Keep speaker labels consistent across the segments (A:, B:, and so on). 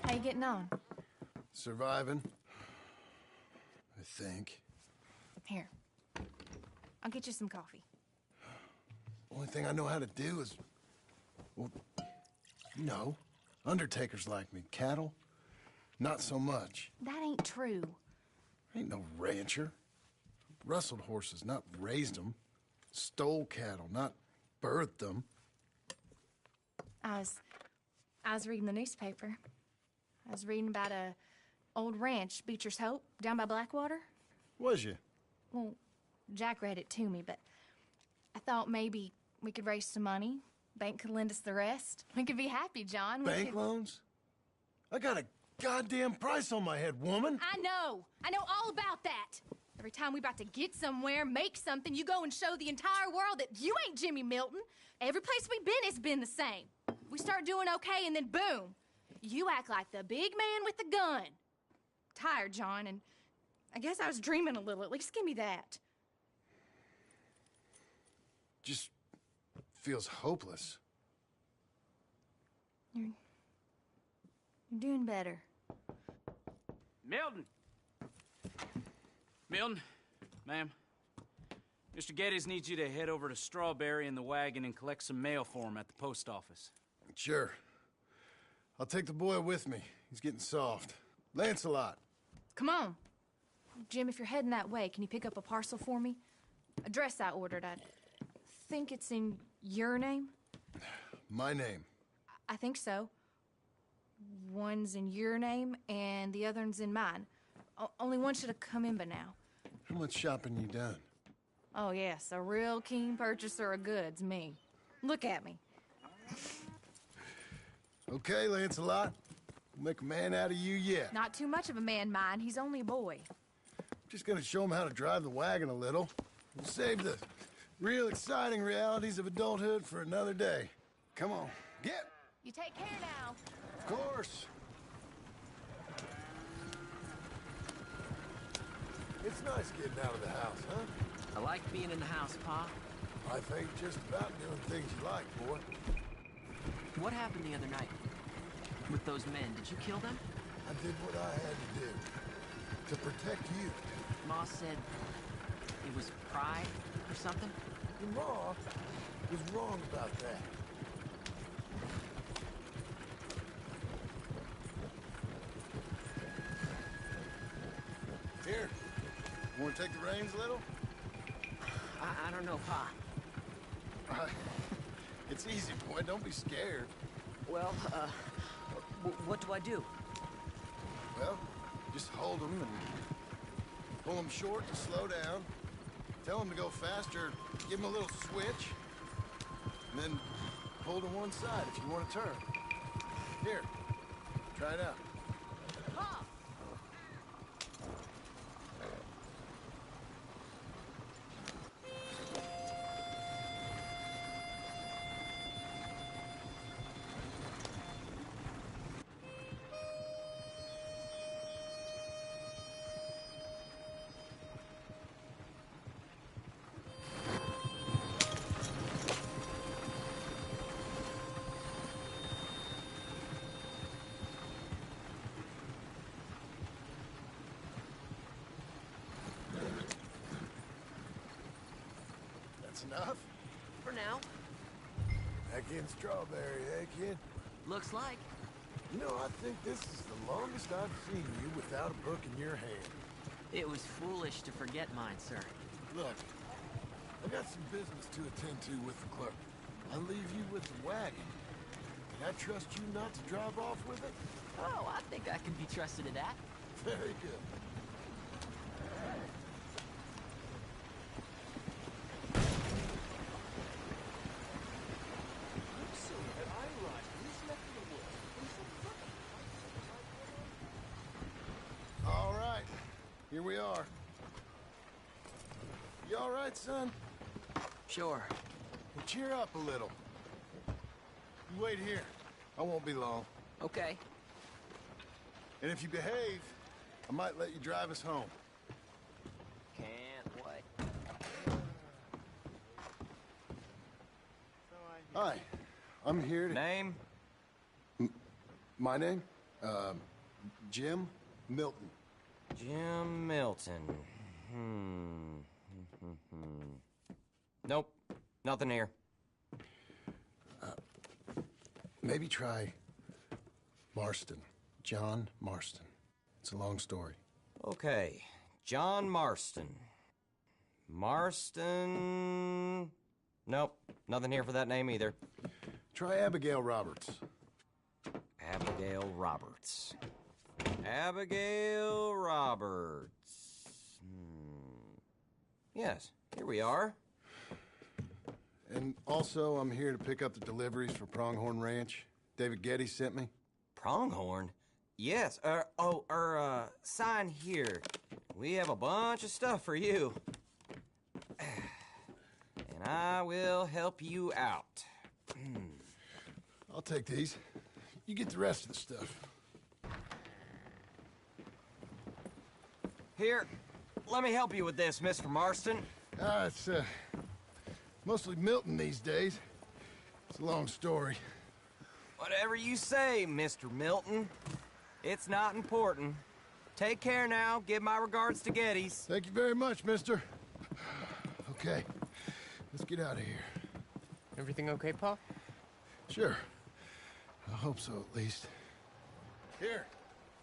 A: How you getting on?
B: Surviving. I think.
A: Here. I'll get you some coffee.
B: Only thing I know how to do is... Well, no. Undertakers like me. Cattle, not so much.
A: That ain't true.
B: I ain't no rancher. Rustled horses, not raised them. Stole cattle, not birthed them.
A: I was reading the newspaper. I was reading about a old ranch, Beecher's Hope, down by Blackwater.
B: Was you?
A: Well, Jack read it to me, but I thought maybe we could raise some money. Bank could lend us the rest. We could be happy, John.
B: Bank loans? I got a goddamn price on my head, woman.
A: I know all about that. Every time we about to get somewhere, make something, you go and show the entire world that you ain't Jimmy Milton. Every place we've been has been the same. We start doing okay, and then boom. You act like the big man with the gun. Tired, John, and I guess I was dreaming a little. At least give me that.
B: Just feels hopeless.
A: You're doing better.
C: Milton! Milton, ma'am. Mr. Geddes needs you to head over to Strawberry in the wagon and collect some mail for him at the post office.
B: Sure. I'll take the boy with me. He's getting soft. Lancelot.
A: Come on. Jim, if you're heading that way, can you pick up a parcel for me? A dress I ordered. I think it's in your name?
B: My name.
A: I think so. One's in your name, and the other one's in mine. Only one should have come in by now.
B: How much shopping you done?
A: Oh, yes, a real keen purchaser of goods, me. Look at me.
B: Okay, Lancelot. We'll make a man out of you yet.
A: Not too much of a man, mine. He's only a boy.
B: Just gonna show him how to drive the wagon a little. We'll save the real exciting realities of adulthood for another day. Come on, get!
A: You take care now.
B: Of course. It's nice getting out of the house, huh?
D: I like being in the house, Pa.
B: Life ain't just about doing things you like, boy.
D: What happened the other night? with those men? Did you kill them?
B: I did what I had to do to protect you.
D: Ma said it was pride or something?
B: Your ma was wrong about that. Here, you want to take the reins a little?
D: I don't know, Pa.
B: It's easy, boy. Don't be scared.
D: Well, what do I do?
B: Well, just hold them and pull them short to slow down. Tell them to go faster. Give them a little switch. And then pull to one side if you want to turn. Here, try it out.
D: Pa!
B: That's enough?
D: For now.
B: Back in Strawberry, eh, kid?
D: Looks like.
B: You know, I think this is the longest I've seen you without a book in your hand.
D: It was foolish to forget mine, sir.
B: Look, I got some business to attend to with the clerk. I'll leave you with the wagon. Can I trust you not to drive off with it?
D: Oh, I think I can be trusted to that.
B: Very good. All right, here we are. You all right, son?
D: Sure.
B: Well, cheer up a little. You wait here. I won't be long.
D: Okay.
B: And if you behave, I might let you drive us home.
D: Can't wait.
B: Hi, I'm here to...
E: Name?
B: My name? Jim Milton.
E: Jim Milton. Nope. Nothing here.
B: Maybe try Marston. John Marston. It's a long story.
E: Okay. John Marston. Marston... Nope. Nothing here for that name either.
B: Try Abigail Roberts.
E: Abigail Roberts. Abigail Roberts. Yes, here we are.
B: And also, I'm here to pick up the deliveries for Pronghorn Ranch. David Getty sent me.
E: Pronghorn? Yes, sign here. We have a bunch of stuff for you. And I will help you out.
B: I'll take these. You get the rest of the stuff.
E: Here, let me help you with this, Mr. Marston.
B: It's, mostly Milton these days. It's a long story.
E: Whatever you say, Mr. Milton. It's not important. Take care now. Give my regards to Geddes.
B: Thank you very much, mister. Okay, let's get out of here.
F: Everything okay, Pa?
B: Sure. I hope so, at least. Here,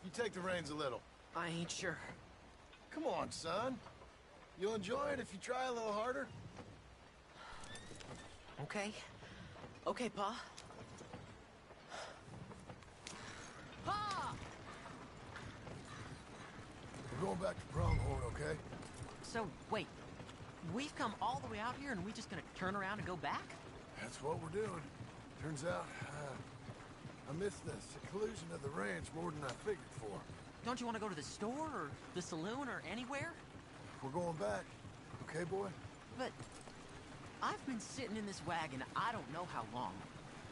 B: you take the reins a little.
D: I ain't sure.
B: Come on, son. You'll enjoy it if you try a little harder.
D: Okay. Okay, Pa. Pa!
B: We're going back to Pronghorn, okay?
D: So, wait. We've come all the way out here and we just gonna turn around and go back?
B: That's what we're doing. Turns out, I missed the seclusion of the ranch more than I figured for.
D: Don't you want to go to the store or the saloon or anywhere?
B: We're going back. Okay, boy?
D: But I've been sitting in this wagon I don't know how long.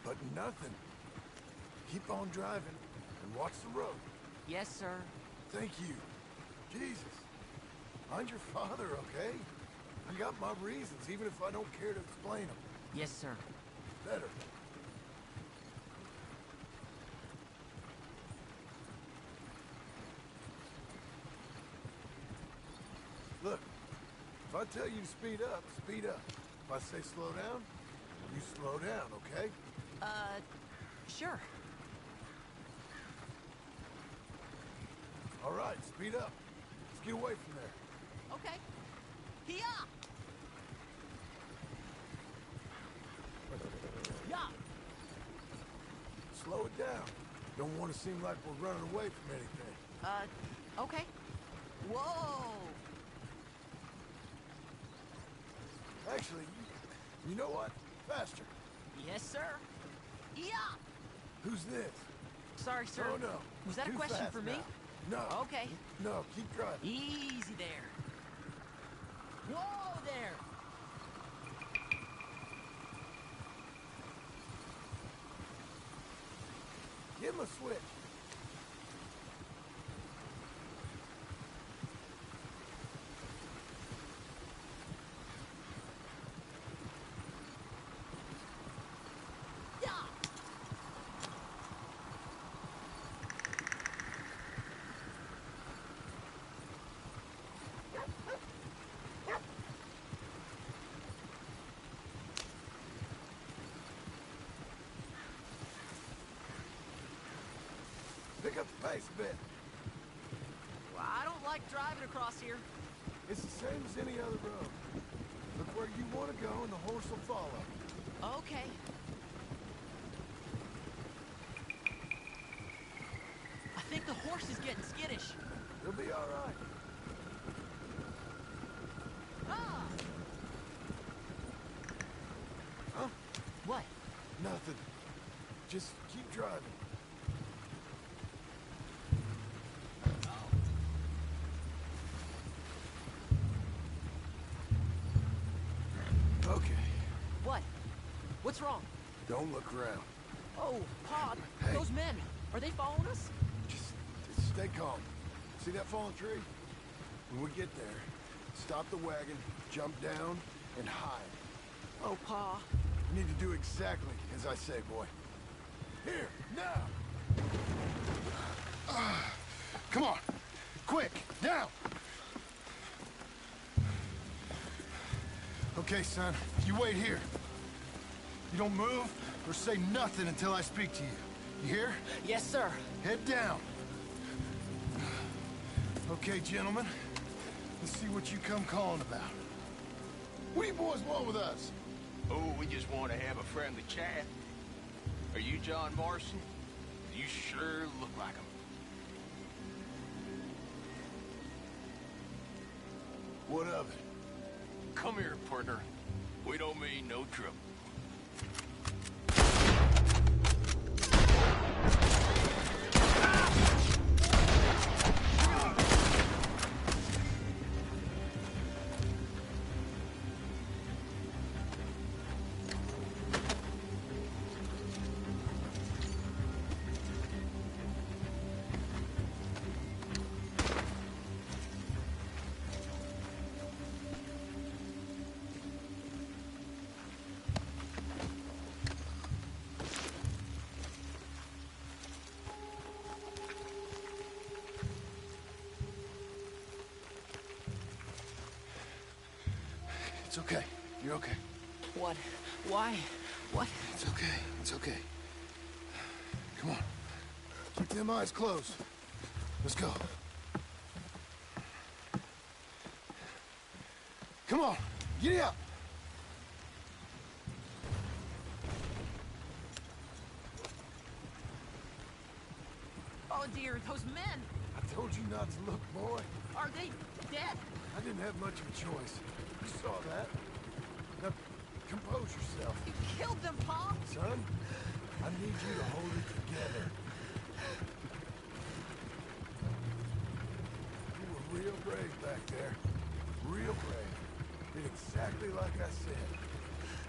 B: But nothing. Keep on driving and watch the road.
D: Yes, sir.
B: Thank you. Jesus. Find your father, okay? I got my reasons, even if I don't care to explain them.
D: Yes, sir.
B: Better. I tell you to speed up, speed up. If I say slow down, you slow down, okay?
D: Sure.
B: All right, speed up. Let's get away from there.
D: Okay. Hiya! Yeah.
B: Slow it down. Don't want to seem like we're running away from anything.
D: Okay. Whoa!
B: Actually, you know what? Faster.
D: Yes, sir. Yeah.
B: Who's this?
D: Sorry, sir.
B: Oh, no.
D: Was that a
B: Too
D: question
B: fast
D: for me?
B: now. No.
D: Okay.
B: No, keep driving.
D: Easy there. Whoa there!
B: Give him a switch.
D: Yeah.
B: Pick up the pace a bit.
D: Well, I don't like driving across here.
B: It's the same as any other road. Look where you want to go and the horse will follow.
D: Okay. I think the horse is getting skittish.
B: You'll be all right.
D: Ah!
B: Huh?
D: What?
B: Nothing. Just keep driving. Okay.
D: What? What's wrong?
B: Don't look around.
D: Oh, Pa,
B: Hey.
D: those men, are they following us?
B: Just stay calm. See that fallen tree? When we get there, stop the wagon, jump down, and hide.
D: Oh, Pa.
B: You need to do exactly as I say, boy. Here, now! Come on! Quick, down! Okay, son, you wait here. You don't move or say nothing until I speak to you. You hear?
D: Yes, sir.
B: Head down. Okay, gentlemen. Let's see what you come calling about. What do you boys want with us?
G: Oh, we just want to have a friendly chat. Are you John Morrison? You sure look like him.
B: What of it?
G: Come here, partner. We don't mean no trouble.
B: It's okay. You're okay.
D: What? Why? What?
B: It's okay. It's okay. Come on. Keep them eyes closed. Let's go. Come on. Giddy up.
D: Oh, dear, those men!
B: I told you not to look, boy.
D: Are they dead?
B: I didn't have much of a choice. You saw that. Now, compose yourself.
D: You killed them, Pa!
B: Son, I need you to hold it together. You were real brave back there. Real brave. Did exactly like I said.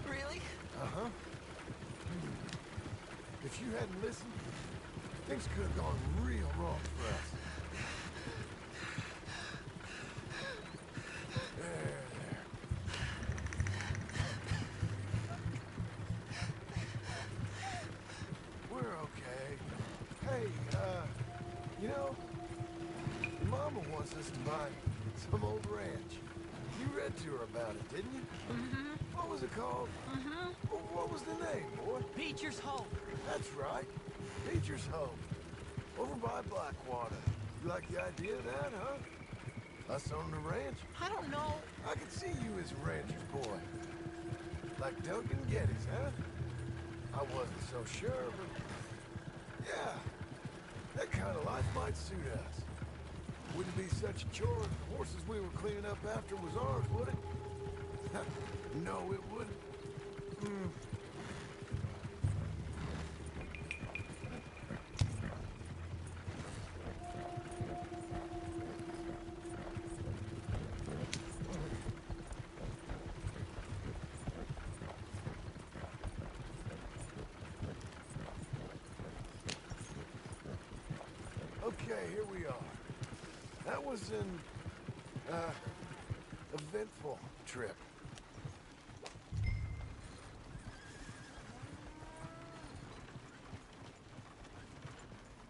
D: Really?
B: Uh-huh. If you hadn't listened, things could have gone real wrong for us. There. We're okay. Hey, you know, your mama wants us to buy some old ranch.
H: You read to her about it, didn't you? Mm-hmm. What was it called? Mm-hmm. What was the name, boy?
D: Beecher's Hope.
H: That's right. Beecher's Hope. Over by Blackwater. You like the idea of that, huh? Us owning a ranch?
D: I don't know.
H: I could see you as a rancher's boy. Like Duncan Geddes, huh? I wasn't so sure, but... yeah. That kind of life might suit us. Wouldn't be such a chore if the horses we were cleaning up after was ours, would it? No, it wouldn't. Okay, here we are. That was an, eventful trip.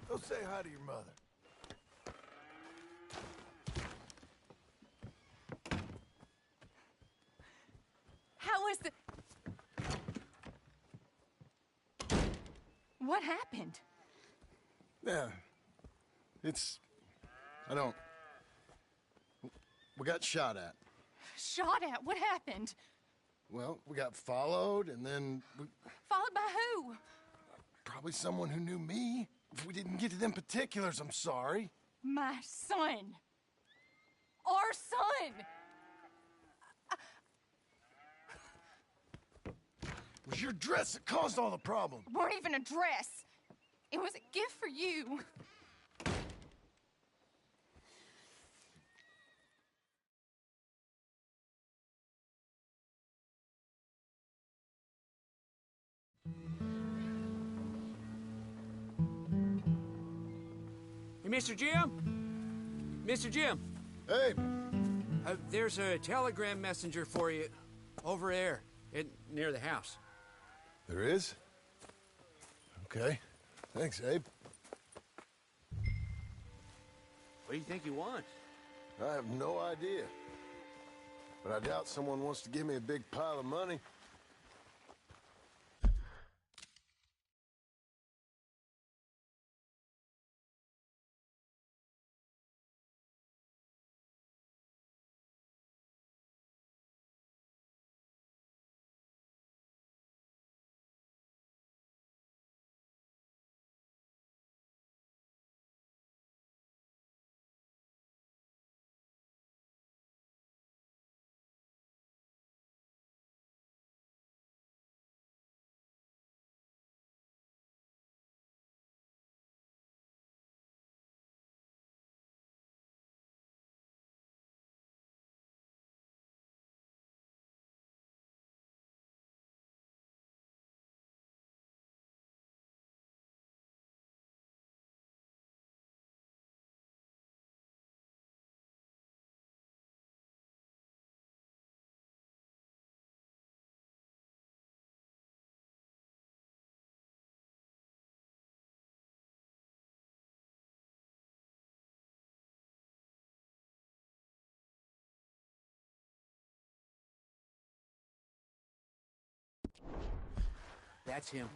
H: Go say hi to your mother.
A: How was the... What happened?
B: Yeah. I don't... We got shot at.
A: Shot at? What happened?
B: Well, we got followed, and then
A: Followed by who?
B: probably someone who knew me. If we didn't get to them particulars, I'm sorry.
A: My son. Our son.
B: It was your dress that caused all the problem.
A: Weren't even a dress. It was a gift for you.
F: Hey, Mr. Jim? Mr. Jim,
B: Hey,
F: there's a telegram messenger for you over there near the house.
B: there is? Okay. Thanks, Abe.
F: What do you think he wants?
B: I have no idea. But I doubt someone wants to give me a big pile of money.
F: That's him.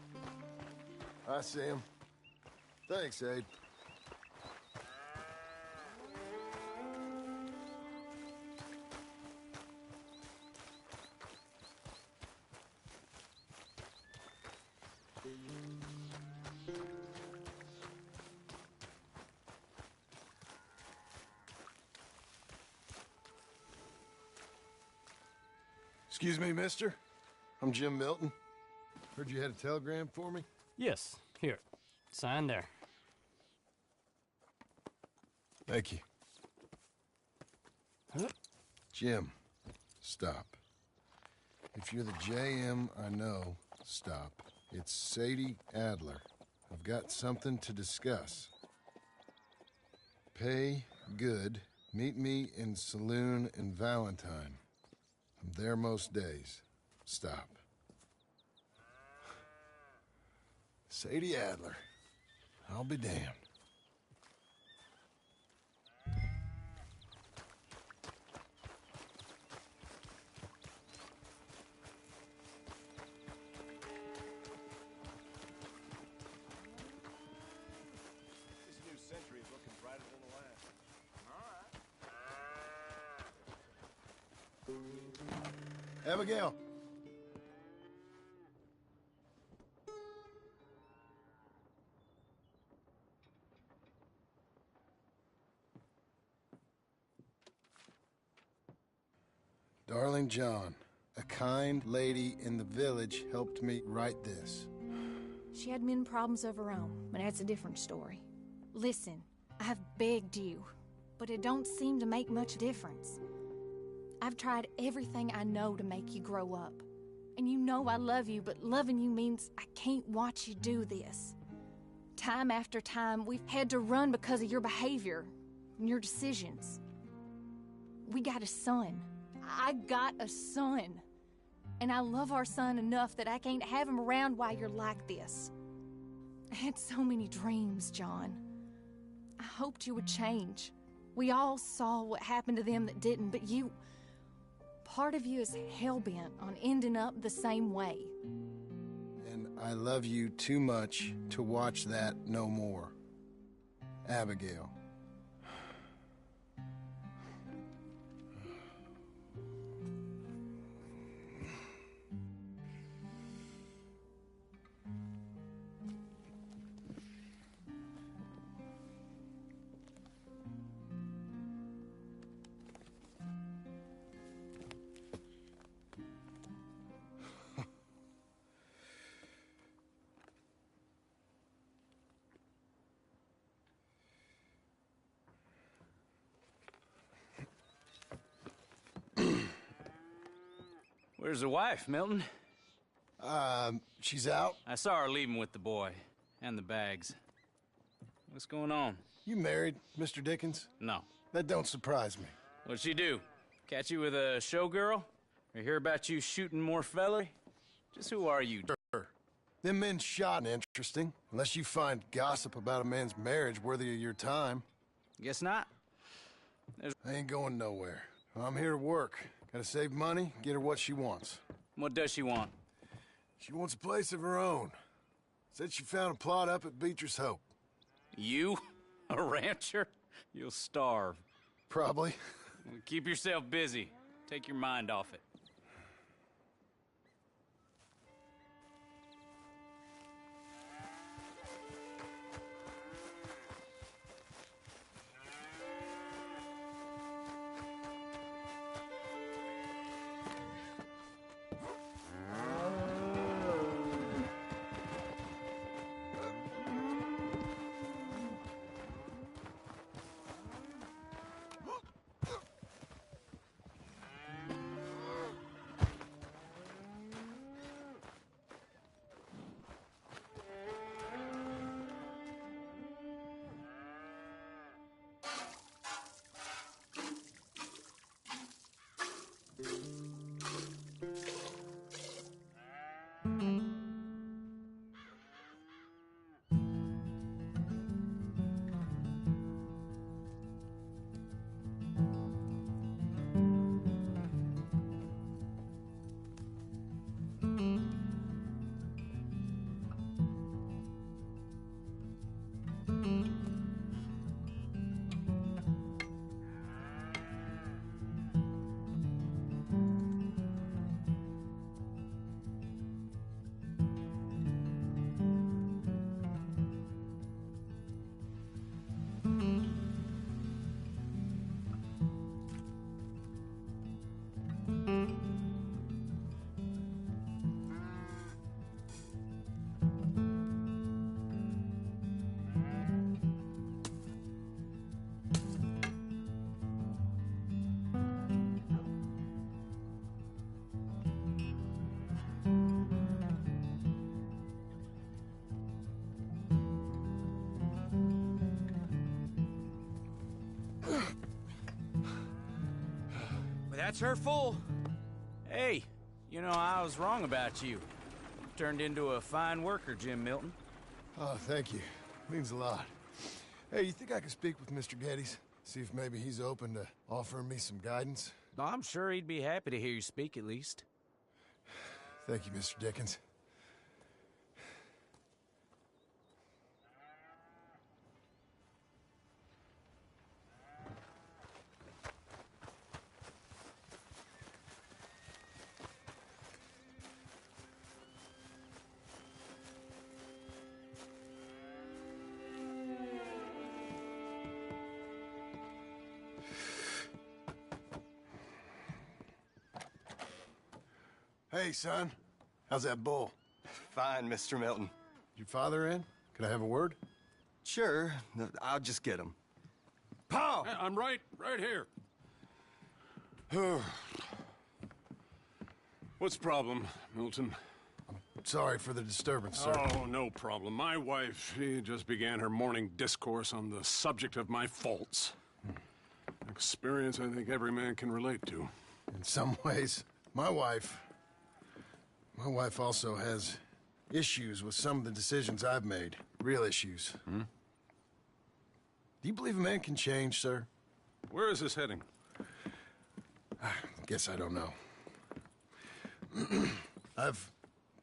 B: I see him. Thanks, Abe. Excuse me, mister. I'm Jim Milton. Heard you had a telegram for me?
I: Yes, here. Sign there.
B: Thank you.
I: Huh?
B: Jim, stop. If you're the JM I know, stop. It's Sadie Adler. I've got something to discuss. Pay good. Meet me in saloon in Valentine. I'm there most days. Stop. Sadie Adler. I'll be damned. Abigail. Darling John, a kind lady in the village helped me write this.
A: She had men problems of her own, but that's a different story. Listen, I've begged you, but it don't seem to make much difference. I've tried everything I know to make you grow up. And you know I love you, but loving you means I can't watch you do this. Time after time, we've had to run because of your behavior and your decisions. We got a son. I got a son. And I love our son enough that I can't have him around while you're like this. I had so many dreams, John. I hoped you would change. We all saw what happened to them that didn't, but you... Part of you is hell-bent on ending up the same way.
B: And I love you too much to watch that no more. Abigail.
C: Where's the wife, Milton?
B: She's out.
C: I saw her leaving with the boy. And the bags. What's going on?
B: You married, Mr. Dickens?
C: No.
B: That don't surprise me.
C: What'd she do? Catch you with a showgirl? Or hear about you shooting more fellery? Just who are you?
B: Them men shot interesting, unless you find gossip about a man's marriage worthy of your time.
C: Guess not.
B: I ain't going nowhere. I'm here to work. Gotta save money, get her what she wants.
C: What does she want?
B: She wants a place of her own. Said she found a plot up at Beecher's Hope.
C: You? A rancher? You'll starve.
B: Probably.
C: Well, keep yourself busy. Take your mind off it.
F: That's her full.
C: Hey, you know, I was wrong about you. Turned into a fine worker, Jim Milton.
B: Oh, thank you. Means a lot. Hey, you think I could speak with Mr. Geddes? See if maybe he's open to offering me some guidance?
C: I'm sure he'd be happy to hear you speak, at least.
B: Thank you, Mr. Dickens. Hey, son. How's that bull?
J: Fine, Mr. Milton.
B: Your father in? Could I have a word?
J: Sure, I'll just get him. Pa!
K: I'm right here. What's the problem, Milton?
B: Sorry for the disturbance, sir.
K: Oh, no problem. My wife, she just began her morning discourse on the subject of my faults. Experience I think every man can relate to.
B: In some ways, my wife also has issues with some of the decisions I've made. Real issues.
K: Hmm?
B: Do you believe a man can change, sir?
K: Where is this heading?
B: Guess I don't know. I've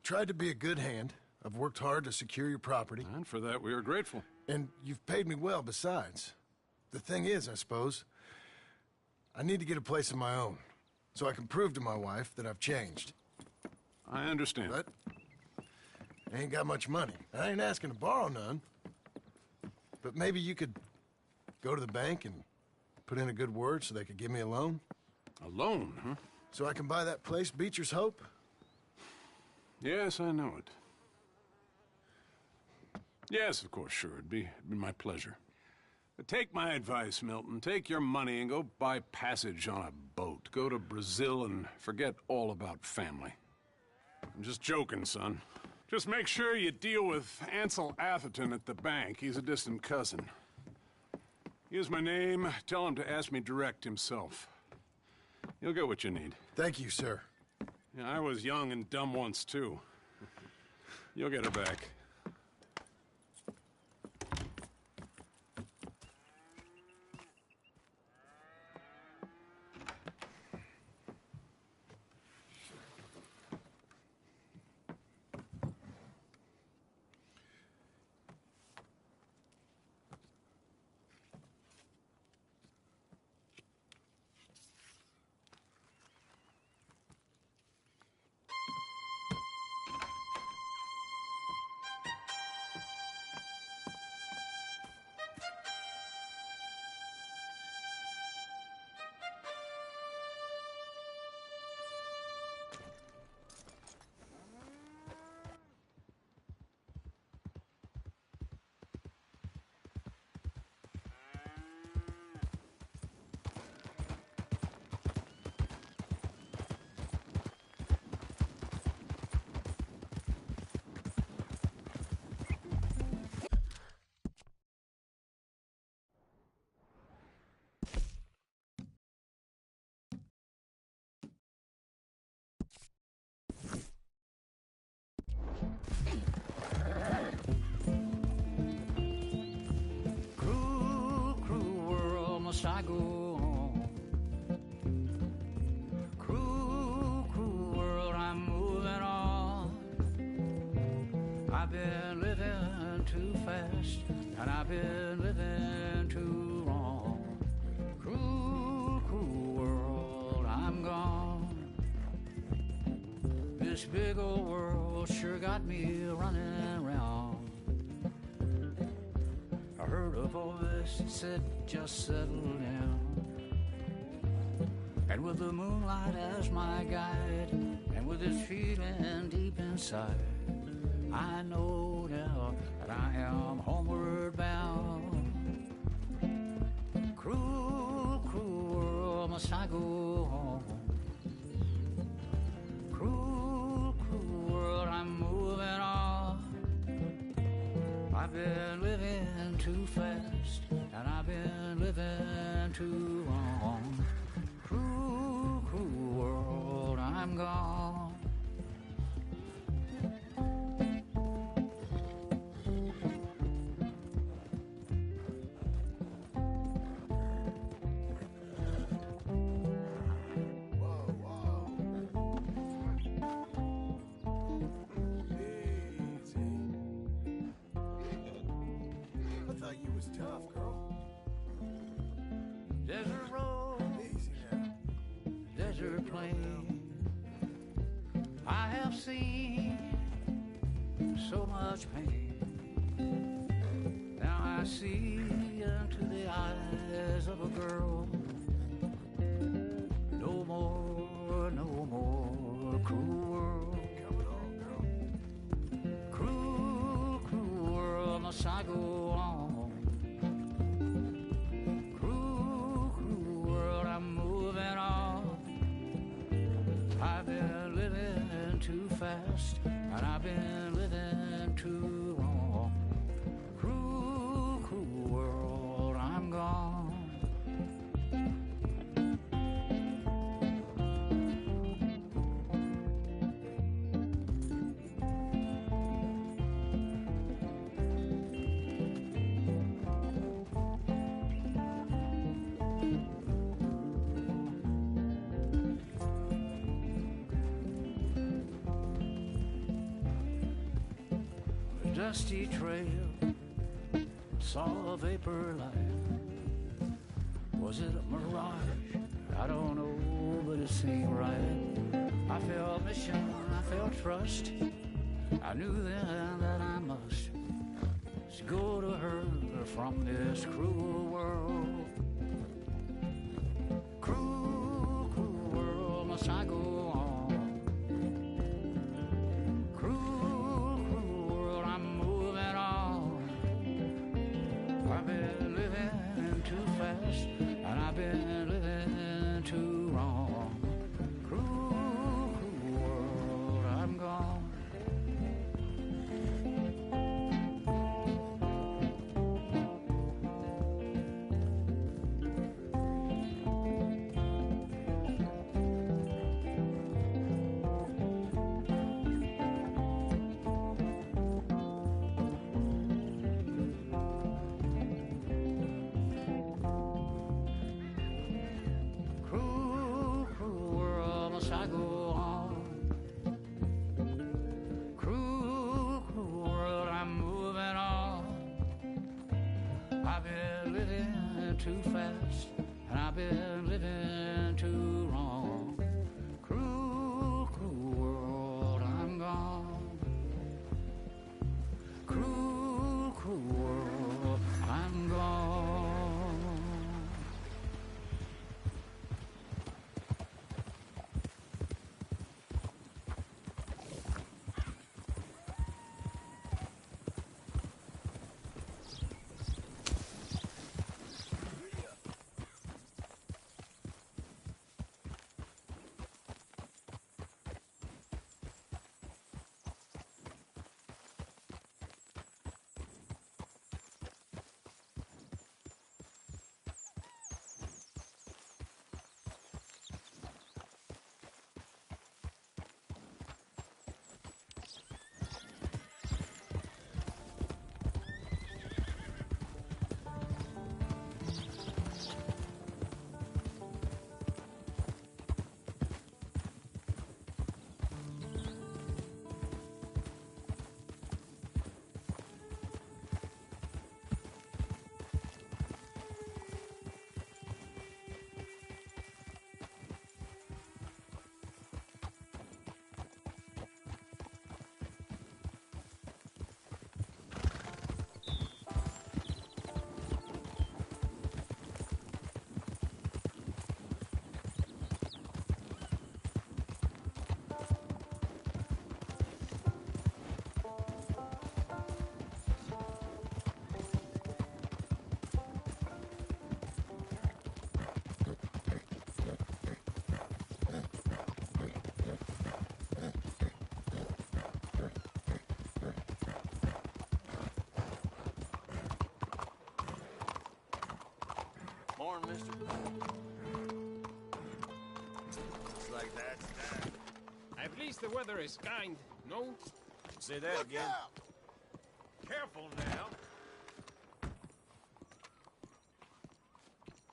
B: tried to be a good hand. I've worked hard to secure your property.
K: And for that, we are grateful.
B: And you've paid me well besides. The thing is, I suppose, I need to get a place of my own, so I can prove to my wife that I've changed.
K: I understand.
B: But I ain't got much money. I ain't asking to borrow none. But maybe you could go to the bank and put in a good word so they could give me a loan?
K: A loan, huh?
B: So I can buy that place, Beecher's Hope?
K: Yes, I know it. Yes, of course, sure. It'd be my pleasure. But take my advice, Milton. Take your money and go buy passage on a boat. Go to Brazil and forget all about family. I'm just joking, son. Just make sure you deal with Ansel Atherton at the bank. He's a distant cousin. Use my name. Tell him to ask me direct himself. You'll get what you need.
B: Thank you, sir.
K: Yeah, I was young and dumb once, too. You'll get her back.
L: I go on. Cruel, cruel world, I'm moving on. I've been living too fast, and I've been living too long. Cruel, cruel world, I'm gone. This big old world sure got me running around. I heard a voice that said, just settle down. And with the moonlight as my guide, and with this feeling deep inside, I know now that I am homeward bound. Cruel, cruel world, must I go home? Cruel, cruel world, I'm moving on. I've been living too fast, and I've been living too long. Cruel, cruel world, I'm gone. Desert road, desert plain. I have seen so much pain. Now I see into the eyes of a girl. No more, no more cruel world. fast, and I've been living too long. Cruel, cruel world, I'm gone. Dusty trail, saw a vapor light. Was it a mirage? I don't know, but it seemed right. I felt mission, I felt trust. I knew then that I must go to her from this cruel world. Cruel, cruel world, must I go on? I've been living too fast, and I've been living too wrong. Cruel, cruel world, I'm gone. I go on. Cruel, cruel world, I'm moving on. I've been living too fast, and I've been living too wrong. Cruel, cruel world, I'm gone. Cruel, cruel world, I'm gone.
G: Morning, mister. Looks like that's that.
M: At least the weather is kind, no?
G: Say that
B: Look
G: again.
B: out!
M: Careful now.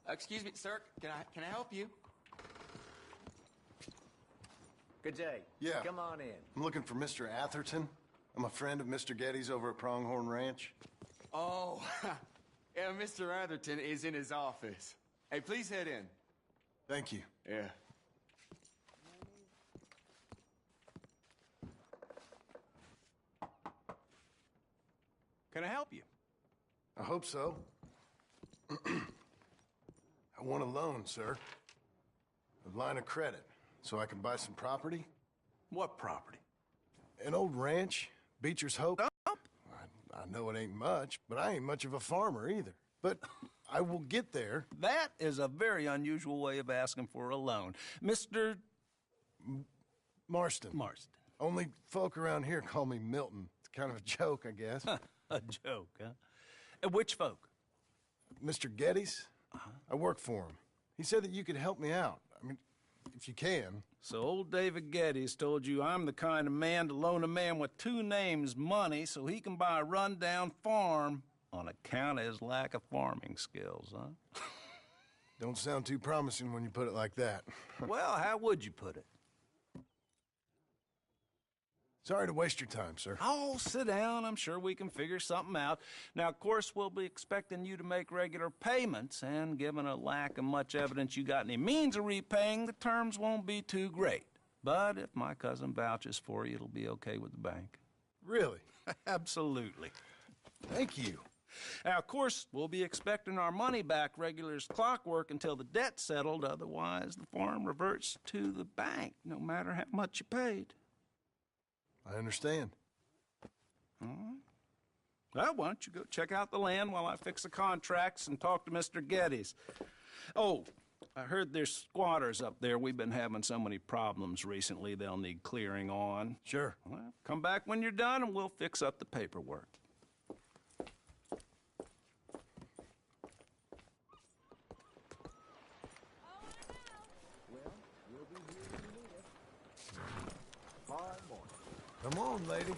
E: Excuse me, sir. Can I help you?
N: Good day.
B: Yeah.
N: Come on in.
B: I'm looking for Mr. Atherton. I'm a friend of Mr. Getty's over at Pronghorn Ranch.
E: Oh, yeah, Mr. Atherton is in his office. Hey, please head in.
B: Thank you.
E: Yeah.
G: Can I help you?
B: I hope so. I want a loan, sir. A line of credit, so I can buy some property.
G: What property?
B: An old ranch, Beecher's Hope. I know it ain't much, but I ain't much of a farmer either. But I will get there.
G: That is a very unusual way of asking for a loan. Mr.
B: Marston.
G: Marston.
B: Only folk around here call me Milton. It's kind of a joke, I guess.
M: A joke, huh? Which folk?
B: Mr. Geddes? I work for him. He said that you could help me out. I mean, if you can.
K: So old David Geddes told you I'm the kind of man to loan a man with two names money so he can buy a rundown farm on account of his lack of farming skills, huh?
B: Don't sound too promising when you put it like that.
K: Well, how would you put it?
B: Sorry to waste your time, sir.
K: Oh, sit down. I'm sure we can figure something out. Now, of course, we'll be expecting you to make regular payments, and given a lack of much evidence you got any means of repaying, the terms won't be too great. But if my cousin vouches for you, it'll be okay with the bank.
B: Really?
K: Absolutely.
B: Thank you.
K: Now, of course, we'll be expecting our money back regular as clockwork until the debt's settled. Otherwise, the farm reverts to the bank, no matter how much you paid.
B: I understand.
K: All right. Well, why don't you go check out the land while I fix the contracts and talk to Mr. Geddes. Oh, I heard there's squatters up there. We've been having so many problems recently, they'll need clearing on.
B: Sure.
K: Well, come back when you're done and we'll fix up the paperwork.
B: Come on, lady.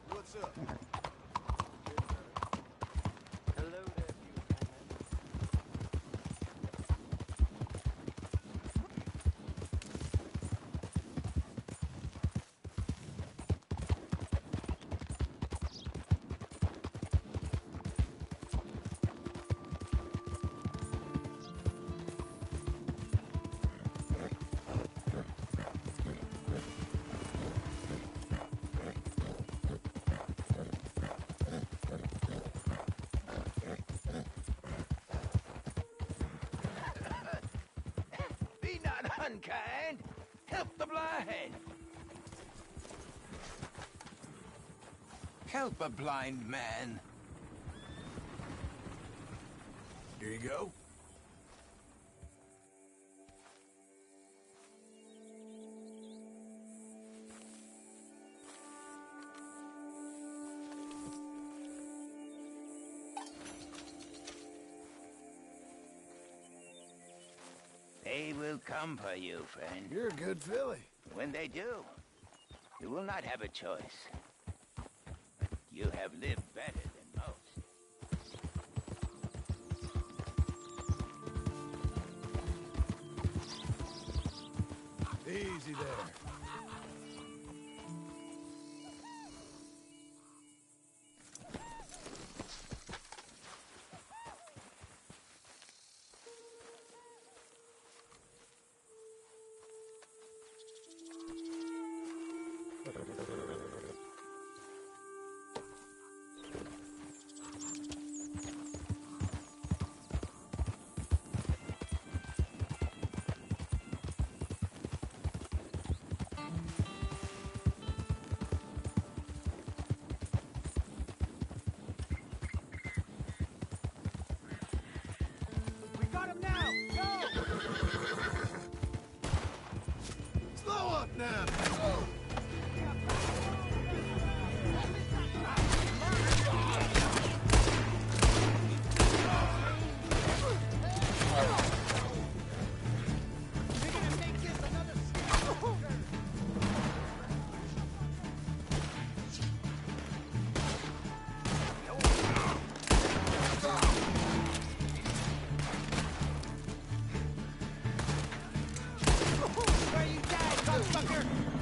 H: What's up?
D: Hello there,
G: Be not unkind. Help the blind. Help a blind man.
H: Here you go.
G: They will come for you, friend.
B: You're a good filly.
G: When they do, you will not have a choice. You have lived better than most.
B: Easy there.
G: We got him now! Go!
B: Slow up now.
G: Where you die, motherfucker!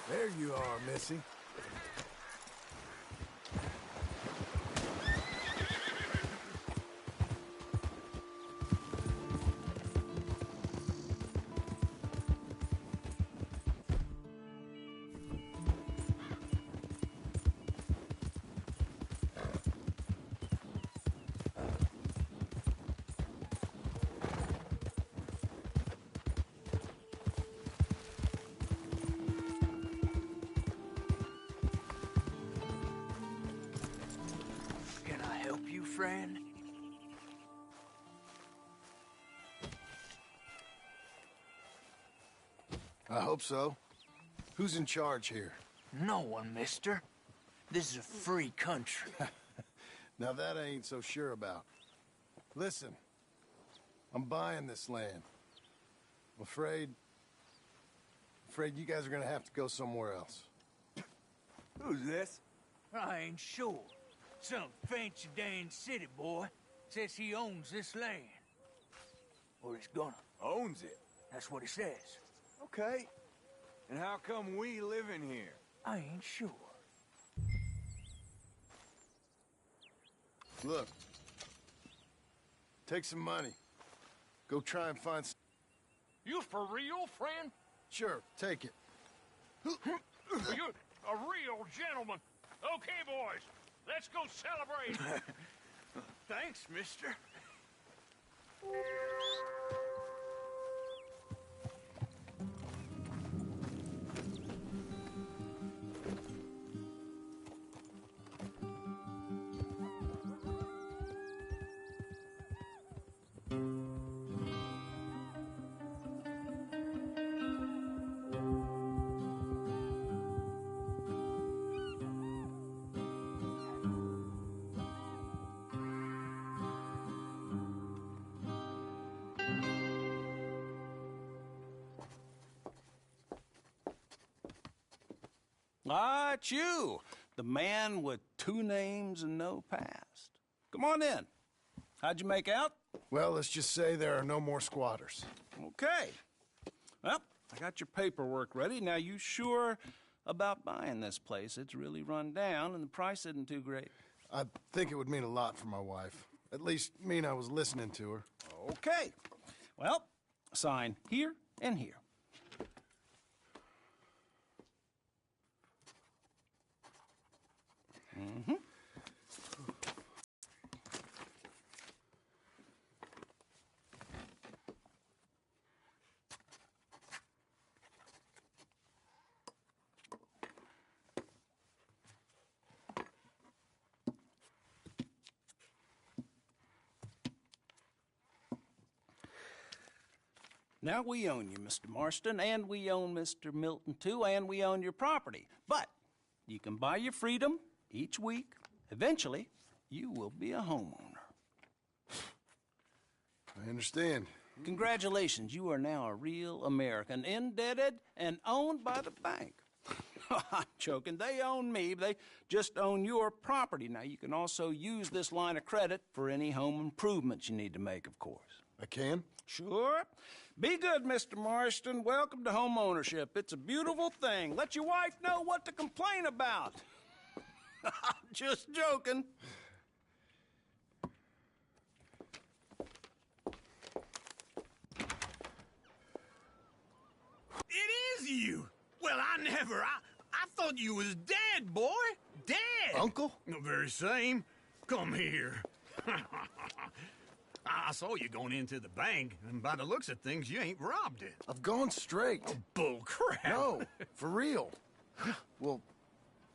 H: There you are, Missy.
G: Can I help you, friend?
B: I hope so. Who's in charge here?
G: No one, mister. This is a free country.
B: Now that I ain't so sure about. Listen, I'm buying this land. I'm afraid you guys are gonna have to go somewhere else.
G: Who's this? I ain't sure. Some fancy Dan city boy says he owns this land. Or he's gonna.
O: Owns it?
G: That's what he says.
O: Okay. And how come we live in here?
G: I ain't sure.
B: Look. Take some money. Go try and find some...
P: You for real, friend?
B: Sure, take it.
P: You're a real gentleman. Okay, boys, let's go celebrate.
G: Thanks, mister.
K: Ah, it's you, the man with 2 names and no past. Come on in. How'd you make out?
B: Well, let's just say there are no more squatters.
K: Okay. Well, I got your paperwork ready. Now, you sure about buying this place? It's really run down, and the price isn't too great.
B: I think it would mean a lot for my wife. At least mean I was listening to her.
K: Okay. Well, sign here and here. Mm-hmm. Now we own you, Mr. Marston, and we own Mr. Milton, too, and we own your property. But you can buy your freedom each week. Eventually, you will be a homeowner.
B: I understand.
K: Congratulations, you are now a real American, indebted and owned by the bank. I'm joking. They own me. They just own your property. Now, you can also use this line of credit for any home improvements you need to make, of course.
B: I can?
K: Sure. Be good, Mr. Marston. Welcome to home ownership. It's a beautiful thing. Let your wife know what to complain about. Just joking.
P: It is you. Well, I thought you was dead, boy. Dead.
B: Uncle?
P: The very same. Come here. I saw you going into the bank, and by the looks of things, you ain't robbed it.
B: I've gone straight.
P: Oh, bull crap.
B: No, for real. Well,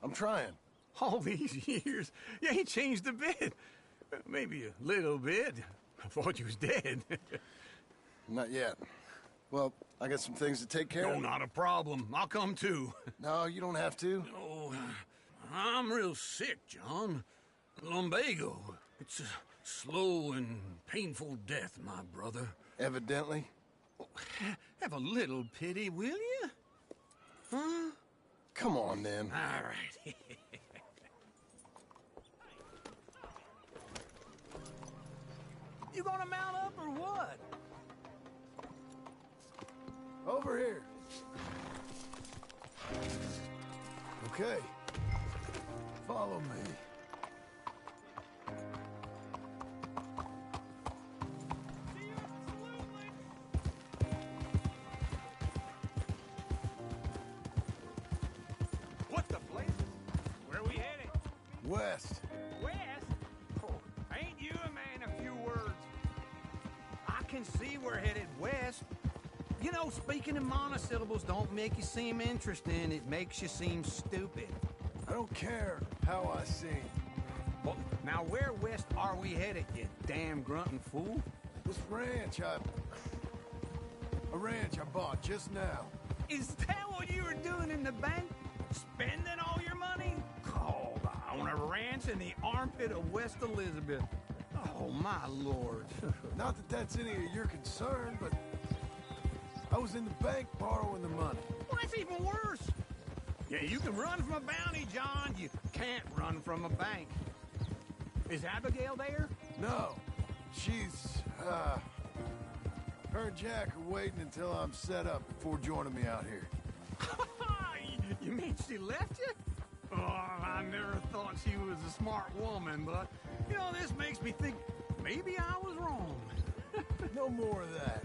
B: I'm trying.
P: All these years, you ain't changed a bit. Maybe a little bit. I thought you was dead.
B: Not yet. Well, I got some things to take care of.
P: No, not a problem. I'll come too.
B: No, you don't have to.
P: Oh, I'm real sick, John. Lumbago. It's a slow and painful death, my brother.
B: Evidently.
P: Have a little pity, will you? Huh?
B: Come on, then.
P: All right. You gonna mount up or what?
B: Over here.
H: Okay. Follow me.
P: What the blazes? Where we headed?
H: West.
P: West? Oh, ain't you a man of few words? I can see we're headed west. You know, speaking in monosyllables don't make you seem interesting. It makes you seem stupid.
H: I don't care how I sing.
P: Well, now where west are we headed, you damn grunting fool?
H: This ranch a ranch I bought just now.
P: Is that what you were doing in the bank? Spending all your money? Oh, on a ranch in the armpit of West Elizabeth. Oh, my lord.
H: Not that that's any of your concern, but I was in the bank borrowing the money.
P: Well, that's even worse. Yeah, you can run from a bounty, John. You can't run from a bank. Is Abigail there?
H: No. She's, her and Jack are waiting until I'm set up before joining me out here.
P: You mean she left you? Oh, I never thought she was a smart woman, but, you know, this makes me think maybe I was wrong.
H: No more of that.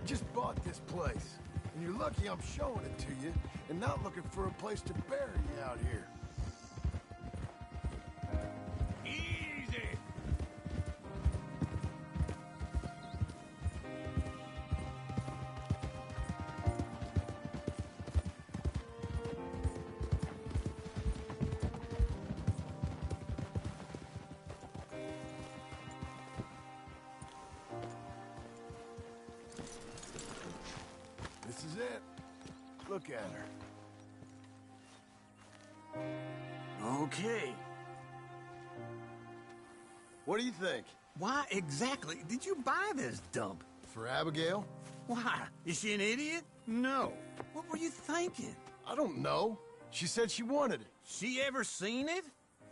H: Just bought this place, and you're lucky I'm showing it to you and not looking for a place to bury you out here.
P: Easy.
H: This is it. Look at her.
P: Okay.
B: What do you think?
P: Why exactly did you buy this dump?
B: For Abigail?
P: Why? Is she an idiot? No. What were you thinking?
B: I don't know. She said she wanted it.
P: She ever seen it?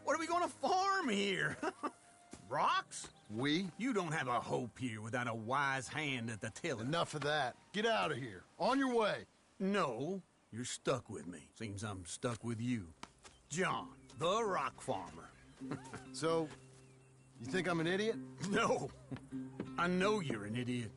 P: What are we gonna farm here? Rocks?
B: We?
P: You don't have a hope here without a wise hand at the tiller.
B: Enough of that. Get out of here. On your way.
P: No, you're stuck with me. Seems I'm stuck with you. John, the rock farmer.
B: So, you think I'm an idiot?
P: No. I know you're an idiot.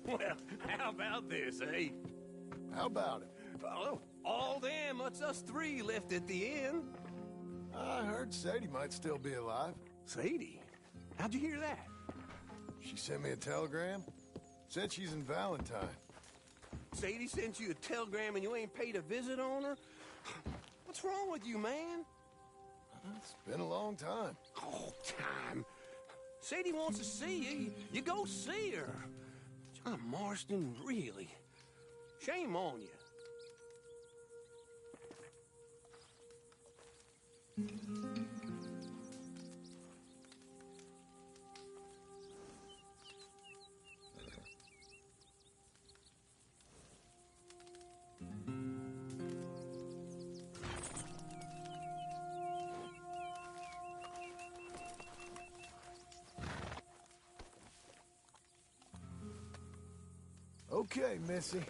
P: Well, how about this, eh?
H: How about it?
P: Well, all them, it's us three left at the inn.
H: I heard Sadie might still be alive.
P: Sadie? How'd you hear that?
H: She sent me a telegram. Said she's in Valentine.
P: Sadie sent you a telegram and you ain't paid a visit on her? What's wrong with you, man?
H: It's been a long time.
P: Oh, time. Sadie wants to see you. You go see her. John Marston, really?
F: Shame on you.
H: Okay, Missy.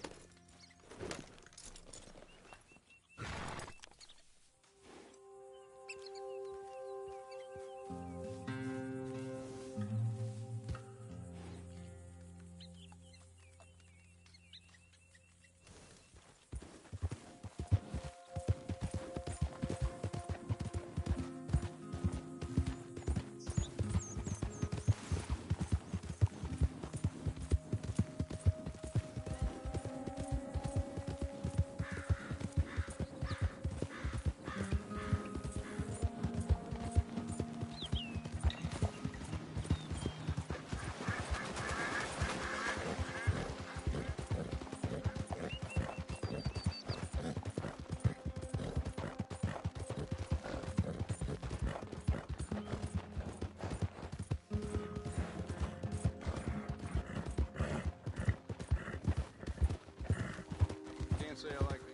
K: Can't say I like these.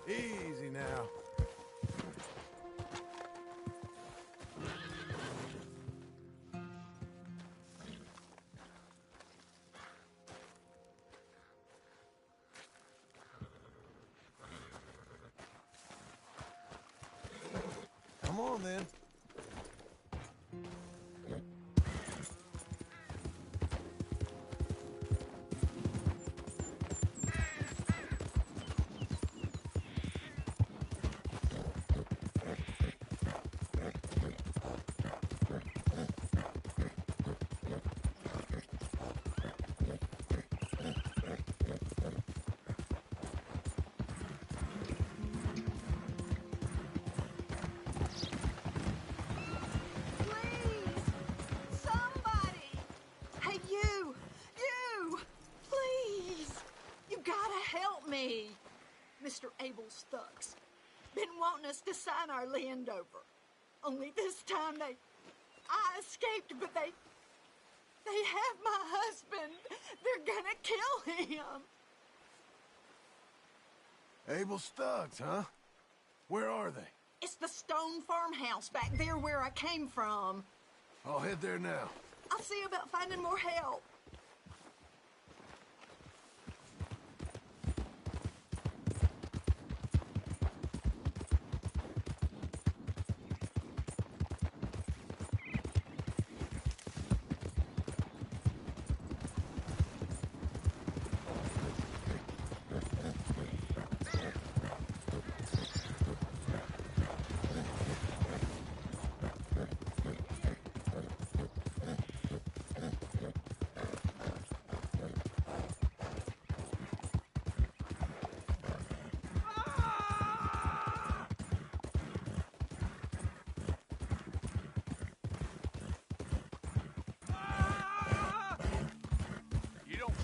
H: Easy now. Come on, then.
Q: Mr. Abel Stucks. Been wanting us to sign our land over. Only this time I escaped, but they have my husband. They're gonna kill him.
H: Abel Stucks, huh? Where are they?
Q: It's the stone farmhouse back there where I came from.
H: I'll head there now.
Q: I'll see about finding more help.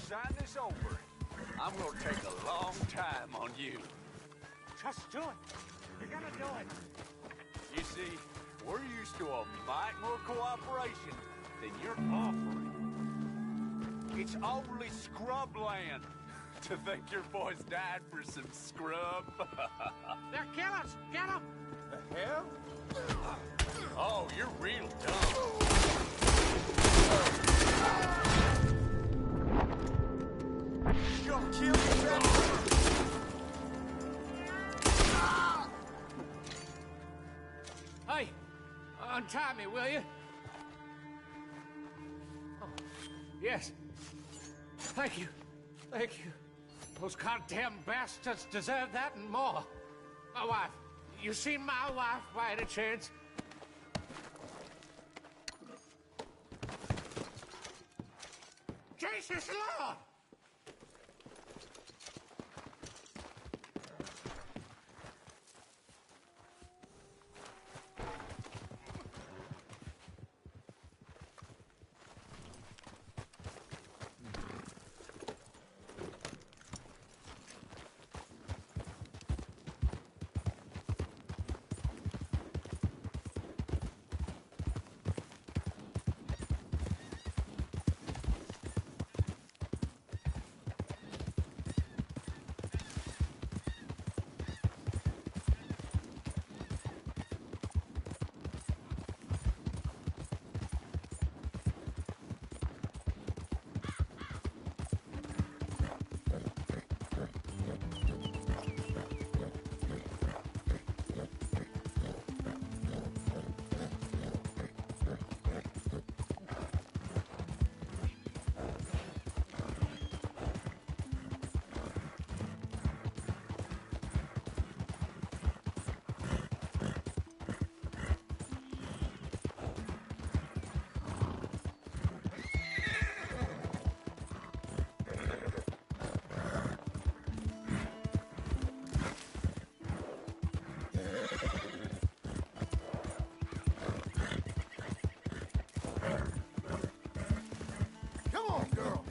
R: Sign this over. I'm gonna take a long time on you.
G: Just do it. You're gonna do it.
R: You see, we're used to a mite more cooperation than you're offering. It's only scrub land. To think your boys died for some scrub.
G: They're killers. Get them.
R: The hell? Oh, you're real dumb. You gonna kill yourself?
F: Hey, untie me, will you? Oh, yes. Thank you. Thank you. Those goddamn bastards deserve that and more. My wife,
L: You seen my wife by any chance? Jesus Lord!
B: Come on, girl.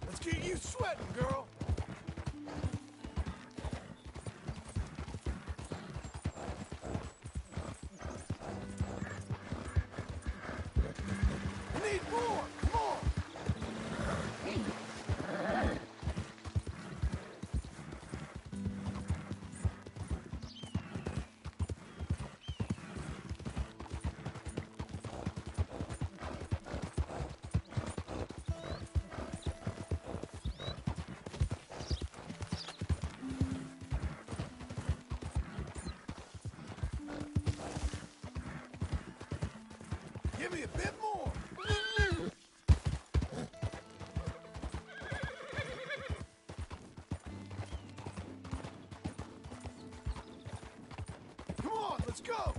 B: Let's get you sweating, girl. I need more. Come on. Give me a bit more. Come on, let's go.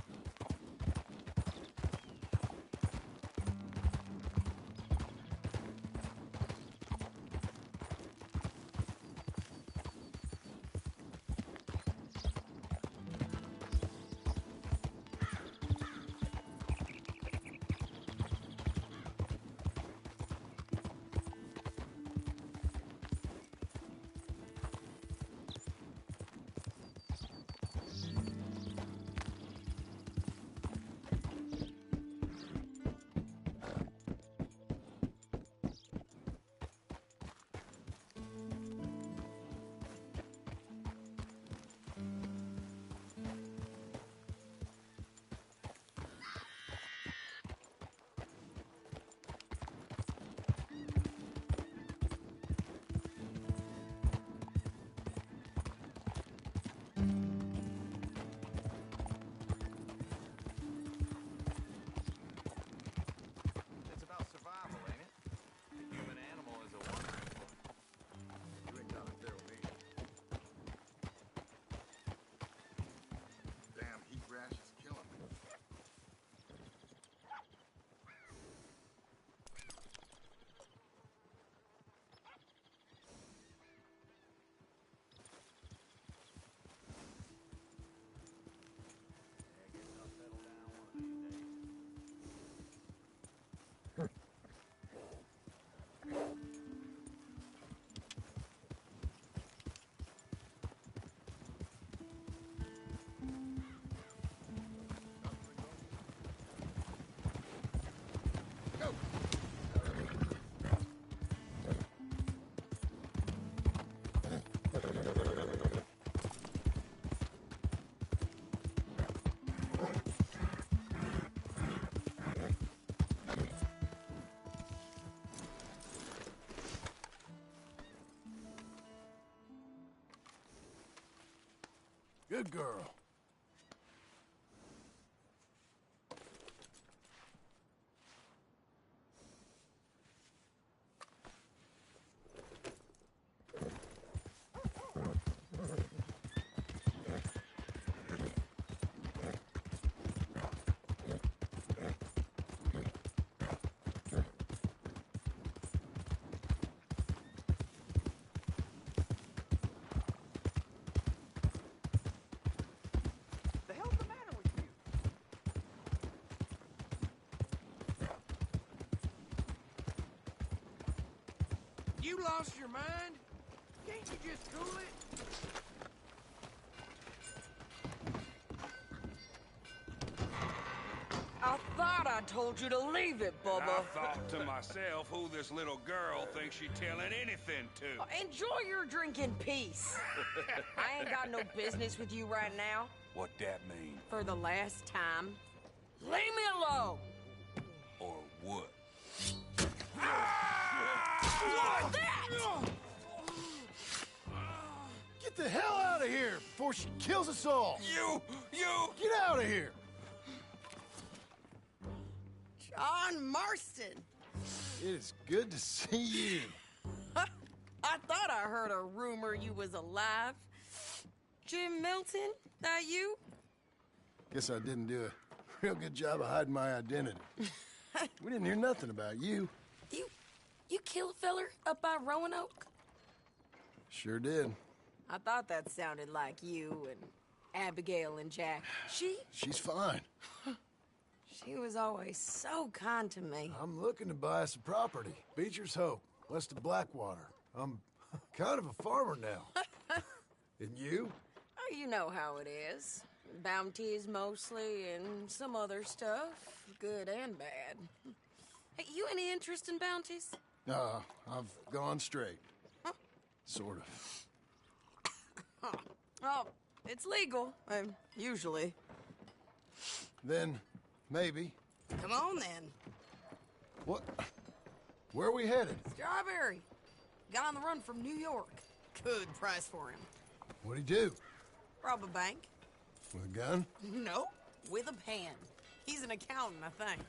E: It's about survival, ain't it? The human animal is a wonderful. You ain't got it there with me.
B: Damn heat rash is killing me. Good girl.
P: You lost your mind? Can't you just cool it?
S: I thought I told you to leave it,
R: And
S: Bubba.
R: I thought to myself who this little girl thinks she telling anything to.
S: Enjoy your drink in peace. I ain't got no business with you right now.
R: What that mean?
S: For the last time, leave me alone.
R: Or what?
S: Like that!
B: Get the hell out of here before she kills us all!
R: You!
B: Get out of here!
S: John Marston.
B: It is good to see you.
S: I thought I heard a rumor you was alive. Jim Milton, that you?
B: Guess I didn't do a real good job of hiding my identity. We didn't hear nothing about you.
S: You kill a feller up by Roanoke?
B: Sure did.
S: I thought that sounded like you and Abigail and Jack.
B: She's fine.
S: She was always so kind to me.
H: I'm looking to buy some property. Beecher's Hope, west of Blackwater. I'm kind of a farmer now. And you?
S: Oh, you know how it is. Bounties mostly, and some other stuff, good and bad. Hey, you any interest in bounties?
B: I've gone straight. Sort of.
S: Oh, it's legal, usually.
B: Then, maybe.
S: Come on, then.
B: What? Where are we headed?
S: Strawberry. Got on the run from New York. Good price for him.
B: What'd he do?
S: Rob a bank.
B: With a gun?
S: No, with a pen. He's an accountant, I think.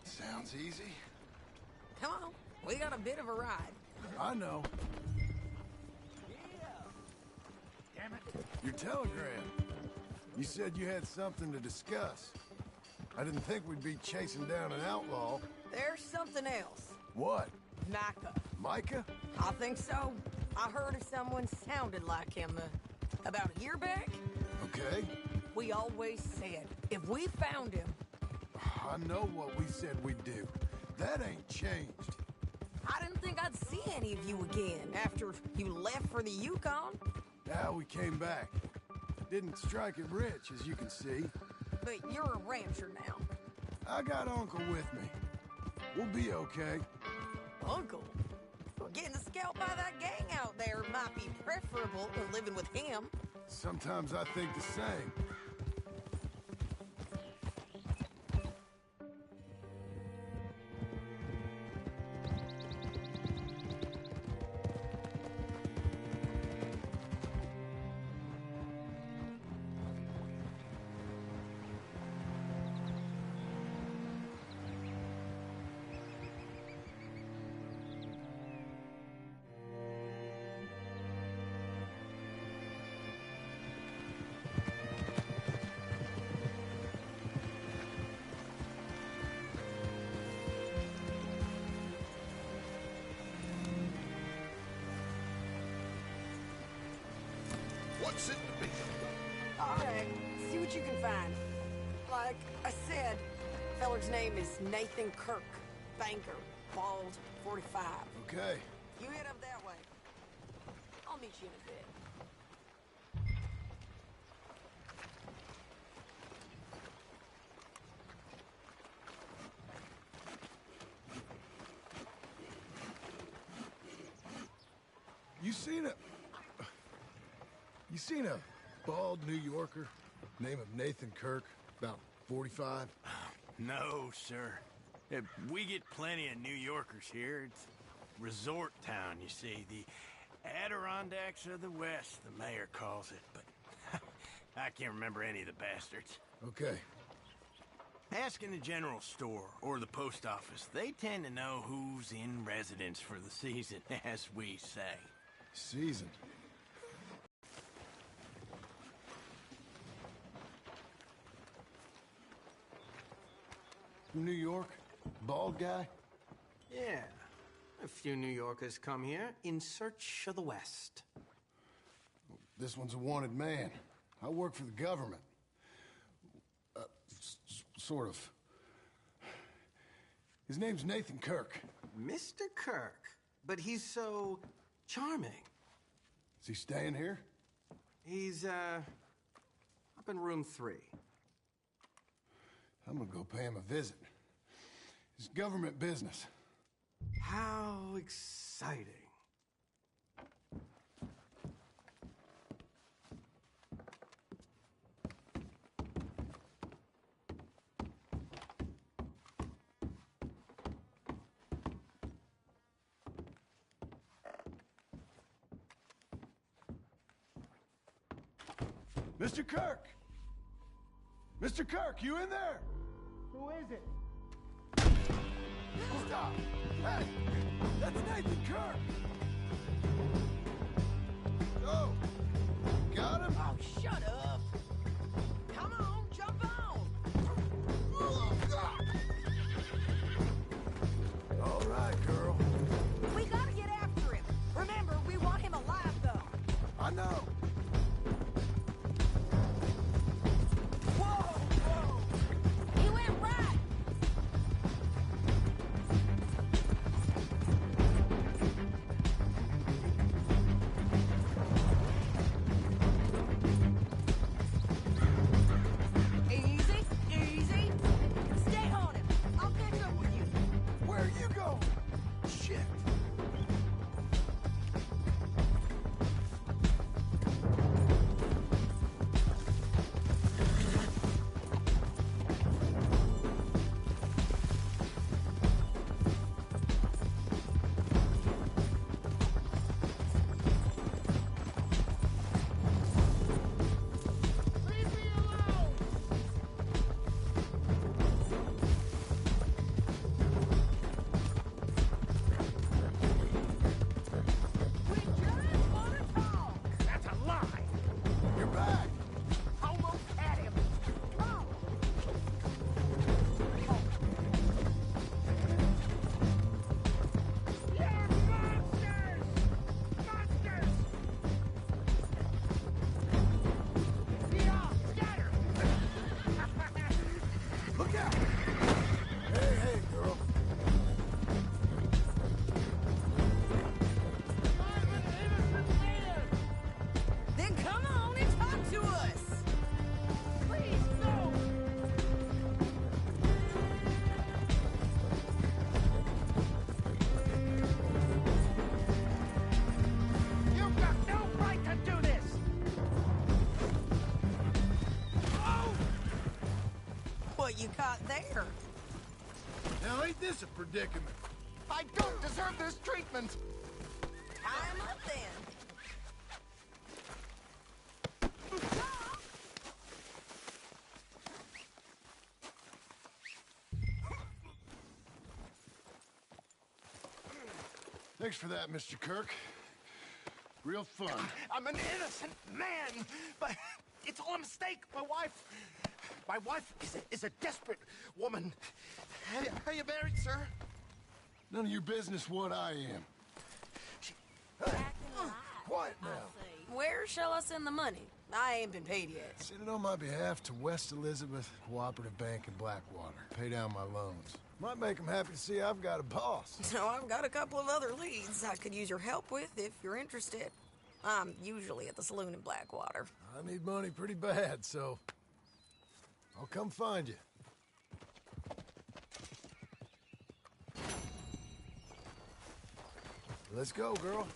B: Sounds easy.
S: Come on, we got a bit of a ride.
H: I know.
G: Damn it.
H: Your telegram. You said you had something to discuss. I didn't think we'd be chasing down an outlaw.
S: There's something else.
H: What?
S: Micah.
H: Micah?
S: I think so. I heard of someone sounded like him about a year back.
H: Okay.
S: We always said, if we found him...
H: I know what we said we'd do. That ain't changed.
S: I didn't think I'd see any of you again after you left for the Yukon.
H: Now we came back. Didn't strike it rich, as you can see.
S: But you're a rancher now.
H: I got Uncle with me. We'll be okay.
S: Uncle? Well, getting scalped by that gang out there might be preferable to living with him.
H: Sometimes I think the same.
B: What's it to be?
S: All right, see what you can find. Like I said, feller's name is Nathan Kirk. Banker, bald, 45.
H: Okay.
S: You head up that way. I'll meet you in a bit.
H: You seen a bald New Yorker, name of Nathan Kirk, about 45?
P: No, sir. We get plenty of New Yorkers here. It's resort town, you see. The Adirondacks of the West, the mayor calls it. But I can't remember any of the bastards.
H: Okay.
P: Ask in the general store or the post office. They tend to know who's in residence for the season, as we say.
H: Season? From New York? Bald guy?
T: Yeah. A few New Yorkers come here in search of the West.
H: This one's a wanted man. I work for the government. Sort of. His name's Nathan Kirk.
T: Mr. Kirk. But he's so charming.
H: Is he staying here?
T: He's, up in room 3.
H: I'm gonna go pay him a visit. It's government business.
T: How exciting.
H: Mr. Kirk! Mr. Kirk, you in there?
G: Who is it?
H: Stop! Hey! That's Nathan Kirk! Oh! Got him?
S: Oh, shut up! Come on, jump on!
H: All right, girl.
S: We gotta get after him. Remember, we want him alive, though.
H: I know.
S: He went right. Easy, easy. Stay on him. I'll catch up with you.
H: Where are you going? Shit.
G: That's a lie.
H: You're back.
G: Almost had him. Oh. You're monsters! Monsters! Yeah, scatter!
H: Look out! Hey, hey, girl.
S: Then come on and talk to us.
G: Please, no! You've got no right to do this! Oh!
S: What you caught there?
H: Now, ain't this a predicament? I don't deserve this treatment!
S: Tie him up then.
H: Thanks for that, Mr. Kirk. Real fun.
G: I'm an innocent man, but it's all a mistake. My wife is a desperate woman. Are you married, sir?
H: None of your business what I am. Quiet now.
S: Where shall I send the money? I ain't been paid yet.
H: Send it on my behalf to West Elizabeth Cooperative Bank in Blackwater. Pay down my loans. Might make them happy to see I've got a boss.
S: So I've got a couple of other leads I could use your help with if you're interested. I'm usually at the saloon in Blackwater.
H: I need money pretty bad, so I'll come find you. Let's go, girl.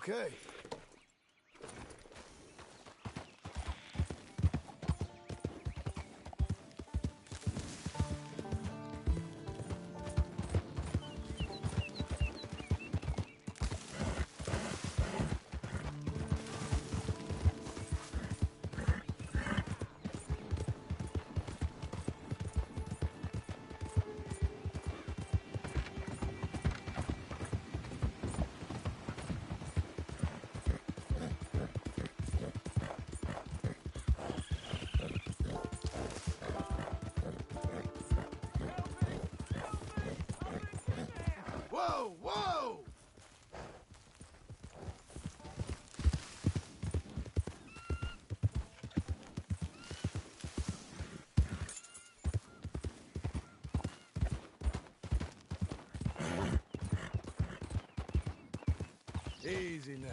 H: Okay. Whoa, whoa! Easy now.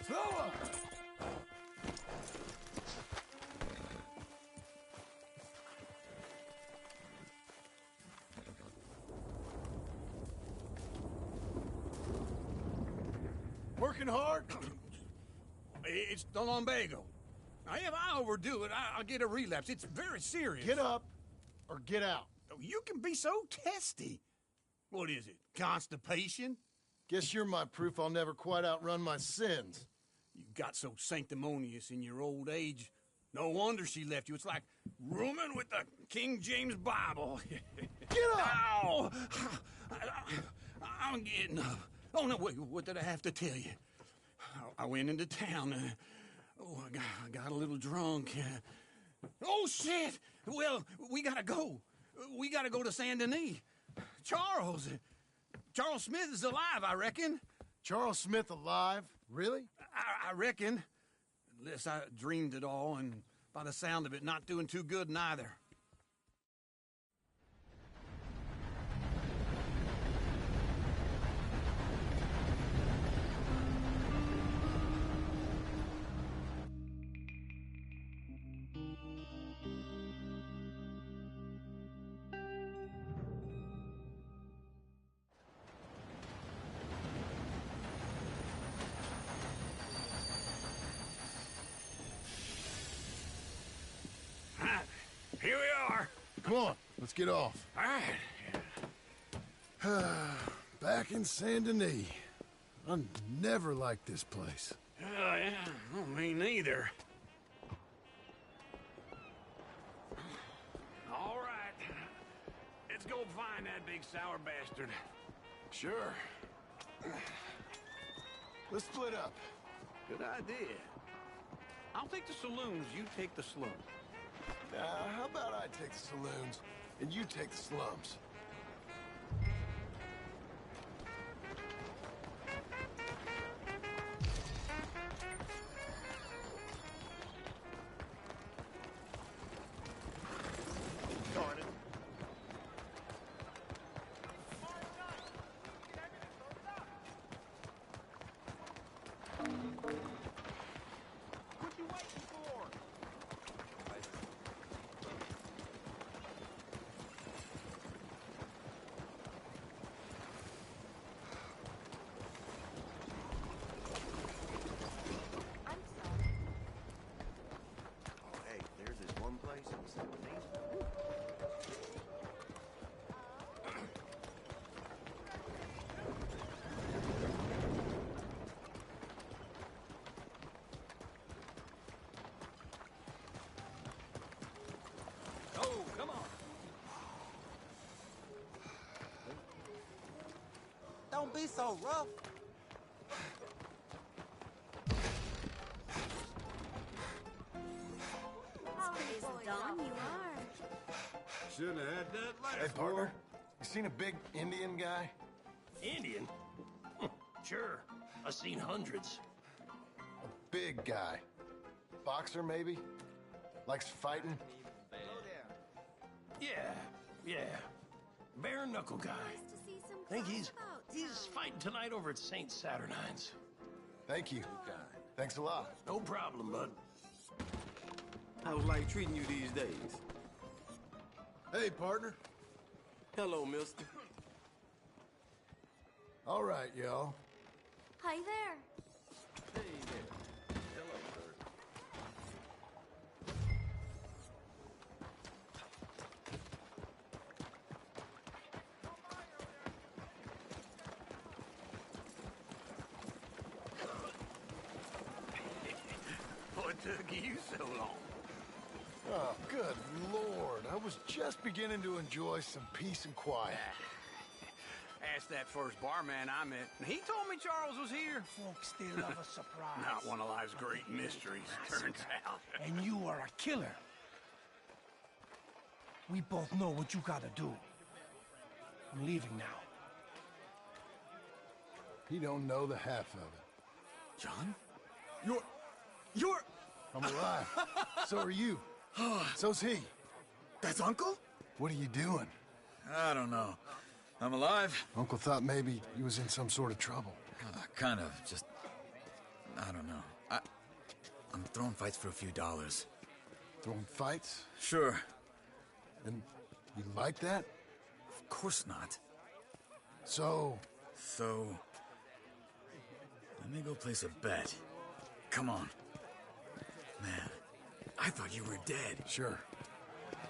H: Slower! Working hard?
P: It's the lumbago. Now, if I overdo it, I'll get a relapse. It's very serious.
H: Get up or get out.
P: You can be so testy. What is it, constipation?
H: Guess you're my proof I'll never quite outrun my sins.
P: You got so sanctimonious in your old age. No wonder she left you. It's like rooming with the King James Bible.
H: Get up!
P: Ow! I'm getting up. Oh, no, wait, what did I have to tell you? I went into town. I got a little drunk. Oh, shit! Well, we gotta go. We gotta go to Saint Denis. Charles Smith is alive, I reckon.
H: Charles Smith alive? Really?
P: I reckon. Unless I dreamed it all, and by the sound of it, not doing too good neither. Here we are.
H: Come on, let's get off.
P: All right.
H: Back in Saint Denis. I never liked this place.
P: Oh, yeah. Oh, me neither. All right. Let's go find that big sour bastard.
H: Sure. Let's split up.
P: Good idea. I'll take the saloons, you take the slums.
H: How about I take the saloons, and you take the slums? Darn it.
U: Don't be so rough.
V: Don, you are.
H: Shouldn't have had that last
B: Hey, partner. You seen a big Indian guy?
W: Indian? Sure. I've seen hundreds.
B: Big guy. Boxer, maybe? Likes fighting?
W: Yeah. Bare knuckle guy. Think he's fighting tonight over at St. Saturnine's.
B: Thank you. Thanks a lot.
W: No problem, bud.
H: How's life treating you these days? Hey, partner.
U: Hello, mister.
H: All right, y'all.
V: Hi there.
H: Hey there. Hello, Bert.
W: What took you so long?
B: Oh, good Lord. I was just beginning to enjoy some peace and quiet.
F: Asked that first barman I met, and he told me Charles was here.
G: Folks still love a surprise.
F: Not one of life's great mysteries, turns out.
G: And you are a killer. We both know what you gotta do. I'm leaving now.
B: He don't know the half of it.
X: John?
B: You're... I'm alive. So are you. So's he.
X: That's Uncle?
B: What are you doing?
X: I don't know. I'm alive.
B: Uncle thought maybe you was in some sort of trouble.
X: Kind of. Just... I don't know. I'm throwing fights for a few dollars.
B: Throwing fights?
X: Sure.
B: And you like that?
X: Of course not.
B: So,
X: let me go place a bet. Come on. Man, I thought you were dead.
B: Sure.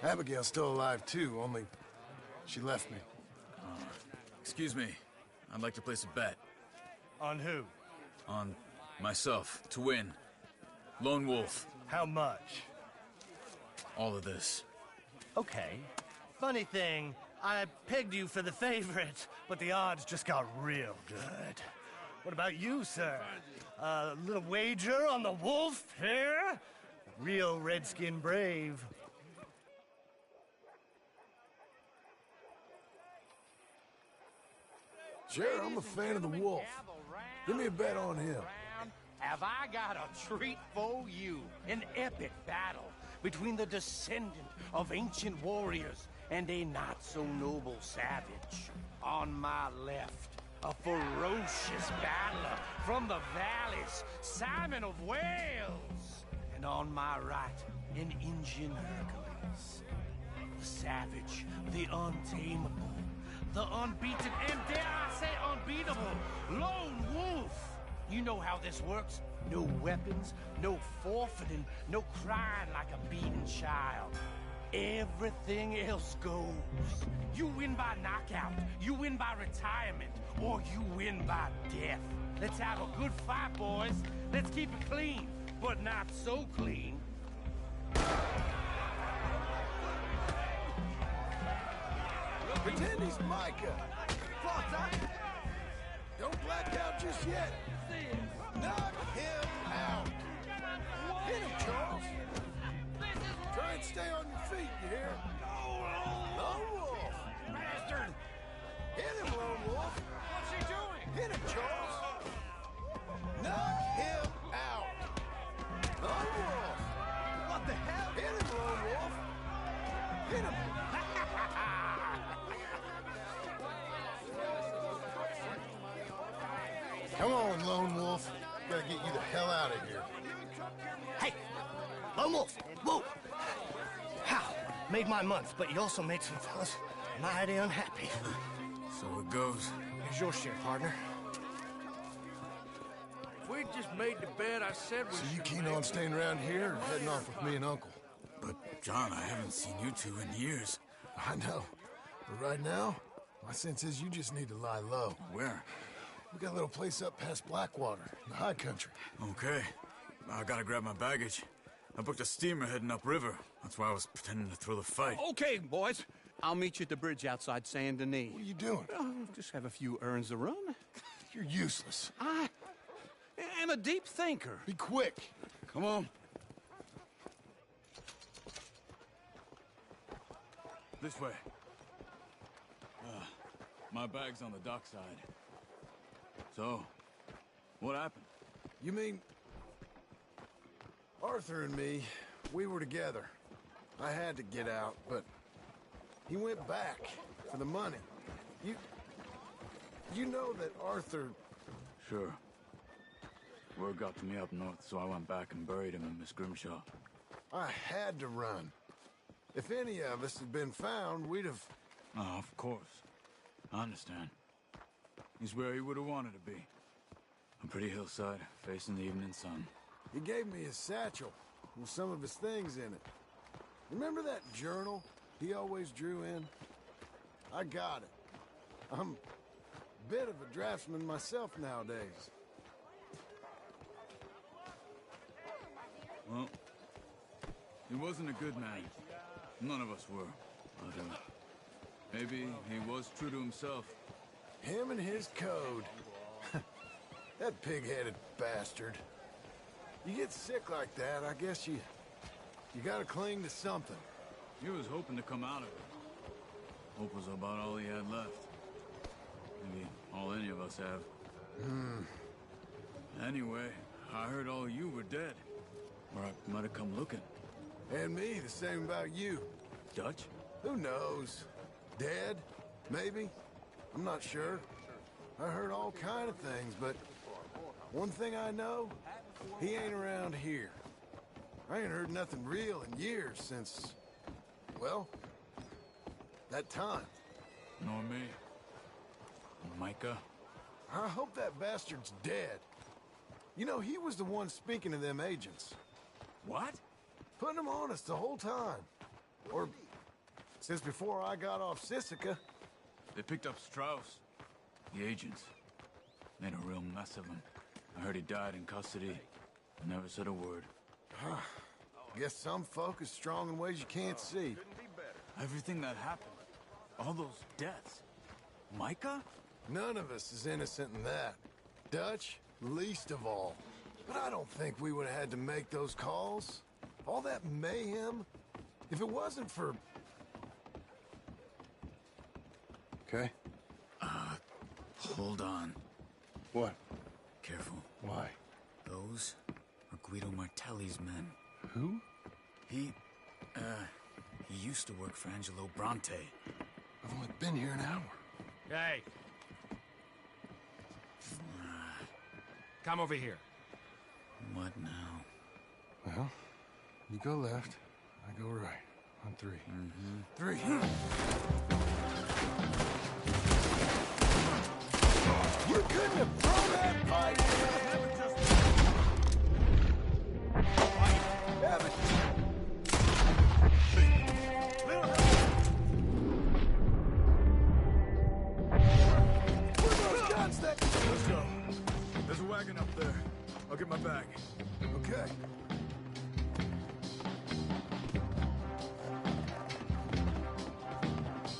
B: Abigail's still alive too, only she left me.
X: Excuse me. I'd like to place a bet.
G: On who?
X: On myself, to win. Lone Wolf.
G: How much?
X: All of this.
G: Okay. Funny thing, I pegged you for the favorite, but the odds just got real good. What about you, sir? A little wager on the wolf here? Real redskin brave.
H: Sure, I'm a fan of the wolf. Give me a bet on him.
G: Have I got a treat for you? An epic battle between the descendant of ancient warriors and a not-so-noble savage. On my left, a ferocious battler from the valleys, Simon of Wales. And on my right, an Indian Hercules. The savage, the untamable, the unbeaten, and dare I say unbeatable, Lone Wolf. You know how this works. No weapons, no forfeiting, no crying like a beaten child. Everything else goes. You win by knockout, you win by retirement, or you win by death. Let's have a good fight, boys. Let's keep it clean, but not so clean.
H: Pretend he's Micah. Don't black out just yet. Knock him out. Hit him, Charles. Try and stay on your feet, you hear? Lone Wolf.
G: Bastard!
H: Hit him, Lone Wolf.
G: What's he doing?
H: Hit him, Charles. Knock him out. Lone Wolf. What the hell? Hit him, Lone Wolf. Hit him.
B: Come on, Lone Wolf. Gotta get you the hell out of here.
G: Hey! Lone Wolf! Whoa! How? Made my month, but you also made some fellas mighty unhappy.
X: So it goes.
G: Here's your share, partner.
F: If we'd just made the bet I said we
B: So you
F: should
B: keen
F: make,
B: on staying around here or heading off with me and Uncle?
X: But, John, I haven't seen you two in years.
B: I know. But right now, my sense is you just need to lie low.
X: Where?
B: We got a little place up past Blackwater, in the high country.
X: Okay. I gotta grab my baggage. I booked a steamer heading upriver. That's why I was pretending to throw the fight.
F: Okay, boys.
P: I'll meet you at the bridge outside Saint Denis.
H: What are you doing?
P: Just have a few errands to run.
H: You're useless.
P: I am a deep thinker.
H: Be quick.
K: Come on.
X: This way. My bag's on the dockside. So, what happened?
H: You mean... Arthur and me, we were together. I had to get out, but he went back for the money. You know that Arthur...
X: Sure. Word got to me up north, so I went back and buried him in Miss Grimshaw.
H: I had to run. If any of us had been found, we'd have...
X: Oh, of course. I understand. He's where he would have wanted to be. A pretty hillside, facing the evening sun.
H: He gave me his satchel with some of his things in it. Remember that journal he always drew in? I got it. I'm a bit of a draftsman myself nowadays.
X: Well, he wasn't a good man. None of us were. But, maybe he was true to himself.
H: Him and his code. That pig-headed bastard. You get sick like that, I guess you gotta cling to something.
X: He was hoping to come out of it. Hope was about all he had left. Maybe all any of us have. Anyway, I heard all you were dead. Or I might have come looking.
H: And me, the same about you.
X: Dutch?
H: Who knows? Dead? Maybe? I'm not sure. I heard all kind of things, but one thing I know, he ain't around here. I ain't heard nothing real in years since, well, that time.
X: Nor me. Micah?
H: I hope that bastard's dead. You know, he was the one speaking to them agents.
X: What?
H: Putting them on us the whole time. Or since before I got off Sisika.
X: They picked up Strauss. The agents. Made a real mess of him. I heard he died in custody. Never said a word.
H: Guess some folk is strong in ways you can't see.
X: Everything that happened. All those deaths. Micah?
H: None of us is innocent in that. Dutch, least of all. But I don't think we would have had to make those calls. All that mayhem. If it wasn't for...
K: Okay?
X: Hold on.
K: What?
X: Careful.
K: Why?
X: Those are Guido Martelli's men.
K: Who?
X: He used to work for Angelo Bronte.
K: I've only been here an hour.
A: Hey. Come over here.
X: What now?
K: Well, you go left, I go right. On three.
H: Three. You couldn't have thrown that fight! Damn it! Where those guns that...
X: Let's go. There's a wagon up there. I'll get my bag.
H: Okay.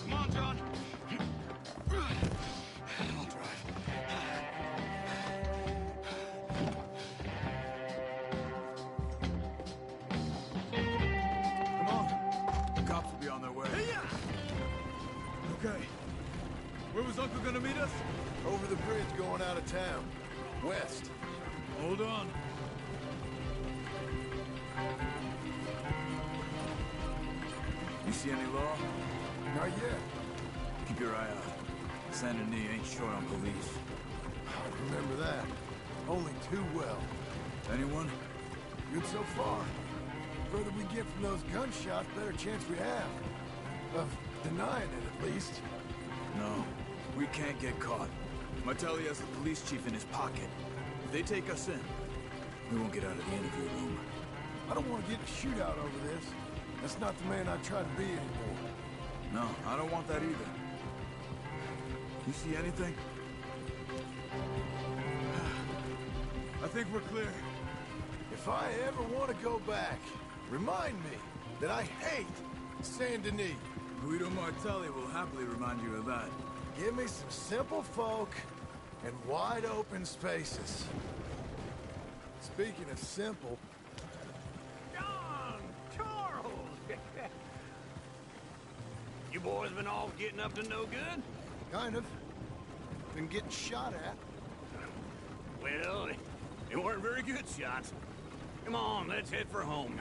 X: Come on, John. I'll drive. Come on. The cops will be on their way. Okay. Where was Uncle gonna meet us?
H: Over the bridge going out of town. West.
X: Hold on. You see any law?
H: Not yet.
X: Keep your eye out. Saint Denis ain't short on police.
H: I remember that. Only too well.
X: Anyone?
H: Good so far. Further we get from those gunshots, better chance we have. Of denying it, at least.
X: No. We can't get caught. Martelli has the police chief in his pocket. If they take us in, we won't get out of the interview room.
H: I don't want to get in a shootout over this. That's not the man I try to be anymore.
X: No, I don't want that either. You see anything? I think we're clear.
H: If I ever want to go back, remind me that I hate Saint Denis.
X: Guido Martelli will happily remind you of that.
H: Give me some simple folk and wide open spaces. Speaking of simple...
W: John! Charles! You boys been all getting up to no good?
B: Kind of. Been getting shot at.
W: Well, they weren't very good shots. Come on, let's head for home.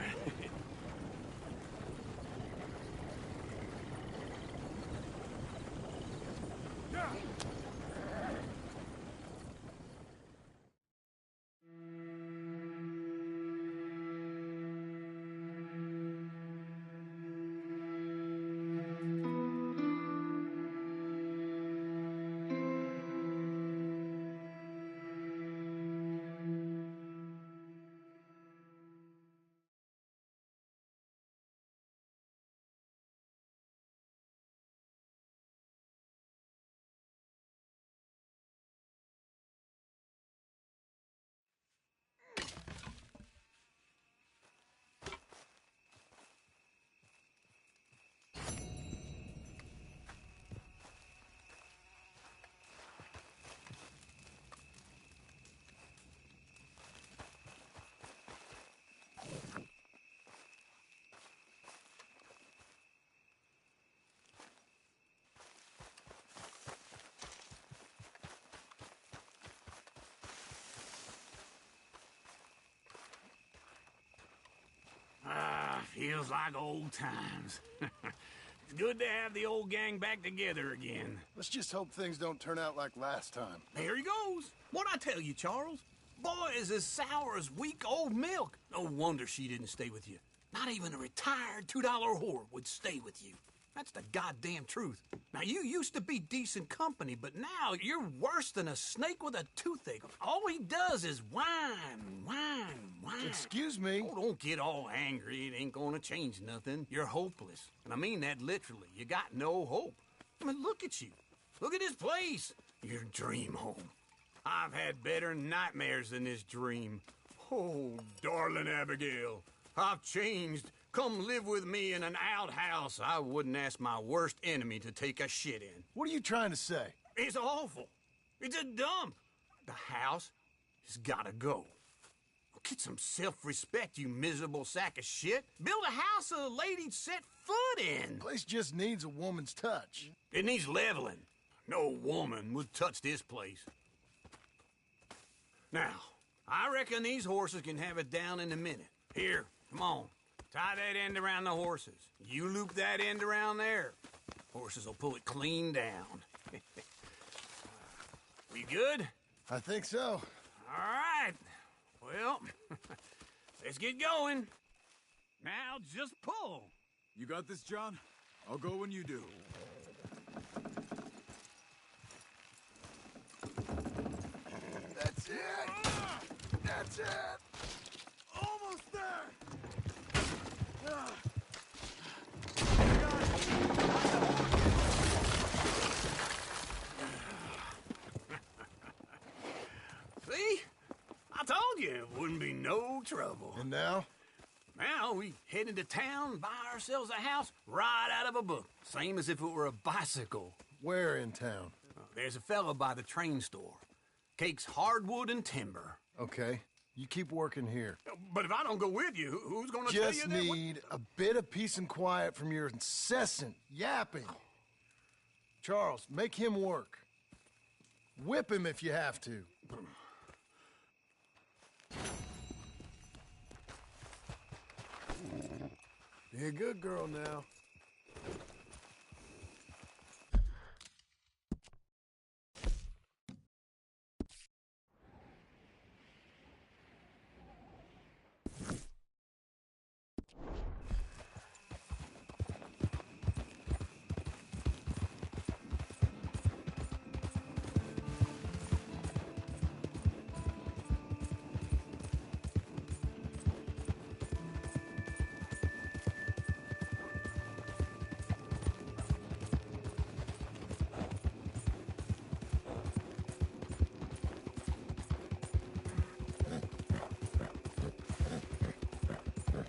W: Feels like old times. It's good to have the old gang back together again.
B: Let's just hope things don't turn out like last time.
P: There he goes. What'd I tell you, Charles? Boy is as sour as week-old milk. No wonder she didn't stay with you. Not even a retired $2 whore would stay with you. That's the goddamn truth. Now, you used to be decent company, but now you're worse than a snake with a toothache. All he does is whine.
B: Excuse me?
P: Oh, don't get all angry. It ain't gonna change nothing. You're hopeless. And I mean that literally. You got no hope. I mean, look at you. Look at this place. Your dream home. I've had better nightmares than this dream. Oh, darling Abigail, I've changed. Come live with me in an outhouse I wouldn't ask my worst enemy to take a shit in.
B: What are you trying to say?
P: It's awful. It's a dump. The house has gotta go. Get some self-respect, you miserable sack of shit. Build a house a lady'd set foot in.
B: The place just needs a woman's touch.
P: It needs leveling. No woman would touch this place. Now, I reckon these horses can have it down in a minute. Here, come on. Tie that end around the horses. You loop that end around there. Horses will pull it clean down. We good?
B: I think so.
P: All right. Well, let's get going. Now just pull.
X: You got this, John? I'll go when you do.
H: That's it! That's it! Almost there!
P: See? I told you it wouldn't be no trouble.
B: And now?
P: Now we head into town, buy ourselves a house right out of a book. Same as if it were a bicycle.
B: Where in town?
P: There's a fella by the train store. Cakes hardwood and timber.
B: Okay. You keep working here.
P: But if I don't go with you, who's gonna tell you that?
B: Just need a bit of peace and quiet from your incessant yapping. Charles, make him work. Whip him if you have to.
H: Be a good girl now.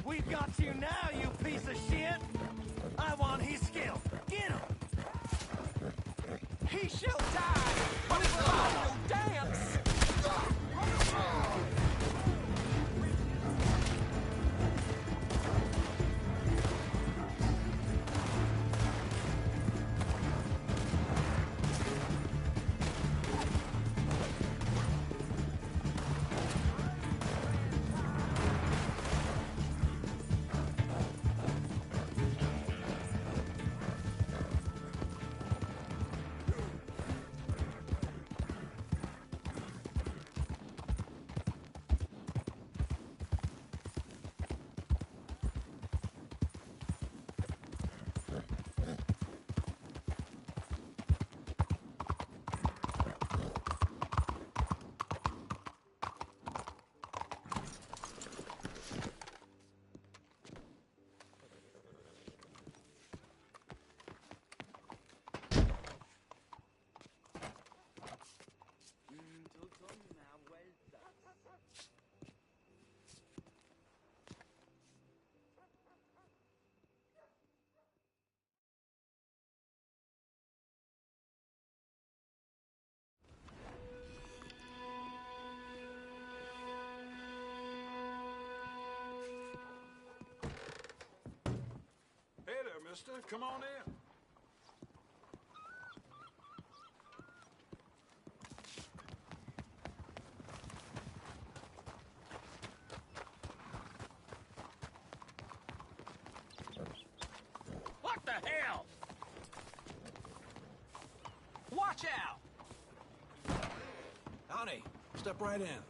G: We've got you now, you piece of shit! I want his skill. Get him! He shall die, but his body will dance!
K: Hey there, mister. Come on in.
G: What the hell? Watch out!
H: Howdy. Step right in.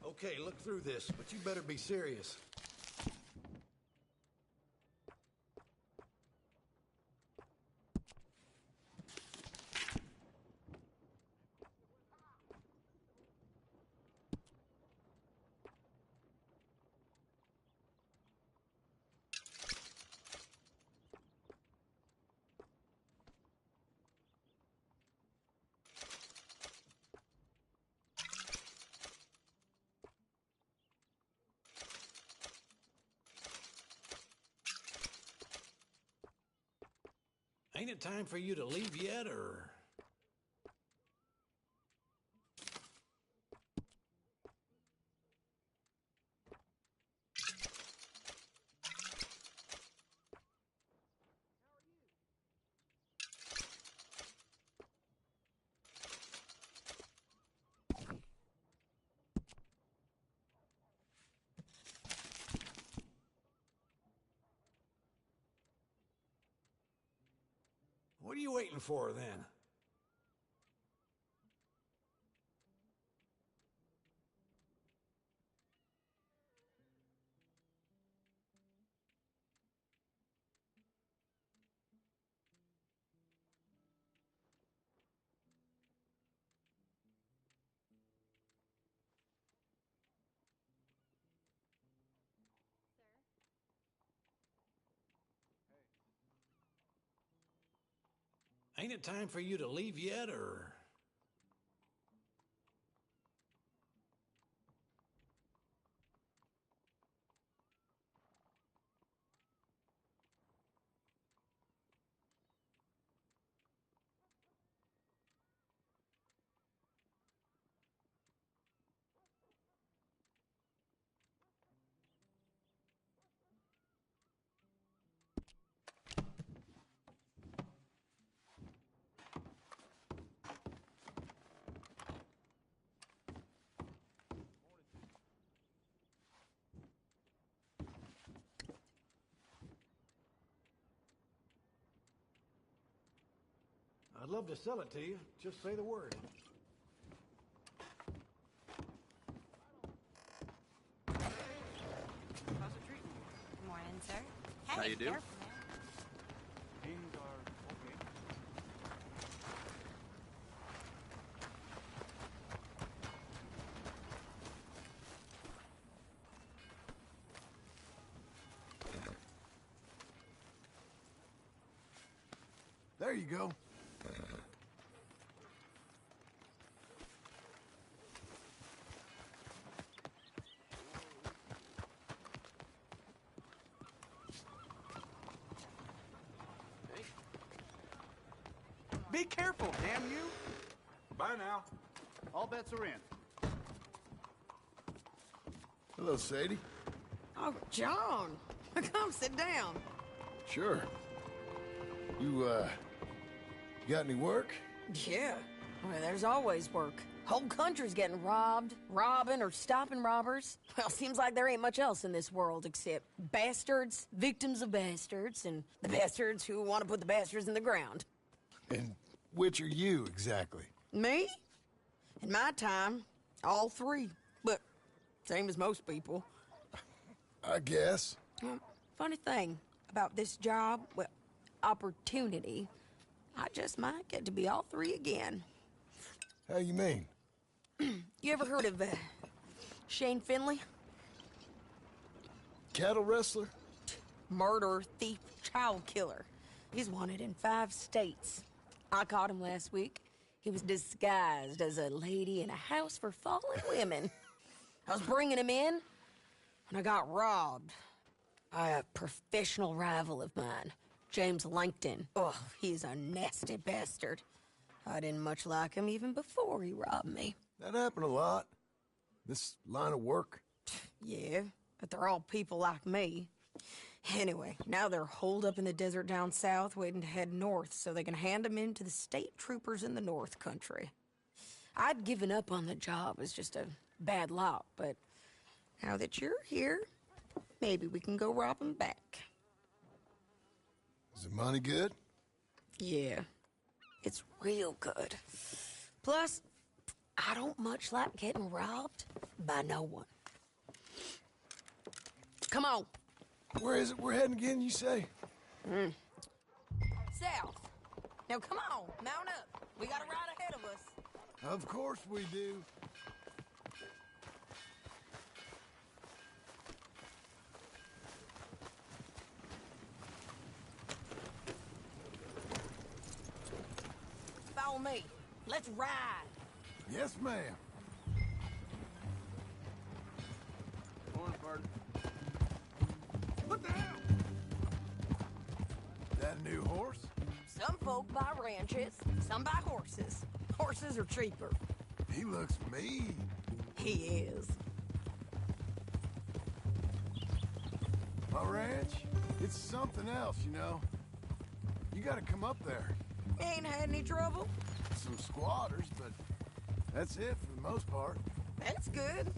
H: Okay, look through this, but you better be serious. Ain't it time for you to leave yet, or...? What are you waiting for, then? Ain't it time for you to leave yet, or...? I'd love to sell it to you. Just say the word.
C: How's it treating you?
I: Morning, sir.
C: How you do?
I: Careful
C: now. Things are okay.
H: There you go.
P: Be careful, damn you!
O: Bye now.
P: All bets are in.
B: Hello, Sadie.
S: Oh, John. Come sit down.
B: Sure. You got any work?
S: Yeah. Well, there's always work. Whole country's getting robbed, robbing, or stopping robbers. Well, seems like there ain't much else in this world except bastards, victims of bastards, and the bastards who want to put the bastards in the ground.
B: And which are you, exactly?
S: Me? In my time, all three. But same as most people.
B: I guess.
S: Funny thing about this job, well, opportunity, I just might get to be all three again.
B: How you mean?
S: You ever heard of Shane Finley?
B: Cattle wrestler?
S: Murderer, thief, child killer. He's wanted in 5 states. I caught him last week. He was disguised as a lady in a house for fallen women. I was bringing him in, and I got robbed by a professional rival of mine, James Langton. Oh, he's a nasty bastard. I didn't much like him even before he robbed me.
B: That happened a lot. This line of work.
S: Yeah, but they're all people like me. Anyway, now they're holed up in the desert down south, waiting to head north so they can hand them in to the state troopers in the north country. I'd given up on the job as just a bad lot, but now that you're here, maybe we can go rob them back.
B: Is the money good?
S: Yeah, it's real good. Plus, I don't much like getting robbed by no one. Come on.
B: Where is it we're heading again, you say?
S: South. Now come on, mount up. We got a ride ahead of us.
B: Of course we do.
S: Follow me. Let's ride.
B: Yes, ma'am.
P: Morning, partner.
B: What the hell? That a new horse?
S: Some folk buy ranches, some buy horses. Horses are cheaper.
B: He looks mean.
S: He is.
B: My ranch, it's something else, you know. You gotta come up there.
S: Ain't had any trouble?
B: Some squatters, but that's it for the most part.
S: That's good.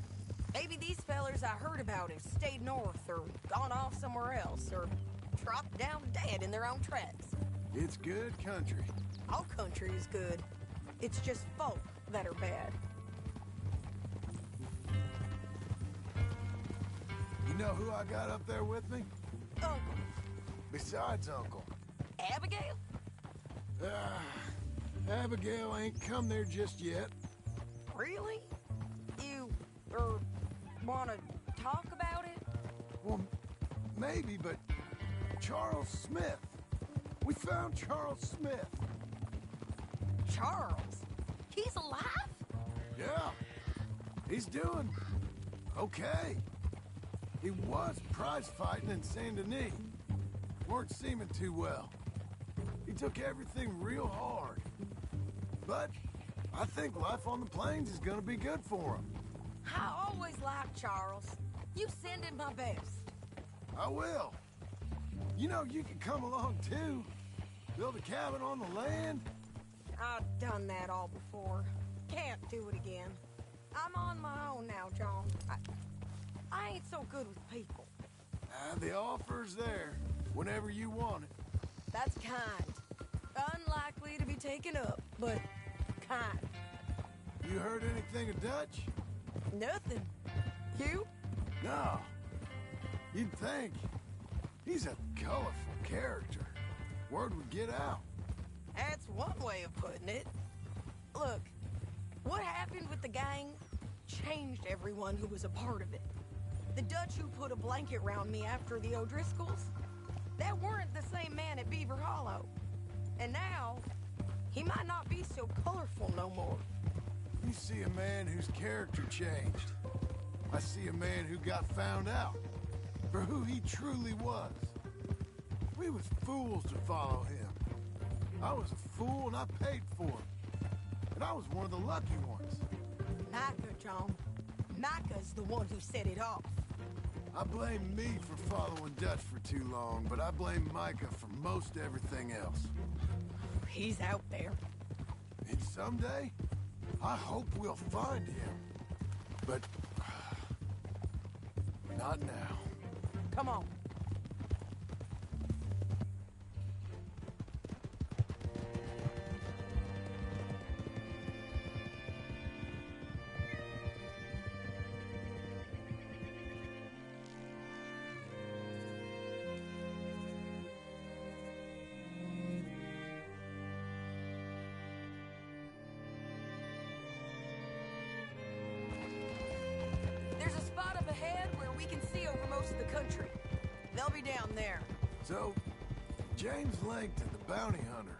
S: Maybe these fellers I heard about have stayed north or gone off somewhere else or dropped down dead in their own tracks.
B: It's good country.
S: All country is good. It's just folk that are bad.
B: You know who I got up there with me?
S: Uncle.
B: Besides Uncle.
S: Abigail?
B: Abigail ain't come there just yet.
S: Really? You, wanna talk about it?
B: Well, maybe, but Charles Smith. We found Charles Smith.
S: Charles? He's alive?
B: Yeah. He's doing okay. He was prize fighting in Saint Denis. Weren't seeming too well. He took everything real hard. But I think life on the plains is gonna be good for him.
S: I always liked Charles. You send him my best.
B: I will. You know, you can come along too. Build a cabin on the land.
S: I've done that all before. Can't do it again. I'm on my own now, John. I ain't so good with people.
B: The offer's there whenever you want it.
S: That's kind. Unlikely to be taken up, but kind.
B: You heard anything of Dutch?
S: Nothing. You?
B: No. You'd think. He's a colorful character. Word would get out.
S: That's one way of putting it. Look, what happened with the gang changed everyone who was a part of it. The Dutch who put a blanket around me after the O'Driscolls, that weren't the same man at Beaver Hollow. And now, he might not be so colorful no more.
B: You see a man whose character changed. I see a man who got found out for who he truly was. We was fools to follow him.
H: I was a fool and I paid for it. And I was one of the lucky ones.
S: Micah, John. Micah's the one who set it off.
H: I blame me for following Dutch for too long, but I blame Micah for most everything else.
S: He's out there.
H: And someday, I hope we'll find him. But not now.
S: Come on. There's a spot up ahead where we can see over most of the country. They'll be down there.
H: So, James Langton, the bounty hunter,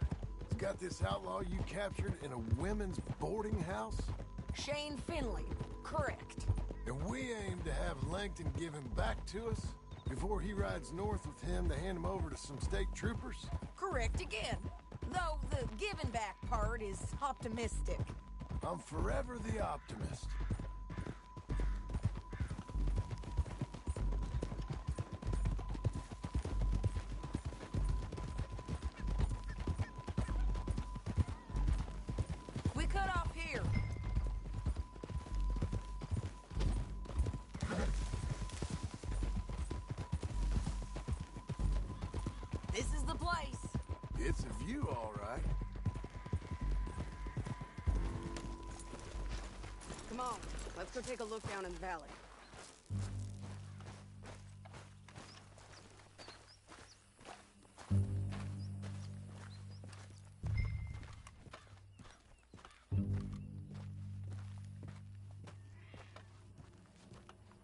H: has got this outlaw you captured in a women's boarding house?
S: Shane Finley. Correct.
H: And we aim to have Langton give him back to us before he rides north with him to hand him over to some state troopers?
S: Correct again. Though the giving back part is optimistic.
H: I'm forever the optimist.
S: We cut off here. This is the place.
H: It's a view, all right.
C: Come on, let's go take a look down in the valley.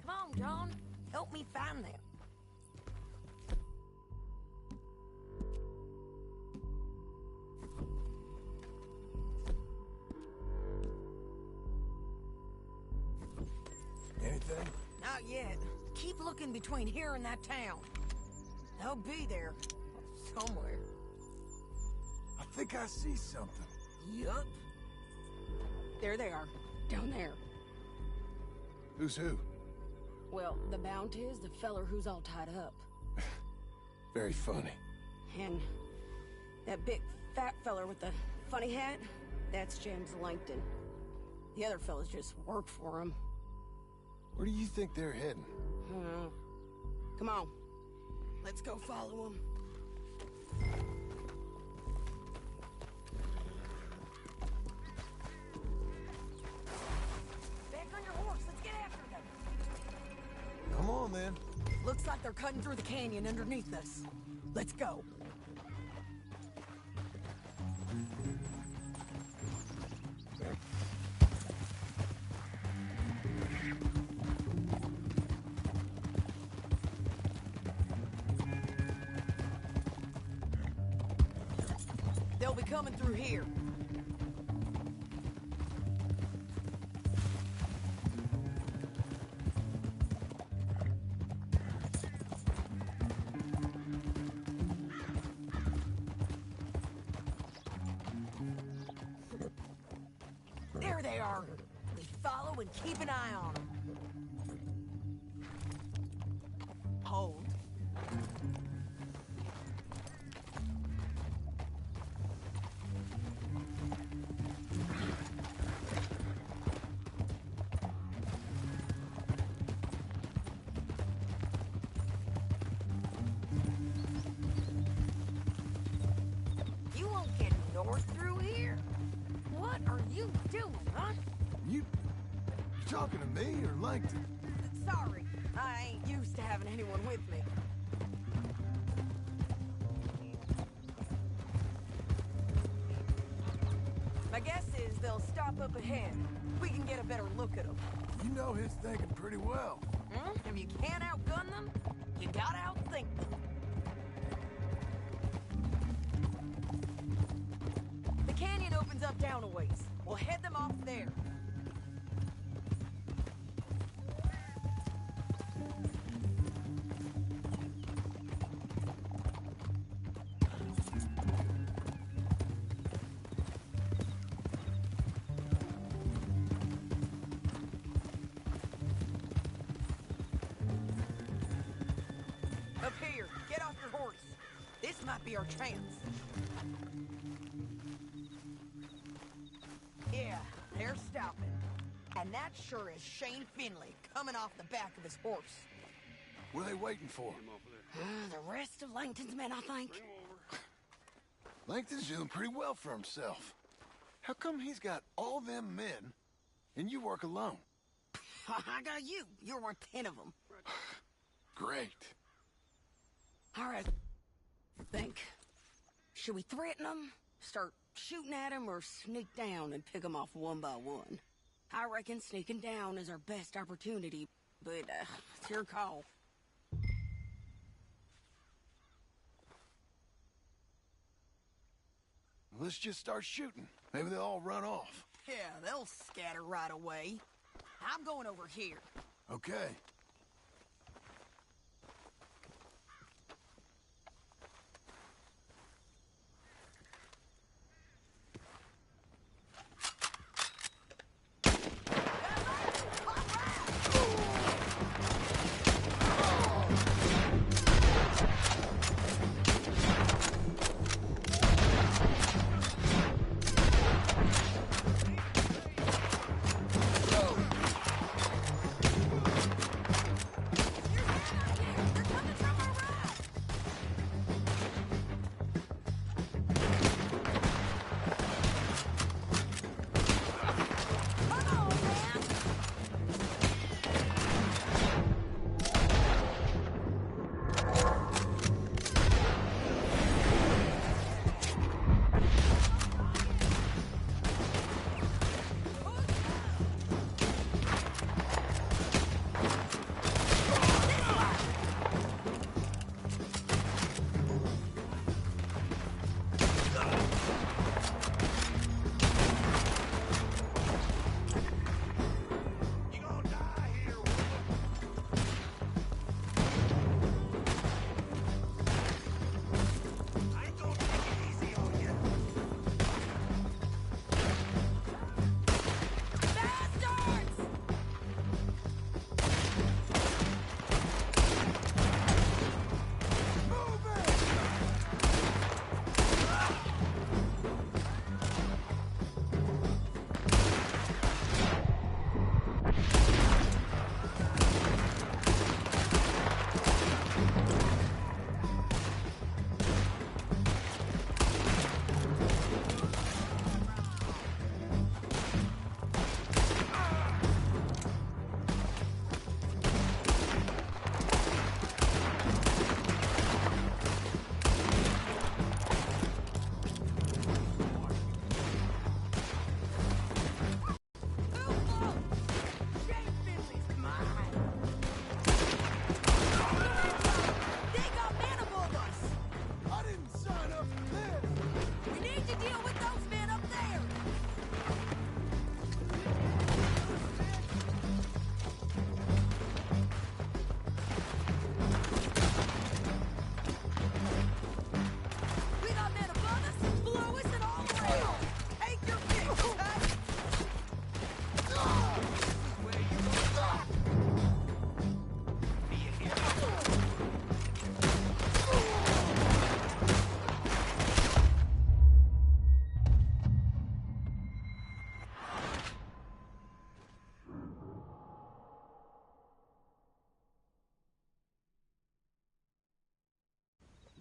S: Come on, John. Help me find them.
H: Anything?
S: Not yet. Keep looking between here and that town. They'll be there. Somewhere.
H: I think I see something.
S: Yup. There they are. Down there.
H: Who's who?
C: Well, the Bounty is the feller who's all tied up.
H: Very funny.
C: And that big fat feller with the funny hat, that's James Langton. The other fellas just work for him.
H: Where do you think they're heading?
C: Come on. Let's go follow him.
S: Back on your horse. Let's get after them.
H: Come on, then.
S: Looks like they're cutting through the canyon underneath us. Let's go. They'll be coming through here. There they are. We follow and keep an eye on them. Hold. You won't get north through here. What are you doing, huh?
H: You talking to me or Langton?
S: Sorry, I ain't used to having anyone with me. My guess is they'll stop up ahead. We can get a better look at them.
H: You know his thinking pretty well.
S: If you can't outgun them, you gotta outthink them. The canyon opens up down a ways. We'll head them off there. This might be our chance. Yeah, they're stopping. And that sure is Shane Finley coming off the back of his horse.
H: What are they waiting for?
S: The rest of Langton's men, I think.
H: Langton's doing pretty well for himself. How come he's got all them men, and you work alone?
S: I got you. You're worth 10 of them.
H: Great.
S: All right. Think. Should we threaten them, start shooting at them, or sneak down and pick them off one by one? I reckon sneaking down is our best opportunity, but it's your call.
H: Let's just start shooting. Maybe they'll all run off.
S: Yeah, they'll scatter right away. I'm going over here.
H: Okay.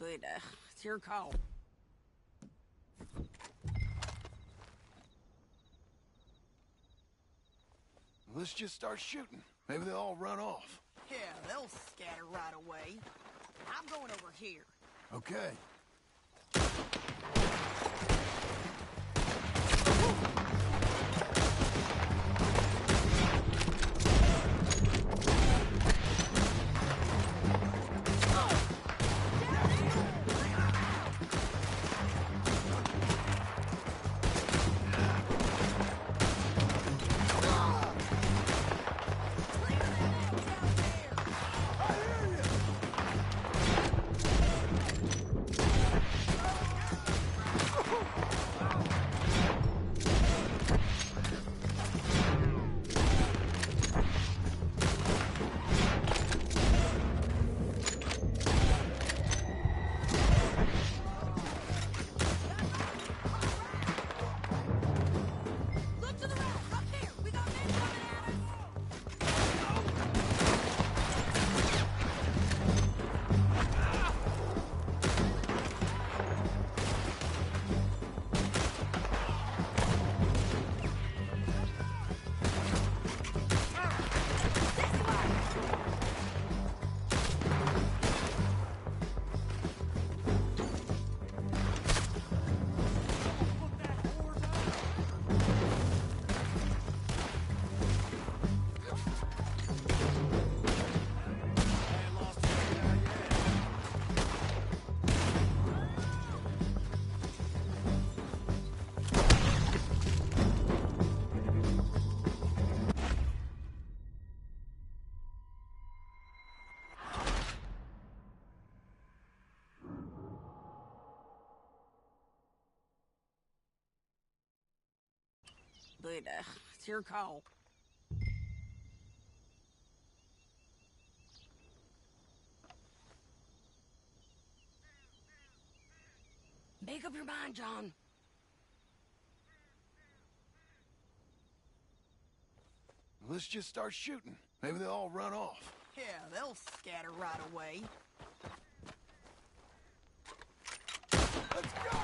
S: But it's your call.
H: Let's just start shooting. Maybe they'll all run off.
S: Yeah, they'll scatter right away. I'm going over here.
H: Okay.
C: but it's your call. Make up your mind, John.
B: Let's just start shooting. Maybe they'll all run off.
S: Yeah, they'll scatter right away.
B: Let's go!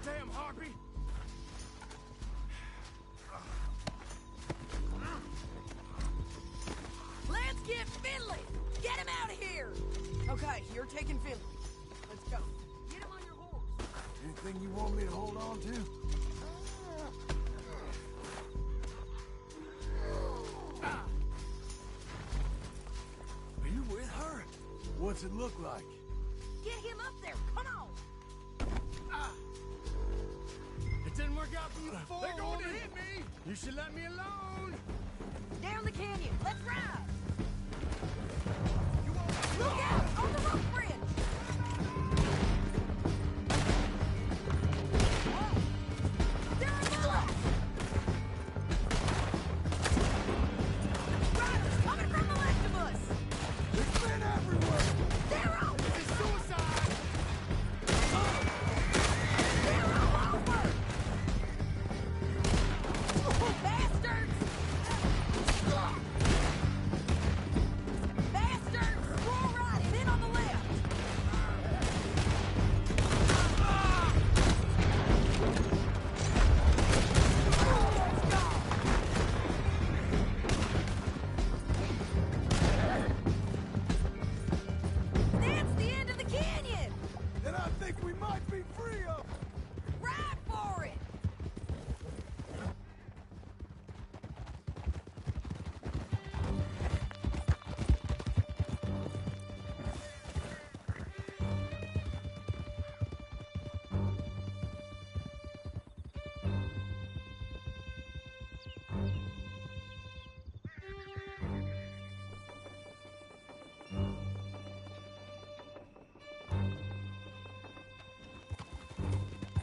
A: Damn harpy!
S: Let's get Finley! Get him out of here! Okay, you're taking Finley. Let's go. Get him on your horse.
H: Anything you want me to hold on to? Are you with her? What's it look like?
S: Get him up there! Come on!
W: It didn't work out for you before. They're going to hit me! You should let me alone!
S: Down the canyon! Let's ride! Look out! On the rope bridge! They're on the left! Riders coming from the left of us!
H: There's men everywhere!
S: They're on!
W: This is suicide!
S: They're all over! Bastards! Bastards! Roll right and in on the left! That's the end of the canyon!
H: And I think we might be free of them!
S: Ride for it!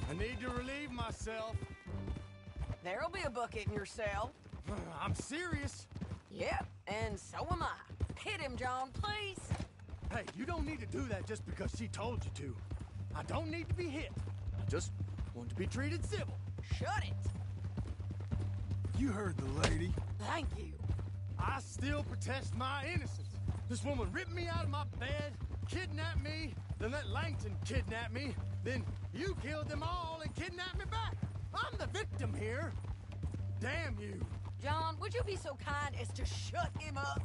W: I need to relieve myself.
S: There'll be a bucket in your cell.
W: I'm serious.
S: Yep, and so am I. Hit him, John, please.
W: Hey, you don't need to do that just because she told you to. I don't need to be hit. I just want to be treated civil.
S: Shut it.
H: You heard the lady.
S: Thank you.
W: I still protest my innocence. This woman ripped me out of my bed, kidnapped me, then let Langton kidnap me, then you killed them all and kidnapped me back. I'm the victim here. Damn you.
S: John, would you be so kind as to shut him up?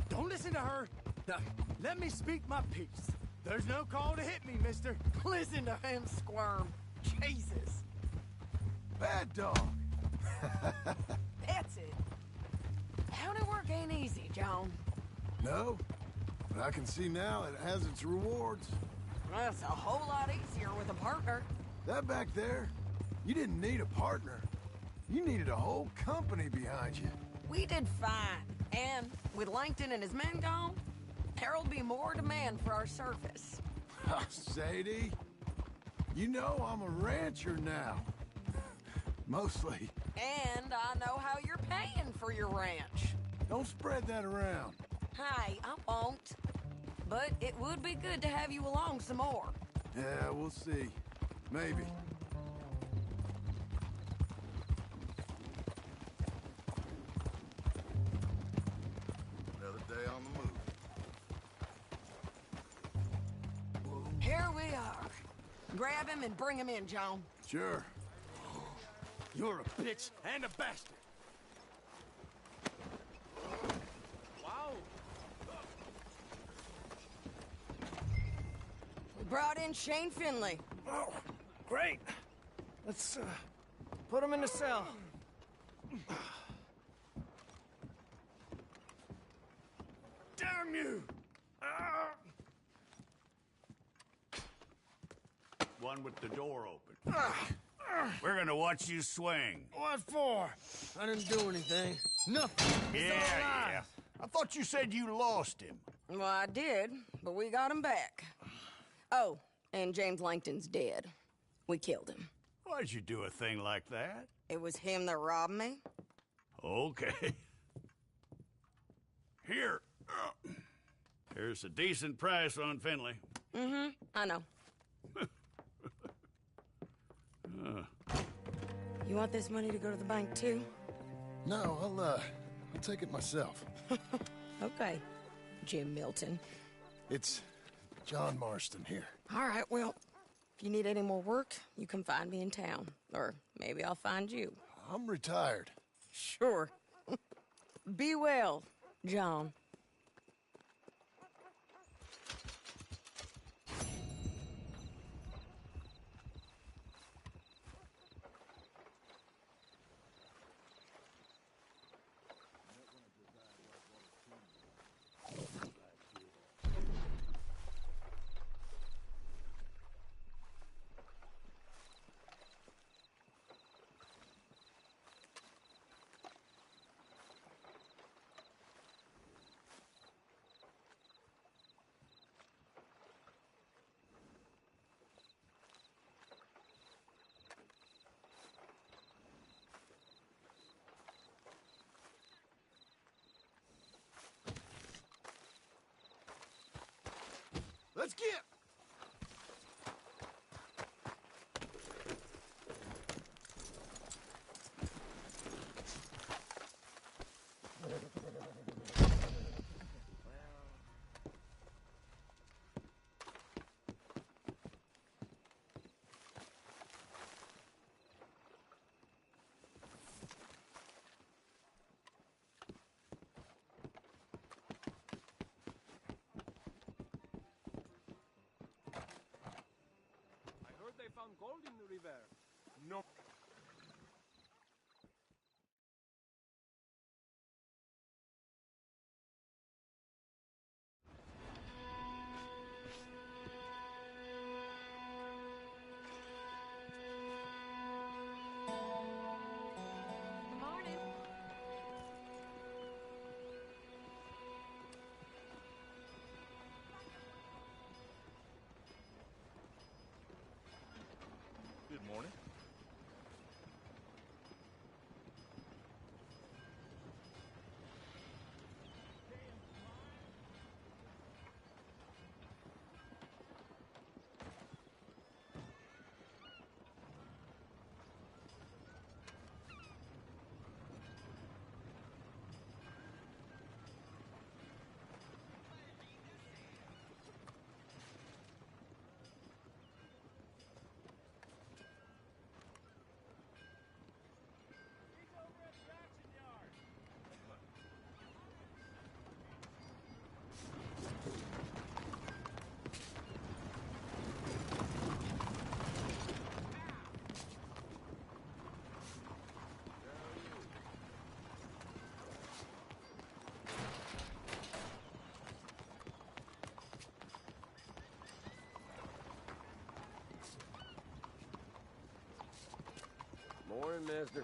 W: Don't listen to her. Now, let me speak my piece. There's no call to hit me, mister.
S: Listen to him squirm. Jesus.
H: Bad dog.
S: That's it. County work ain't easy, John.
H: No, but I can see now it has its rewards.
S: That's a whole lot easier with a partner.
H: That back there, you didn't need a partner. You needed a whole company behind you.
S: We did fine. And with Langton and his men gone, there'll be more demand for our service.
H: Sadie, you know I'm a rancher now. Mostly.
S: And I know how you're paying for your ranch.
H: Don't spread that around.
S: Hey, I won't. But it would be good to have you along some more.
H: Yeah, we'll see. Maybe.
B: Another day on the move.
S: Here we are. Grab him and bring him in, John.
H: Sure.
W: You're a bitch and a bastard. Wow.
S: We brought in Shane Finley.
W: Oh, great. Let's put him in the cell. Damn you!
I: One with the door open. We're gonna watch you swing.
W: What for? I didn't do anything. Nothing. It's all lies.
I: I thought you said you lost him.
S: Well, I did, but we got him back. Oh, and James Langton's dead. We killed him.
I: Why'd you do a thing like that?
S: It was him that robbed me.
I: Okay. Here. Here's a decent price on Finley.
S: Mm-hmm, I know. You want this money to go to the bank, too?
B: No, I'll take it myself.
S: Okay, Jim Milton.
B: It's John Marston here.
S: All right, well, if you need any more work, you can find me in town. Or maybe I'll find you.
B: I'm retired.
S: Sure. Be well, John.
W: Let's get!
O: They found gold in the river. No.
D: Good morning. Morning, mister.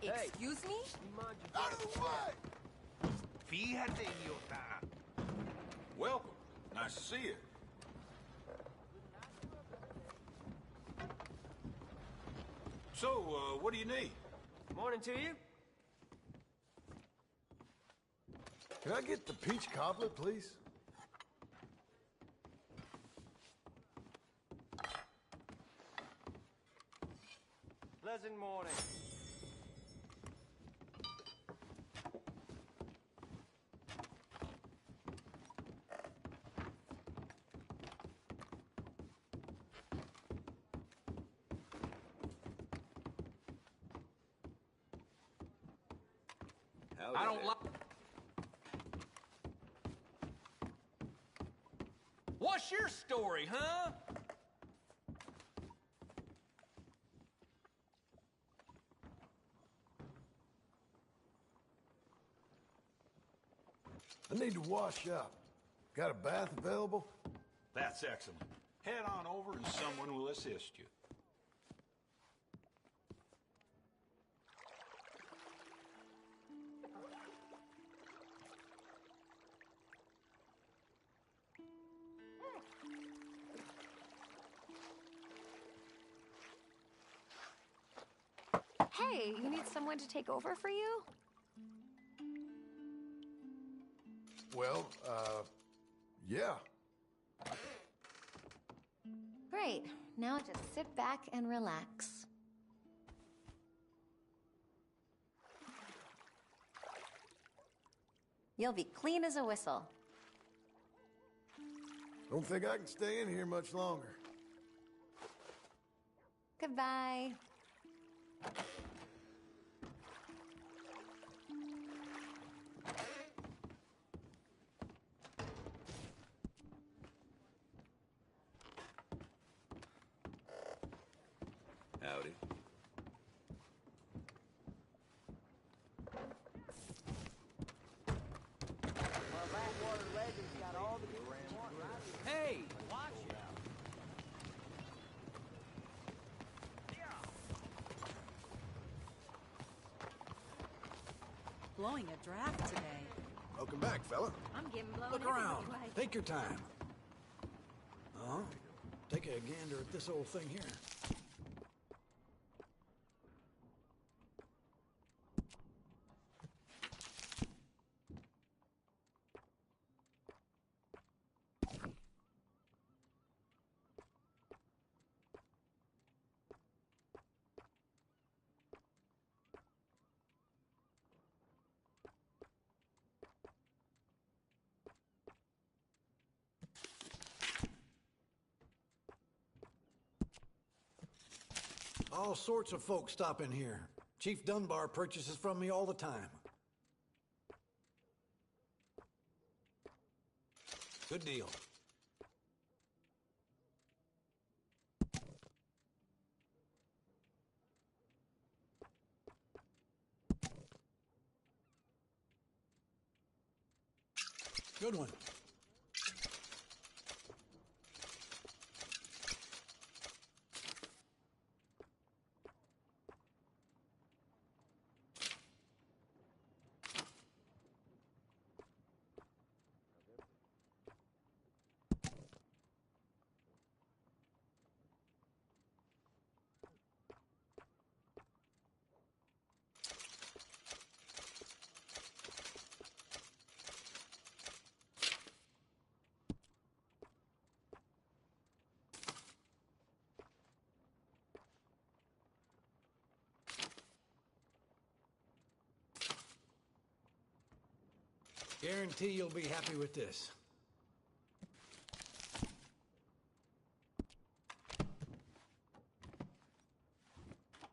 S: Excuse me?
H: Out of the way!
G: Fíjate, idiota.
I: Welcome. Nice to see you. So, what do you need?
E: Morning to you.
H: Can I get the peach cobbler, please?
E: Pleasant morning.
G: I don't like. What's your story, huh?
H: I need to wash up. Got a bath available?
I: That's excellent. Head on over and someone will assist you.
J: Hey, you need someone to take over for you?
H: Well, yeah.
J: Great. Now just sit back and relax. You'll be clean as a whistle.
H: Don't think I can stay in here much longer.
J: Goodbye.
R: Howdy.
E: Hey, watch it.
M: Blowing a draft today.
W: Welcome back, fella.
M: I'm getting blown
P: Look around.
M: every way.
P: Take your time. Take a gander at this old thing here.
L: All sorts of folks stop in here. Chief Dunbar purchases from me all the time. Good deal. Good one. Guarantee you'll be happy with this.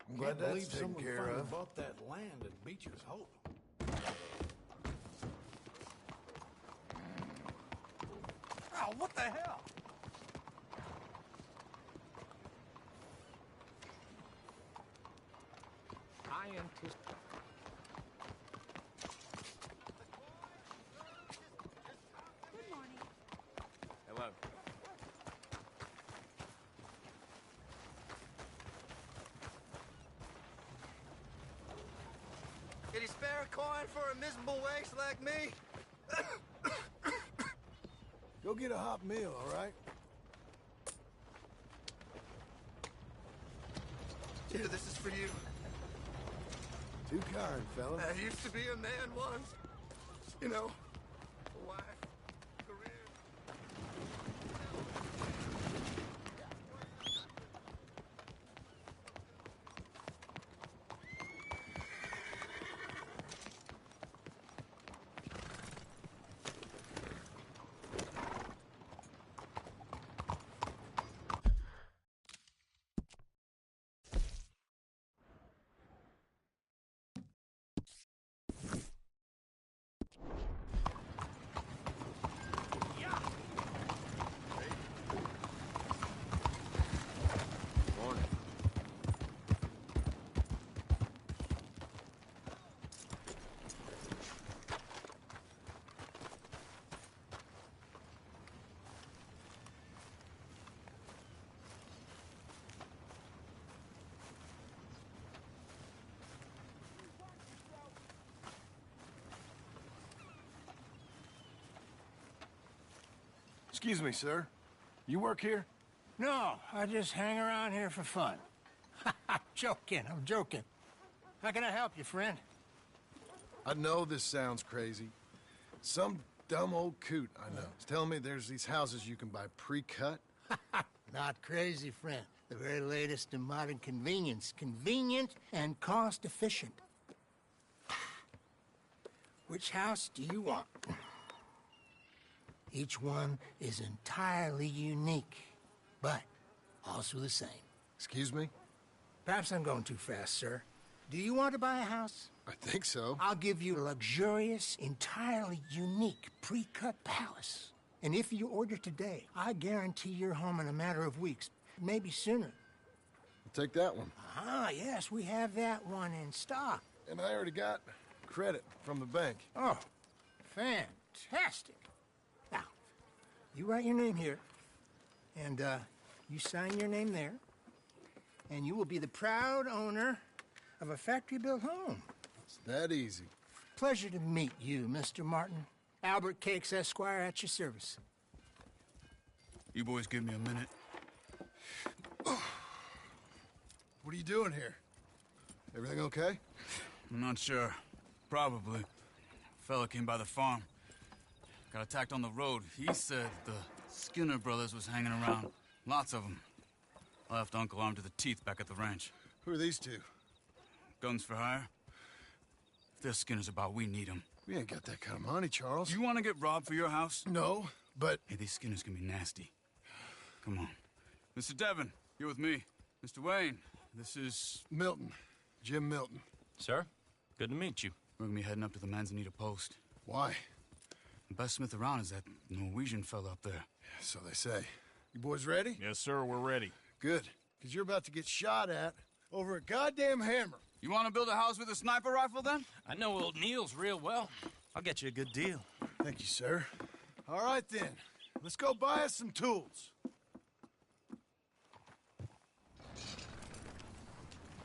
H: I'm glad
L: Can't
H: that's
L: believe
H: taken
L: someone
H: care
L: finally
H: of.
L: bought that land in Beecher's Hope.
G: Oh, what the hell?
E: I anticipate.
M: Good morning.
E: Hello.
B: Can you spare a coin for a miserable waste like me?
H: Go get a hot meal, all right?
B: Here, this is for you.
H: Too kind, fella.
B: I used to be a man once. You know, a wife, career.
E: Morning.
H: Excuse me, sir. You work here?
G: No, I just hang around here for fun. I'm joking. How can I help you, friend?
B: I know this sounds crazy. Some dumb old coot I know is telling me there's these houses you can buy pre-cut.
G: Not crazy, friend. The very latest in modern convenience. Convenient and cost-efficient. Which house do you want? Each one is entirely unique, but also the same.
B: Excuse me?
G: Perhaps I'm going too fast, sir. Do you want to buy a house?
B: I think so.
G: I'll give you a luxurious, entirely unique pre-cut palace. And if you order today, I guarantee you're home in a matter of weeks, maybe sooner.
B: I'll take that one.
G: Ah, yes, we have that one in stock.
B: And I already got credit from the bank.
G: Oh, fantastic. Now, you write your name here, and you sign your name there, and you will be the proud owner of a factory-built home.
B: It's that easy.
G: Pleasure to meet you, Mr. Martin. Albert Cakes, Esquire, at your service.
X: You boys give me a minute.
B: What are you doing here? Everything okay?
X: I'm not sure. Probably. Fella came by the farm. Got attacked on the road. He said the Skinner brothers was hanging around. Lots of them. I left Uncle armed to the teeth back at the ranch.
B: Who are these two?
X: Guns for hire? If they're Skinner's about, we need them.
B: We ain't got that kind of money, Charles.
X: You want to get robbed for your house?
B: No, but...
X: Hey, these Skinners can be nasty. Come on. Mr. Devon, you're with me. Mr. Wayne, This is...
H: Milton. Jim Milton.
X: Sir, good to meet you. We're gonna be heading up to the Manzanita Post.
H: Why?
X: The best smith around is that Norwegian fella up there.
H: Yeah, so they say. You boys ready?
I: Yes, sir, we're ready.
H: Good. Because you're about to get shot at over a goddamn hammer.
X: You want to build a house with a sniper rifle, then?
G: I know old Niels real well. I'll get you a good deal.
H: Thank you, sir. All right, then. Let's go buy us some tools.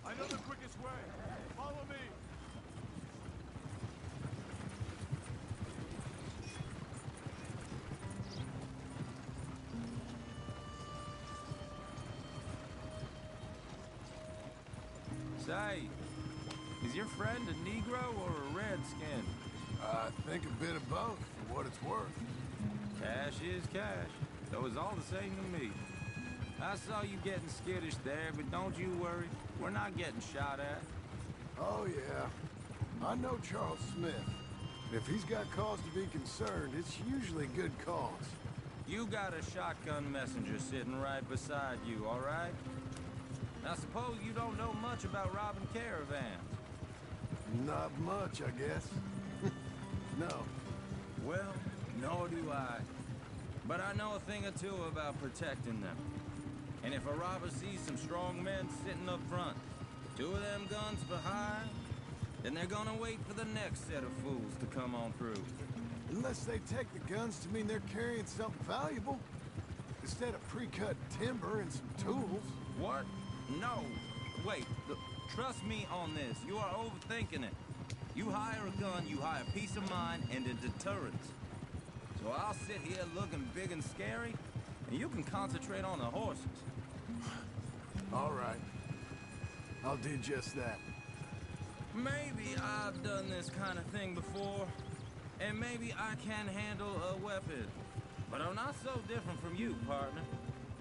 I: I know the quickest way. Follow me.
G: Say, is your friend a Negro or a Redskin?
H: I think a bit of both, for what it's worth.
G: Cash is cash, though it's all the same to me. I saw you getting skittish there, but don't you worry. We're not getting shot at.
H: Oh, yeah. I know Charles Smith. If he's got cause to be concerned, it's usually good cause.
G: You got a shotgun messenger sitting right beside you, all right? Now, suppose you don't know much about robbing caravans.
H: Not much, I guess. No.
G: Well, nor do I. But I know a thing or two about protecting them. And if a robber sees some strong men sitting up front, 2 of them guns behind, then they're gonna wait for the next set of fools to come on through.
H: Unless they take the guns to mean they're carrying something valuable. Instead of pre-cut timber and some tools.
G: What? No. Wait, trust me on this. You are overthinking it. You hire a gun, you hire peace of mind and a deterrence. So I'll sit here looking big and scary, and you can concentrate on the horses.
H: All right. I'll do just that.
G: Maybe I've done this kind of thing before, and maybe I can handle a weapon. But I'm not so different from you, partner.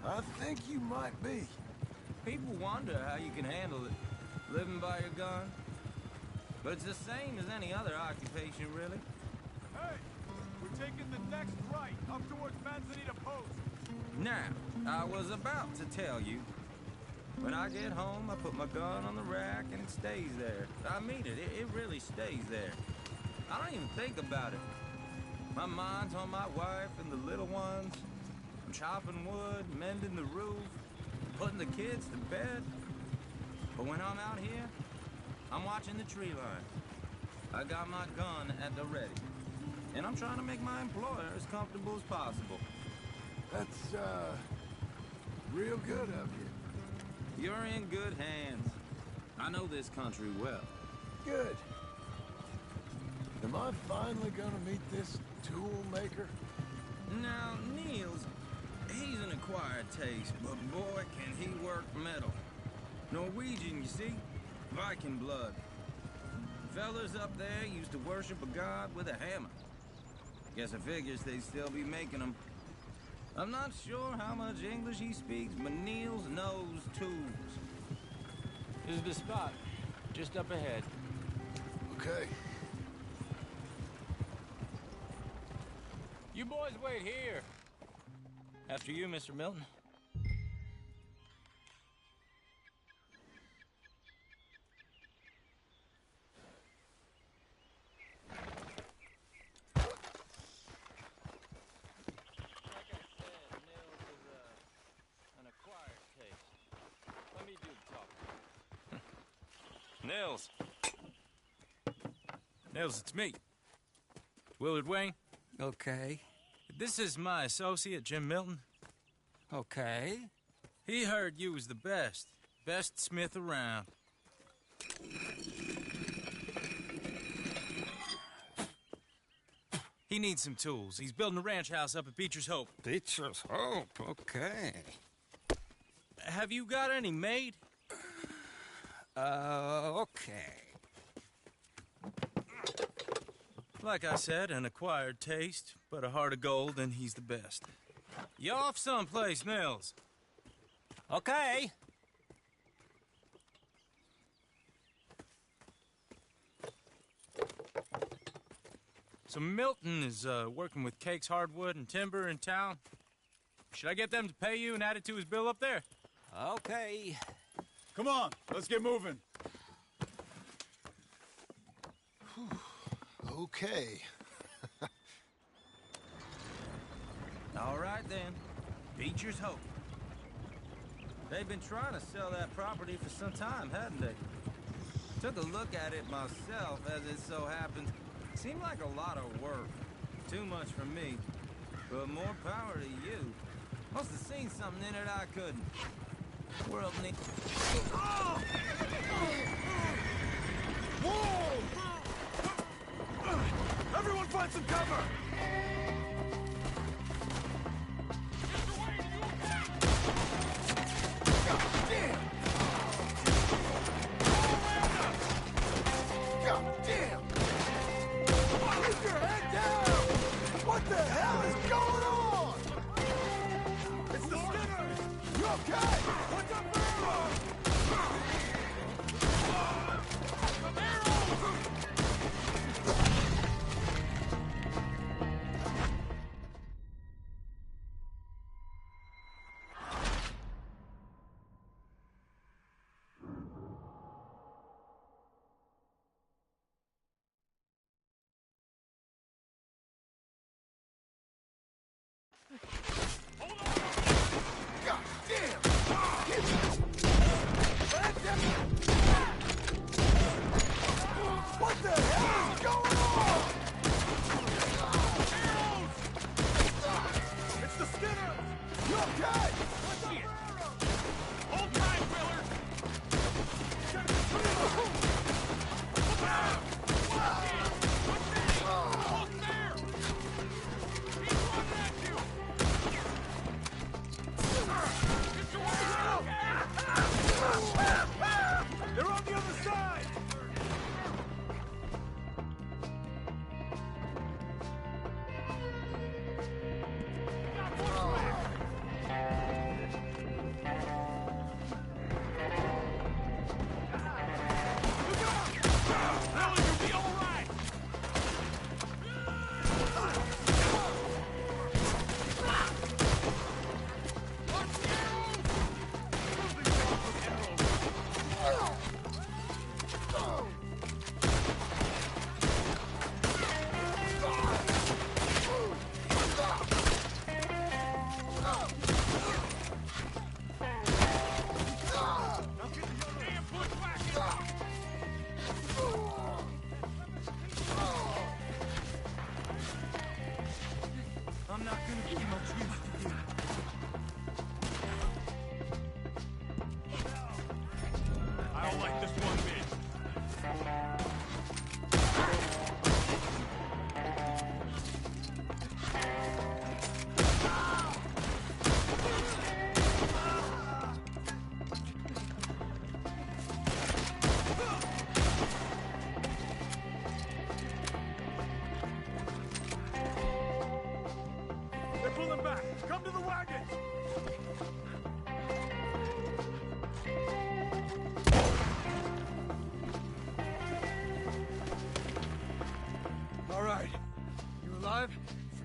H: I think you might be.
G: People wonder how you can handle it, living by your gun. But it's the same as any other occupation, really.
I: Hey, we're taking the next right, up towards Manzanita Post.
G: Now, I was about to tell you. When I get home, I put my gun on the rack and it stays there. I mean it, it really stays there. I don't even think about it. My mind's on my wife and the little ones. I'm chopping wood, mending the roof, putting the kids to bed. But when I'm out here, I'm watching the tree line. I got my gun at the ready. And I'm trying to make my employer as comfortable as possible.
H: That's, real good of you.
G: You're in good hands. I know this country well.
H: Good. Am I finally gonna meet this tool maker?
G: Now, Niels, he's an acquired taste, but boy, can he work metal. Norwegian, you see? Viking blood. Fellas up there used to worship a god with a hammer. Guess I figures they'd still be making them. I'm not sure how much English he speaks, but Niels knows tools.
E: This is the spot, just up ahead.
H: Okay.
E: You boys wait here.
G: After you, Mr. Milton.
X: Nils. Nils, it's me. Willard Wayne.
F: Okay.
X: This is my associate, Jim Milton.
F: Okay.
X: He heard you was the best. Best smith around. He needs some tools. He's building a ranch house up at Beecher's Hope.
F: Beecher's Hope, okay.
X: Have you got any made?
F: Okay.
X: Like I said, an acquired taste, but a heart of gold, and he's the best. You off someplace, Nils?
E: Okay.
X: So Milton is working with Cakes Hardwood and Timber in town. Should I get them to pay you and add it to his bill up there?
E: Okay.
I: Come on, let's get moving.
B: Okay.
P: All right, then. Beecher's Hope. They've been trying to sell that property for some time, hadn't they? Took a look at it myself, as it so happens. Seemed like a lot of work. Too much for me. But more power to you. Must have seen something in it I couldn't. World needs... Oh!
I: Whoa! Everyone find some cover!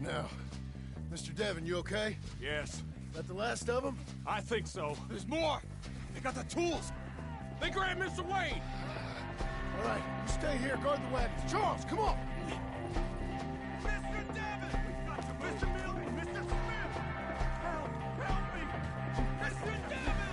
B: Now, Mr. Devon, you okay?
I: Yes.
B: That the last of them?
I: I think so.
G: There's more! They got the tools! They grabbed Mr. Wayne!
B: All right, you stay here, guard the wagons. Charles, come on!
G: Mr. Devon! Mr. Milton! Mr. Smith! Help me! Mr. Devon!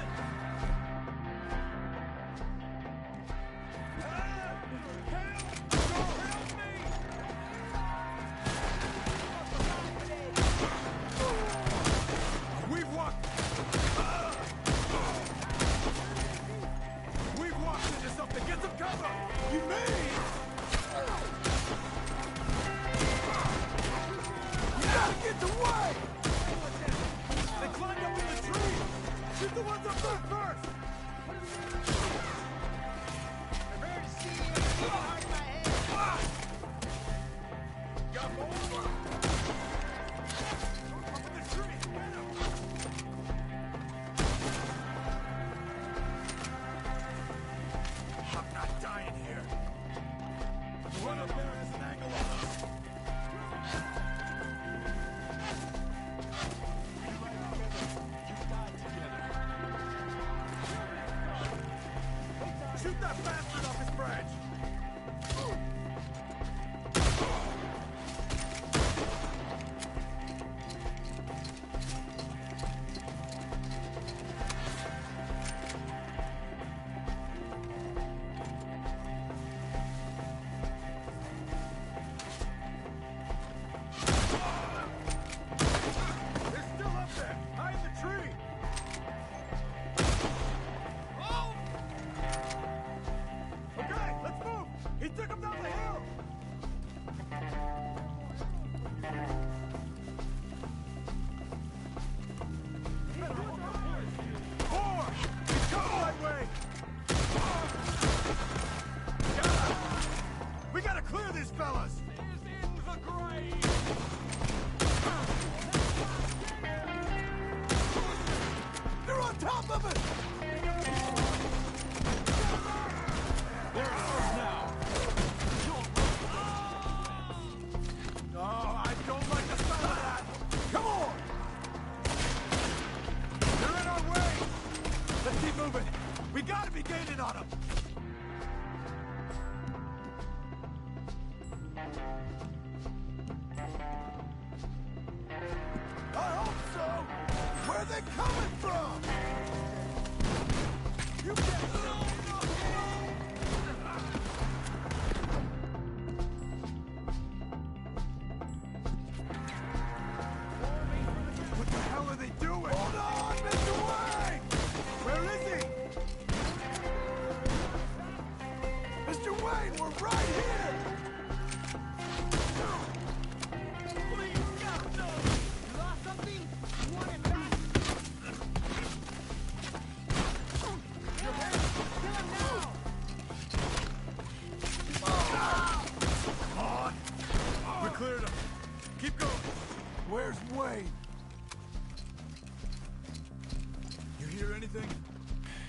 W: Shoot that bastard off his branch!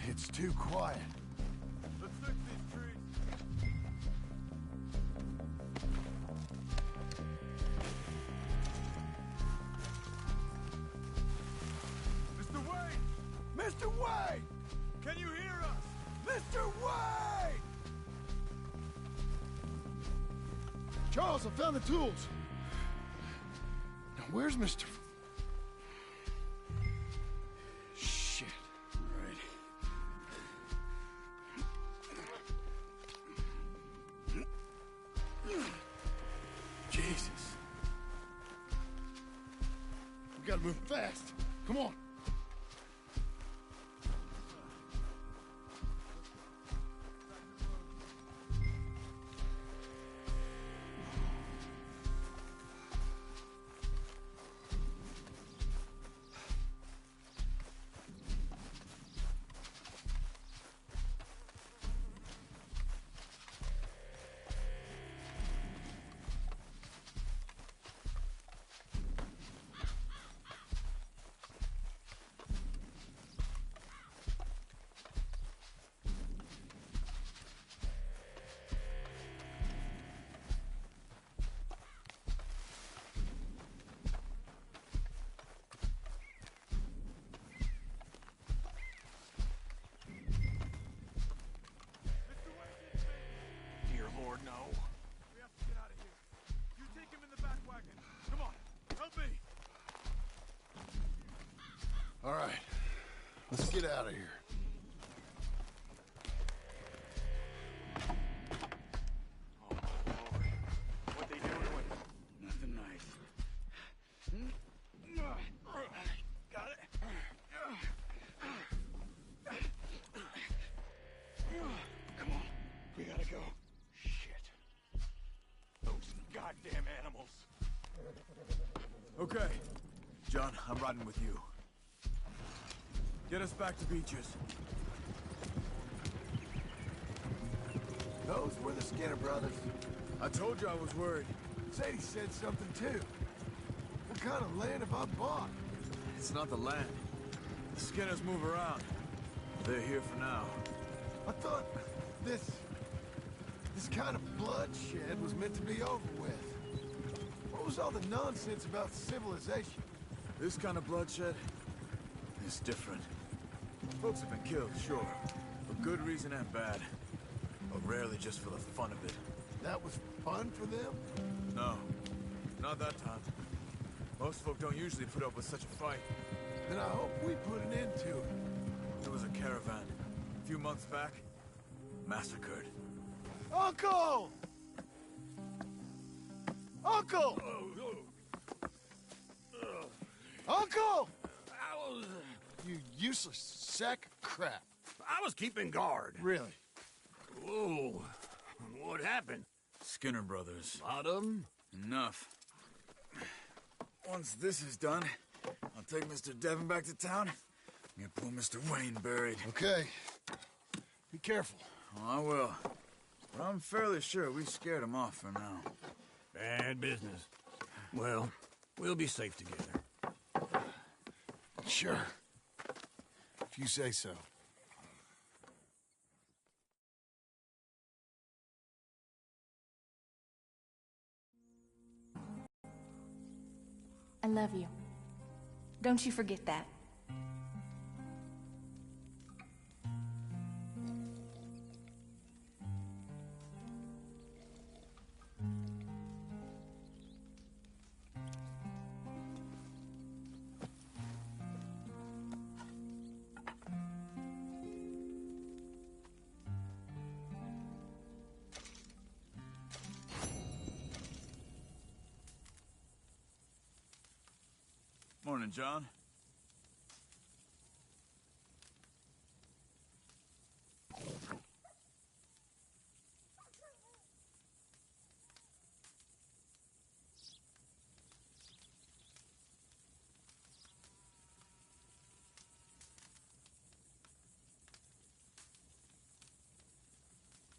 H: It's too quiet.
W: Let's fix these trees. Mr. Wayne!
H: Mr. Wayne!
W: Can you hear us?
H: Mr. Wayne!
B: Charles, I found the tools. Now, where's Mr. Shit.
X: Right.
B: Jesus. We gotta move fast. Come on.
W: Dear Lord, no. We have to get out of here. You take him in the back wagon. Come on, help me.
B: All right. Let's get out of here.
W: What they doing?
X: Nothing nice.
W: Got it. Come on, we gotta go. Shit. Those goddamn animals. Okay. John, I'm riding with you. Get us back to Beaches.
H: Those were the Skinner brothers.
W: I told you I was worried.
H: Sadie said something too. What kind of land have I bought?
W: It's not the land. The Skinners move around. They're here for now.
H: I thought this kind of bloodshed was meant to be over with. What was all the nonsense about civilization?
W: This kind of bloodshed is different. Folks have been killed, sure. For good reason and bad.
N: but rarely just for the fun of it.
H: That was fun for them?
N: No, not that time. Most folk don't usually put up with such a fight.
H: Then I hope we put an end to it.
N: There was a caravan, a few months back, massacred.
H: Uncle! Uncle! Uncle! You useless sack of crap.
I: I was keeping guard.
H: Really?
I: Whoa. What happened?
N: Skinner brothers.
I: Lot of them?
N: Enough. Once this is done, I'll take Mr. Devon back to town and get poor Mr. Wayne buried.
H: Okay. Be careful.
N: Oh, I will. But I'm fairly sure we scared him off for now.
I: Bad business. Well, we'll be safe together.
H: Sure. If you say so.
Q: I love you. Don't you forget that.
N: Morning, John.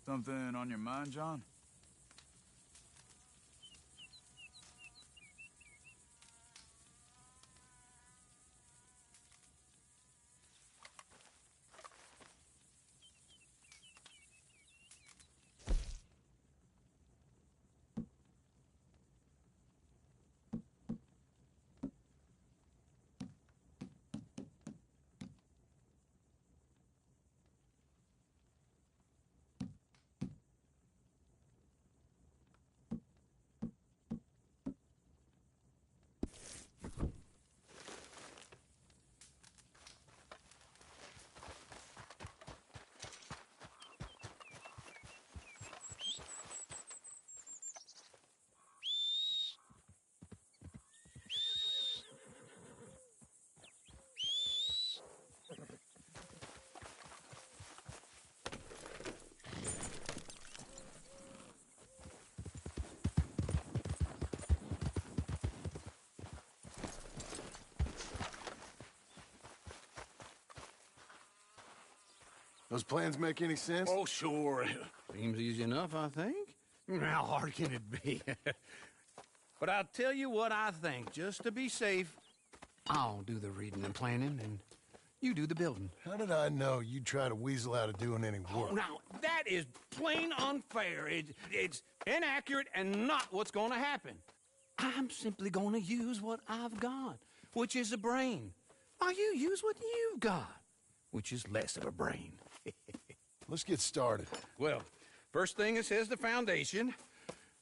N: Something on your mind, John?
H: Those plans make any sense?
I: Oh, sure. Seems easy enough, I think. How hard can it be? But I'll tell you what I think, just to be safe. I'll do the reading and planning, and you do the building.
H: How did I know you'd try to weasel out of doing any work?
I: Oh, now, that is plain unfair. It's inaccurate and not what's going to happen. I'm simply going to use what I've got, which is a brain. While you use what you've got, which is less of a brain.
H: Let's get started.
I: Well, first thing it says the foundation,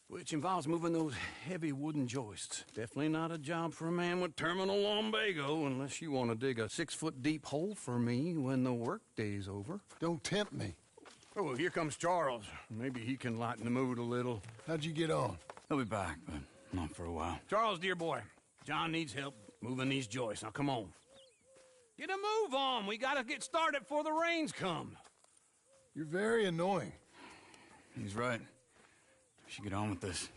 I: which involves moving those heavy wooden joists. Definitely not a job for a man with terminal lumbago unless you want to dig a 6-foot deep hole for me when the workday's over.
H: Don't tempt me.
I: Oh, well, here comes Charles. Maybe he can lighten the mood a little.
H: How'd you get on?
N: He'll be back, but not for a while.
I: Charles, dear boy, John needs help moving these joists. Now, come on. Get a move on. We gotta get started before the rains come.
H: You're very annoying.
N: He's right. We should get on with this.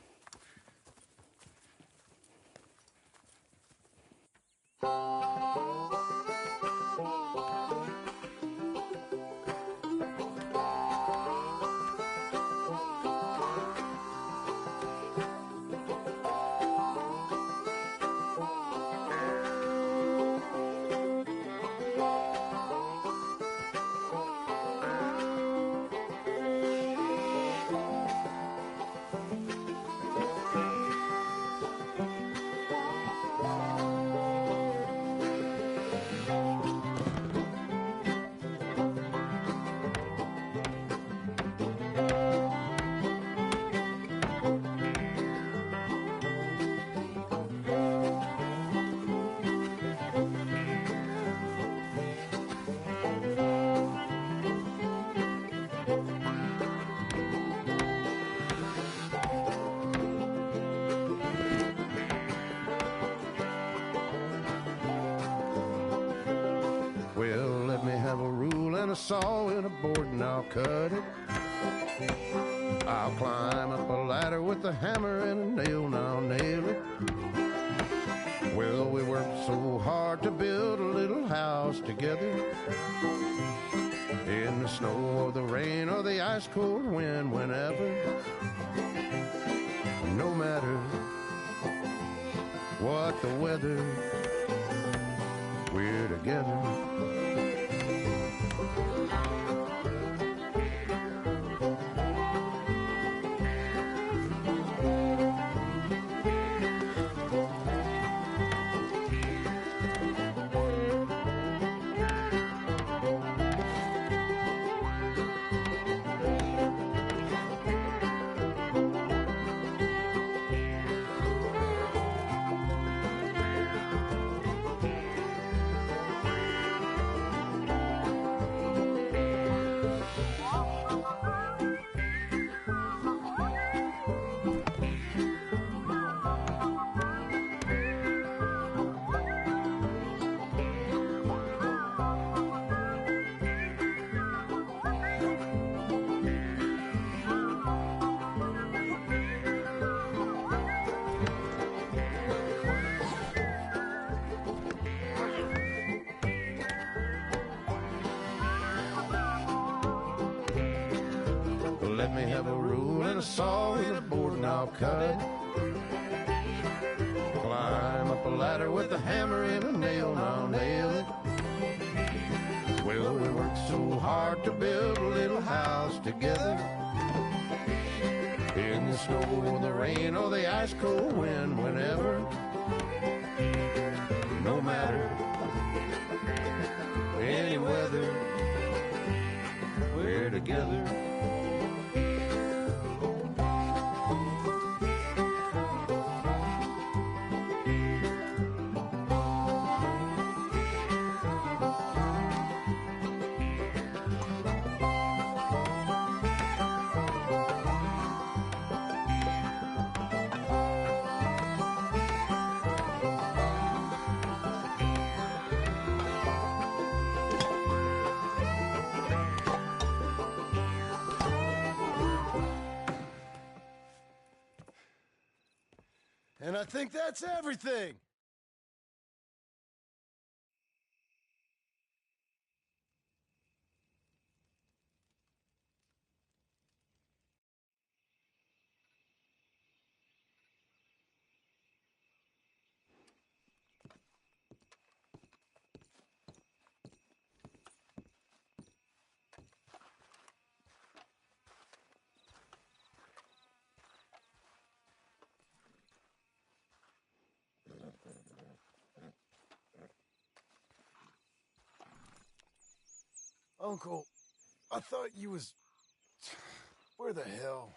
K: rule and a saw and a board and I'll cut it. I'll climb up a ladder with a hammer and a nail and I'll nail it. Well, we worked so hard to build a little house together. In the snow or the rain or the ice cold wind, whenever. No matter what the weather, we're together. Let me have a rule and a saw and a board and I'll cut it. Climb up a ladder with a hammer and a nail and I'll nail it. Well, we worked so hard to build a little house together. In the snow or the rain or the ice cold wind, whenever. No matter any weather, we're together.
B: And I think that's everything.
H: Uncle, I thought you was... Where the hell?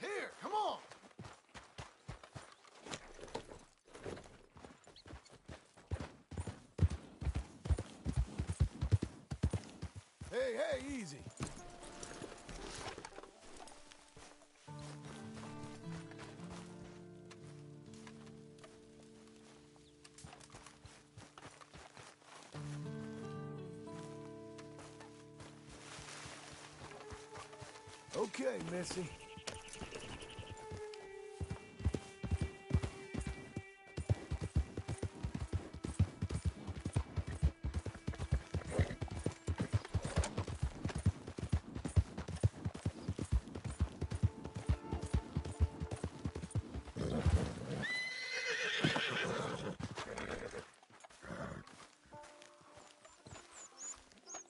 B: Here, come on! Hey, easy.
H: Okay, Missy.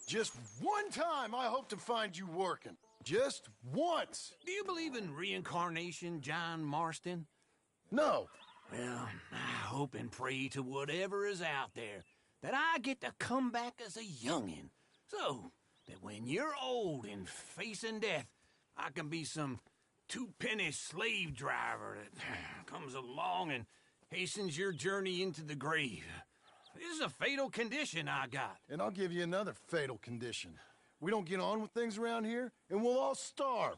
B: Just one time I hope to find you working. Just once.
I: Do you believe in reincarnation, John Marston?
B: No.
I: Well, I hope and pray to whatever is out there that I get to come back as a youngin', so that when you're old and facing death, I can be some two-penny slave driver that comes along and hastens your journey into the grave. This is a fatal condition I got.
B: And I'll give you another fatal condition. We don't get on with things around here, and we'll all starve.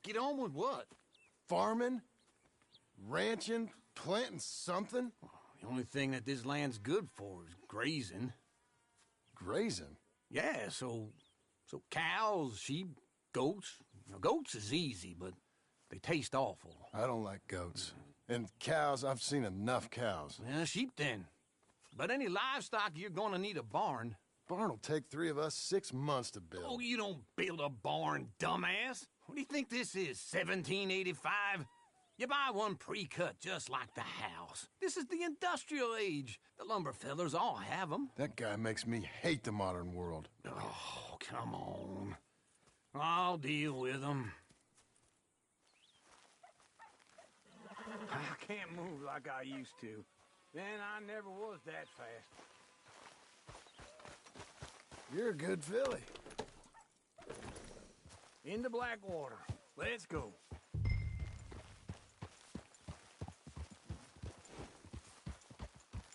I: Get on with what?
B: Farming, ranching, planting something.
I: The only thing that this land's good for is grazing.
B: Grazing?
I: Yeah, so cows, sheep, goats. Now, goats is easy, but they taste awful.
B: I don't like goats. And cows, I've seen enough cows.
I: Yeah, sheep then. But any livestock, you're gonna need a barn.
B: Barn will take 3 of us 6 months to build.
I: Oh, you don't build a barn, dumbass. What do you think this is, 1785? You buy one pre-cut just like the house. This is the industrial age. The lumber fellers all have them.
B: That guy makes me hate the modern world.
I: Oh, come on. I'll deal with them. I can't move like I used to. Then I never was that fast.
H: You're a good filly.
I: Into Blackwater. Let's go.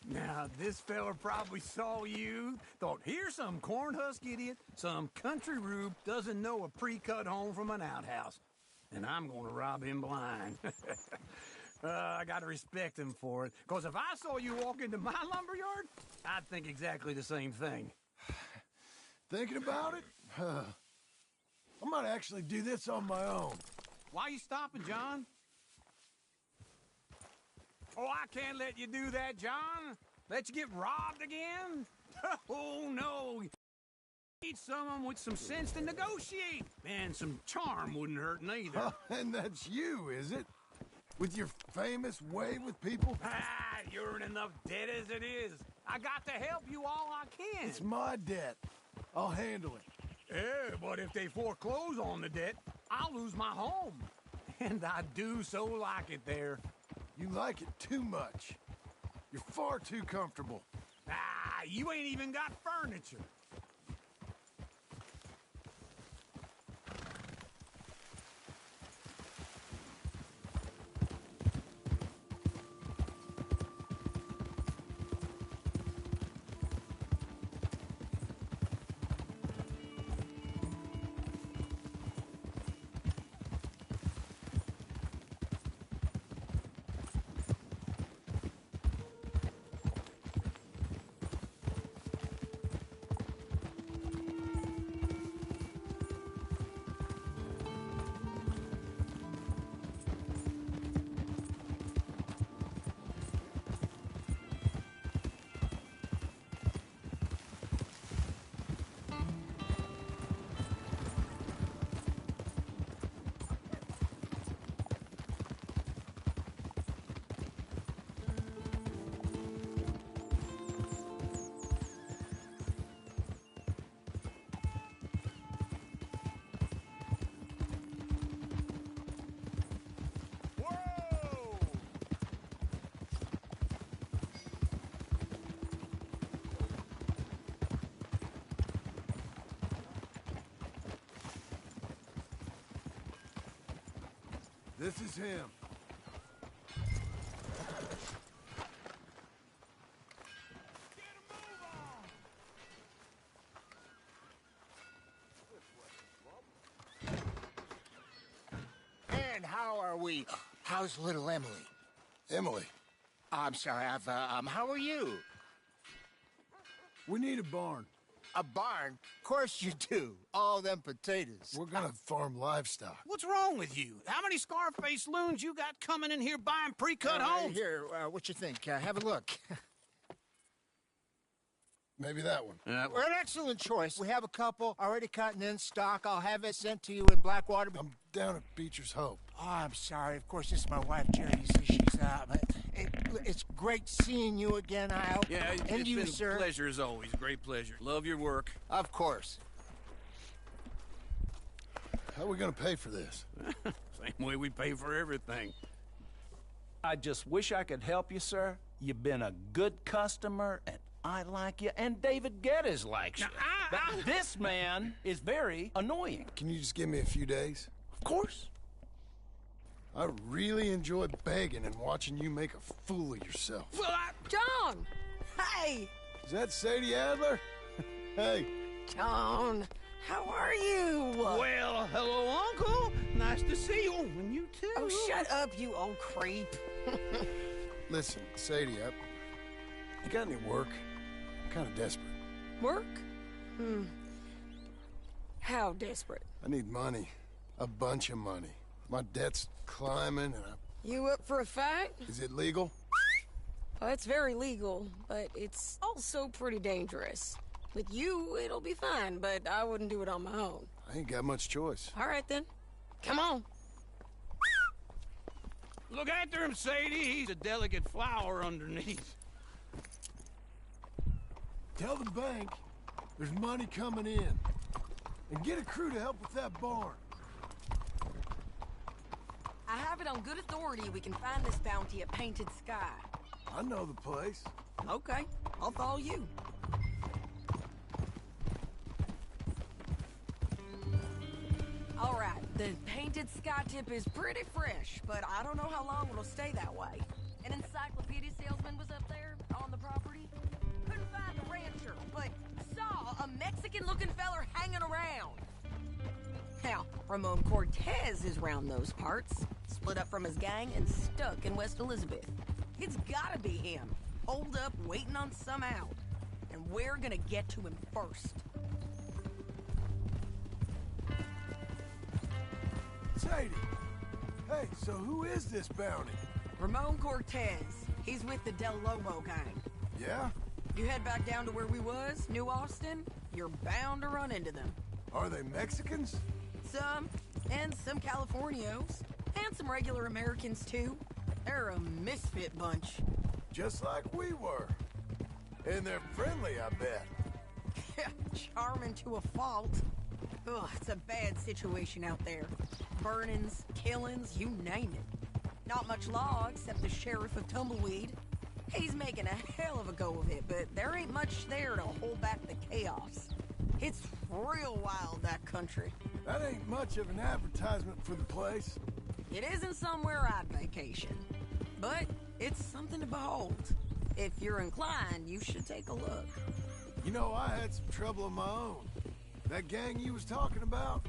I: Now, this fella probably saw you, thought, here's some cornhusk idiot, some country rube doesn't know a pre-cut home from an outhouse. And I'm gonna rob him blind. I gotta respect him for it, because if I saw you walk into my lumberyard, I'd think exactly the same thing.
H: Thinking about it? I might actually do this on my own.
I: Why you stopping, John? Oh, I can't let you do that, John. Let you get robbed again? Oh, no. Need someone with some sense to negotiate. And some charm wouldn't hurt neither.
H: And that's you, is it? With your famous way with people?
I: Ah, you're in enough debt as it is. I got to help you all I can.
H: It's my debt. I'll handle it.
I: Yeah, but if they foreclose on the debt, I'll lose my home. And I do so like it there.
H: You like it too much. You're far too comfortable.
I: Ah, you ain't even got furniture.
H: This is him.
C: And how are we? How's little Emily?
B: Emily?
C: I'm sorry, how are you?
H: We need a barn.
C: A barn? Of course you do. All them potatoes.
H: We're gonna farm livestock.
I: What's wrong with you? How many Scarface loons you got coming in here buying pre-cut homes?
C: Here, what you think? Have a look.
H: Maybe that one.
C: We're an excellent choice. We have a couple already cut and in stock. I'll have it sent to you in Blackwater.
H: I'm down at Beecher's Hope.
C: Oh, I'm sorry. Of course, this is my wife, Jerry. You see, she's out. But it's great seeing you again, Al.
I: Yeah,
C: and
I: it's
C: you,
I: been
C: sir.
I: a pleasure as always. Great pleasure. Love your work.
C: Of course.
H: How are we gonna pay for this?
I: Same way we pay for everything.
P: I just wish I could help you, sir. You've been a good customer, and I like you, and David Geddes likes you. But this man is very annoying.
H: Can you just give me a few days?
P: Of course.
H: I really enjoy begging and watching you make a fool of yourself.
S: Well, John! Hey!
H: Is that Sadie Adler? Hey.
S: John, how are you?
I: Well, hello, Uncle. Nice to see you. And you too.
S: Oh, shut up, you old creep.
H: Listen, Sadie, you got any work? I'm kind of desperate.
S: Work? How desperate?
H: I need money. A bunch of money. My debt's climbing and
S: You up for a fight?
H: Is it legal?
S: Well, it's very legal, but it's also pretty dangerous. With you, it'll be fine, but I wouldn't do it on my own.
H: I ain't got much choice.
S: All right, then. Come on.
I: Look after him, Sadie. He's a delicate flower underneath.
H: Tell the bank there's money coming in. And get a crew to help with that barn.
S: I have it on good authority we can find this bounty at Painted Sky.
H: I know the place.
S: Okay, I'll follow you. All right, the Painted Sky tip is pretty fresh, but I don't know how long it'll stay that way. An encyclopedia salesman was up there on the property. Couldn't find the rancher, but saw a Mexican-looking feller hanging around. Now, Ramon Cortez is round those parts, split up from his gang and stuck in West Elizabeth. It's gotta be him, holed up waiting on some out. And we're gonna get to him first.
H: Sadie! Hey, so who is this bounty?
S: Ramon Cortez. He's with the Del Lobo gang.
H: Yeah?
S: You head back down to where we was, New Austin, you're bound to run into them.
H: Are they Mexicans?
S: Some, and some Californios, and some regular Americans too. They're a misfit bunch.
H: Just like we were. And they're friendly, I bet.
S: Charming to a fault. Ugh, it's a bad situation out there. Burnings, killings, you name it. Not much law except the sheriff of Tumbleweed. He's making a hell of a go of it, but there ain't much there to hold back the chaos. It's real wild, that country.
H: That ain't much of an advertisement for the place.
S: It isn't somewhere I'd vacation, but it's something to behold. If you're inclined, you should take a look.
H: You know, I had some trouble of my own. That gang you was talking about,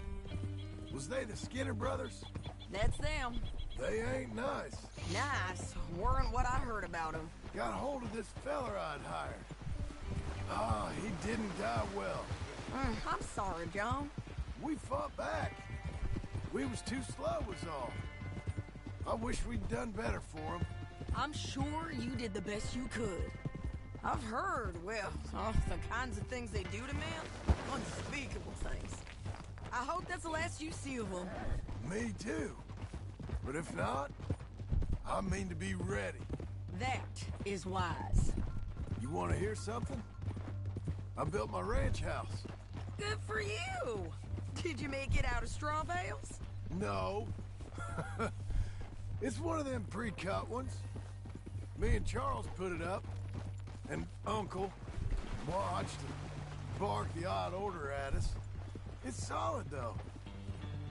H: was they the Skinner brothers?
S: That's them.
H: They ain't nice.
S: Nice weren't what I heard about them.
H: Got hold of this feller I'd hired. Ah, he didn't die well.
S: I'm sorry, John.
H: We fought back. We was too slow was all. I wish we'd done better for him.
S: I'm sure you did the best you could. I've heard, well, the kinds of things they do to men. Unspeakable things. I hope that's the last you see of them.
H: Me too. But if not, I mean to be ready.
S: That is wise.
H: You want to hear something? I built my ranch house.
S: Good for you. Did you make it out of straw bales?
H: No. It's one of them pre-cut ones. Me and Charles put it up. And Uncle watched and barked the odd order at us. It's solid, though.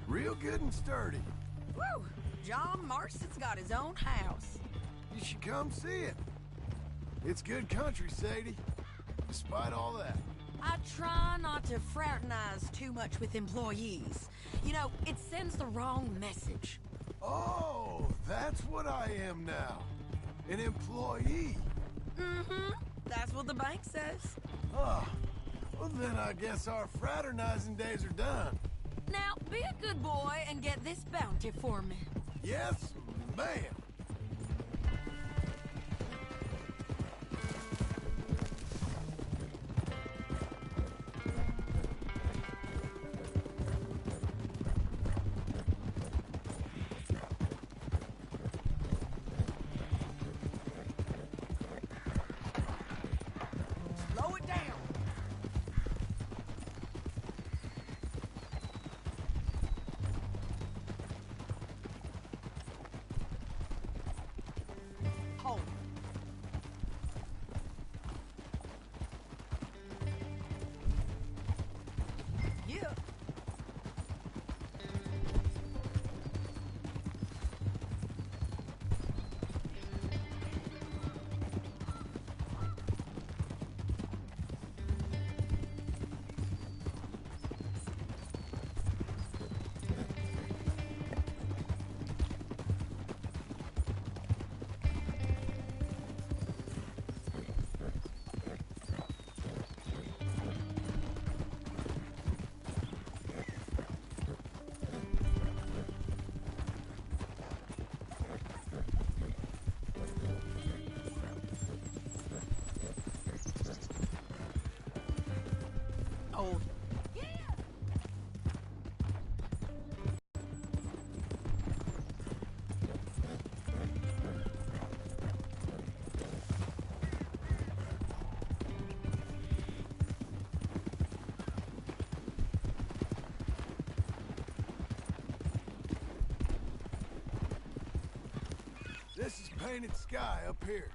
H: Real good and sturdy.
S: Woo! John Marston's got his own house.
H: You should come see it. It's good country, Sadie. Despite all that.
S: I try not to fraternize too much with employees. You know, it sends the wrong message.
H: Oh, that's what I am now. An employee.
S: Mm-hmm. That's what the bank says.
H: Ah, Well, then I guess our fraternizing days are done.
S: Now, be a good boy and get this bounty for me.
H: Yes, ma'am.
S: Slow it down. Hold. Yeah. Hold.
H: This is Painted Sky up here.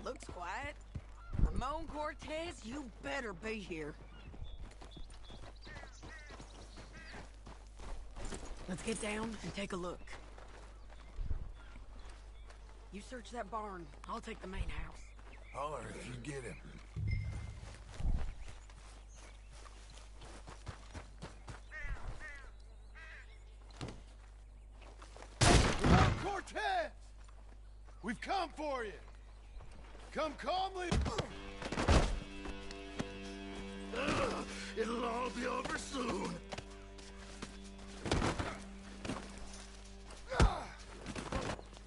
S: Looks quiet. Ramon Cortez, you better be here. Let's get down and take a look. You search that barn. I'll take the main house.
H: Holler if you get him. Cortez! We've come for you! Come calmly! It'll all be over soon.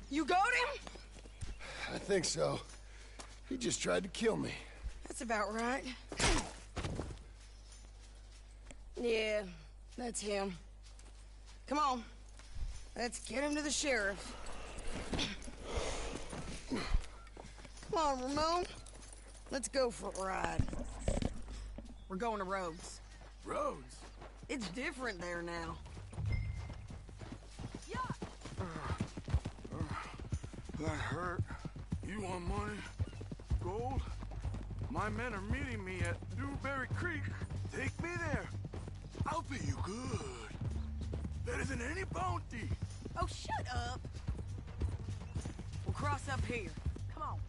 S: You got him?
H: I think so. He just tried to kill me.
S: That's about right. Yeah, that's him. Come on. Let's get him to the sheriff. Come on, Ramon. Let's go for a ride. We're going to Rhodes.
H: Rhodes?
S: It's different there now.
N: That hurt. You want money? Gold? My men are meeting me at Dewberry Creek. Take me there. I'll pay you good. Better than any bounty.
S: Oh, shut up. We'll cross up here. Come on.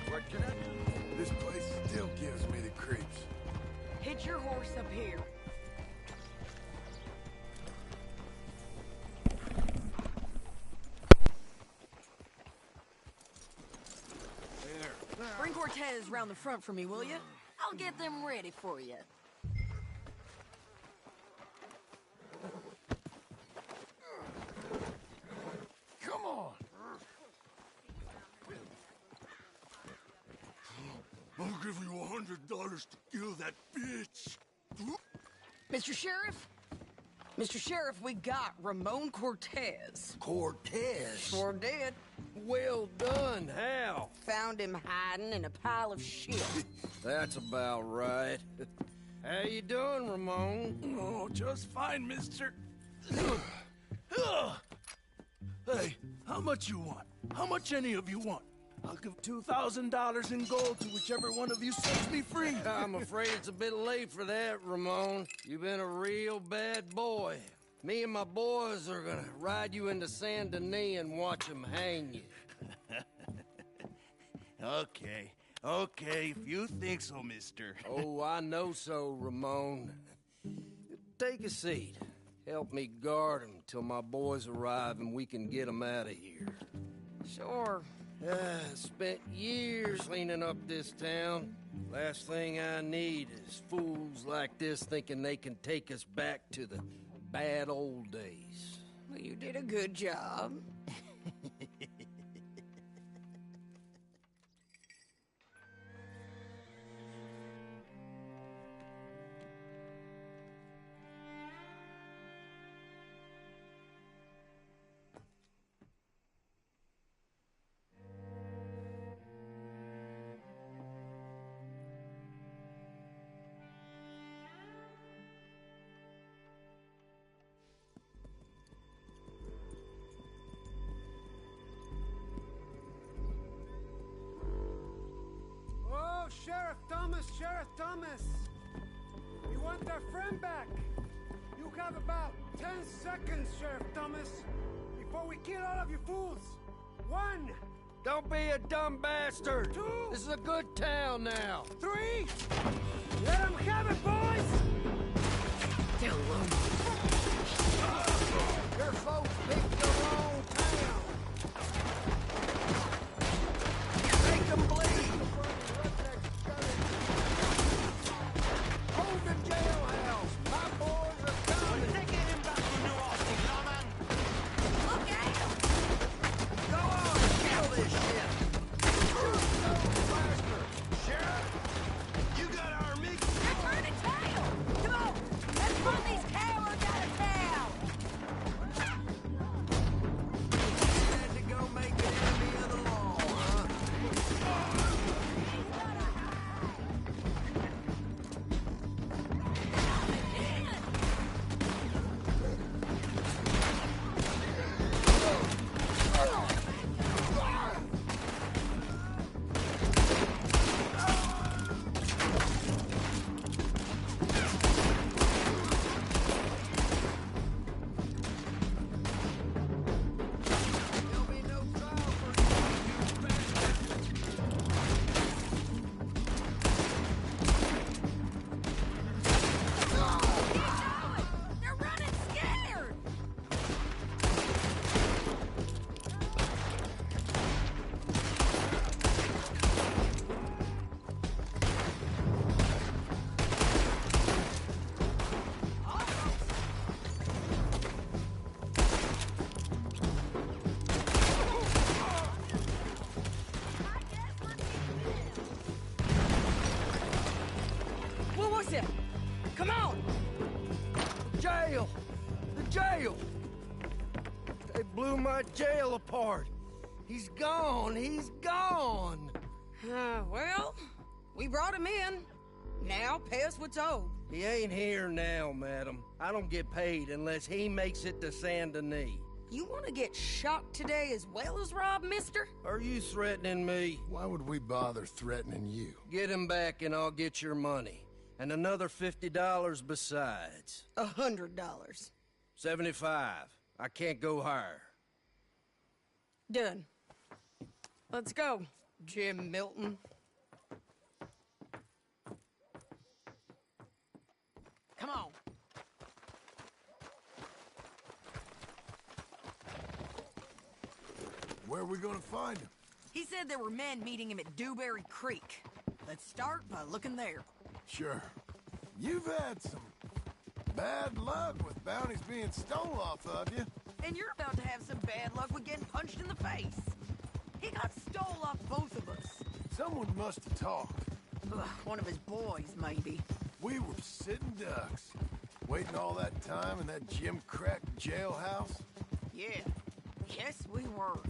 H: What can I do? This place still gives me the creeps.
S: Hitch your horse up here.
H: There.
S: Bring Cortez round the front for me, will you? I'll get them ready for you.
H: Come on.
N: I'll give you $100 to kill that bitch.
S: Mr. Sheriff? Mr. Sheriff, we got Ramon Cortez.
H: Cortez?
S: Sure did.
D: Well done. How?
S: Found him hiding in a pile of shit.
D: That's about right. How you doing, Ramon?
N: Oh, just fine, mister. Hey, how much you want? How much any of you want? I'll give $2,000 in gold to whichever one of you sets me free.
D: I'm afraid it's a bit late for that, Ramon. You've been a real bad boy. Me and my boys are gonna ride you into Saint Denis and watch them hang you.
W: Okay, if you think so, mister.
D: Oh, I know so, Ramon. Take a seat. Help me guard them till my boys arrive and we can get them out of here.
S: Sure.
D: Spent years cleaning up this town. Last thing I need is fools like this thinking they can take us back to the bad old days.
S: Well, you did a good job.
W: Oh, Sheriff Thomas! We want our friend back! You have about 10 seconds, Sheriff Thomas, before we kill all of you fools! 1!
D: Don't be a dumb bastard!
W: 2!
D: This is a good town now!
W: 3! Let them have it, boys!
S: Tell them.
D: Your folks picked the wrong town! Make them bleed! Hold the jailhouse! My boys are coming!
W: Take him back to New Austin, man!
S: Look at him!
D: Go on, kill this shit! Shoot those bastards!
W: Sheriff, you got our meat!
S: They're turning tail! Come on! Let's run these cowards out of town!
D: Had to go make an enemy of the law, huh? There'll be no trial for you, bastard!
S: They're running scared! What was it? Come on!
D: Jail! The jail! They blew my jail apart. He's gone! He's gone!
S: Well, we brought him in. Now pay us what's owed.
D: He ain't here now, madam. I don't get paid unless he makes it to Saint Denis.
S: You want to get shot today as well as Rob, mister?
D: Are you threatening me?
H: Why would we bother threatening you?
D: Get him back and I'll get your money. And another $50 besides.
S: $100.
D: 75. I can't go higher.
S: Done. Let's go, Jim Milton. Come on.
H: Where are we gonna find him?
A: He said there were men meeting him at Dewberry Creek. Let's start by looking there.
H: Sure. You've had some bad luck with bounties being stole off of you.
A: And you're about to have some bad luck with getting punched in the face. He got stole off both of us.
H: Someone must have talked.
A: Ugh, one of his boys, maybe.
H: We were sitting ducks, waiting all that time in that Jim Crack jailhouse.
A: Yeah. Yes, we were.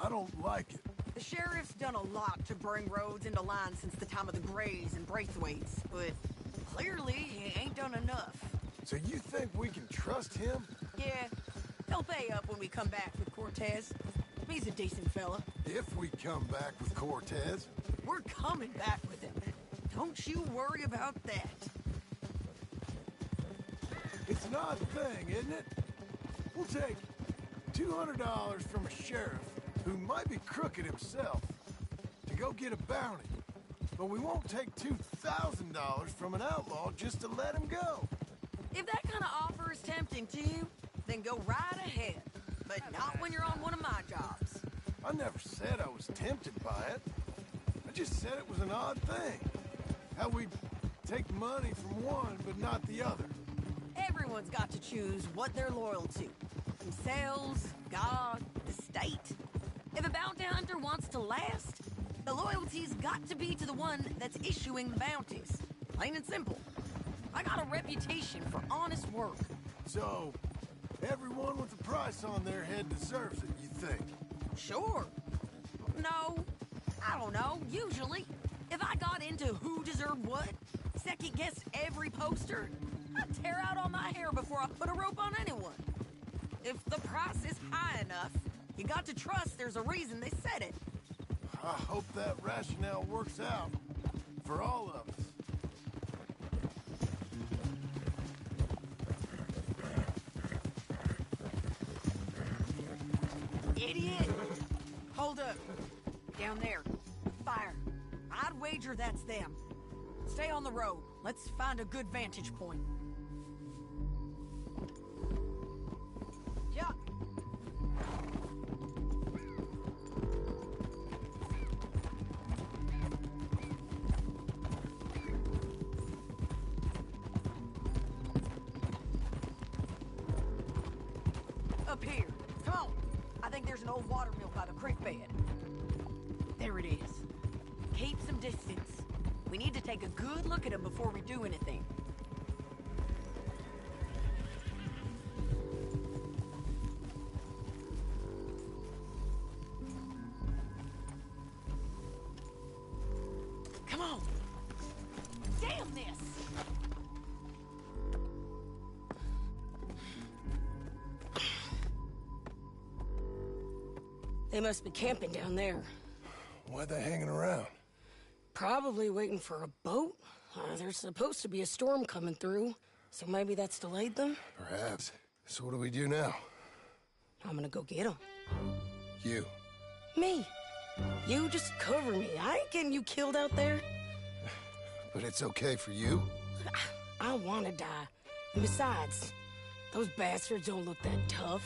H: I don't like it.
A: The sheriff's done a lot to bring roads into line since the time of the Grays and Braithwaites, but clearly he ain't done enough.
H: So you think we can trust him?
A: Yeah.
S: He'll pay up when we come back with Cortez. He's a decent fella.
H: If we come back with Cortez.
S: We're coming back with him. Don't you worry about that.
H: It's an odd thing, isn't it? We'll take $200 from a sheriff who might be crooked himself to go get a bounty. But we won't take $2,000 from an outlaw just to let him go.
S: If that kind of offer is tempting to you, then go right ahead. But not when you're on one of my jobs.
H: I never said I was tempted by it. I just said it was an odd thing. How we'd take money from one but not the other.
S: Everyone's got to choose what they're loyal to. Themselves, God, the state. If a bounty hunter wants to last, the loyalty's got to be to the one that's issuing the bounties. Plain and simple. I got a reputation for honest work.
H: So, everyone with a price on their head deserves it, you think?
S: Sure. No, I don't know, usually. If I got into who deserved what, second-guessed every poster, I'd tear out all my hair before I put a rope on anyone. If the price is high enough, you got to trust there's a reason they said it.
H: I hope that rationale works out for all of us.
S: Idiot! Hold up. Down there. Fire. I'd wager that's them. Stay on the road. Let's find a good vantage point. Yeah. Up here. Come on. I think there's an old water mill by the creek bed. There it is. Keep some distance. We need to take a good look at him before we do anything. Come on. Damn this! They must be camping down there.
H: Why are they hanging around?
S: Probably waiting for a boat. There's supposed to be a storm coming through, so maybe that's delayed them?
H: Perhaps. So what do we do now?
S: I'm gonna go get them.
H: You.
S: Me. You just cover me. I ain't getting you killed out there.
H: But it's okay for you?
S: I wanna die. And besides, those bastards don't look that tough.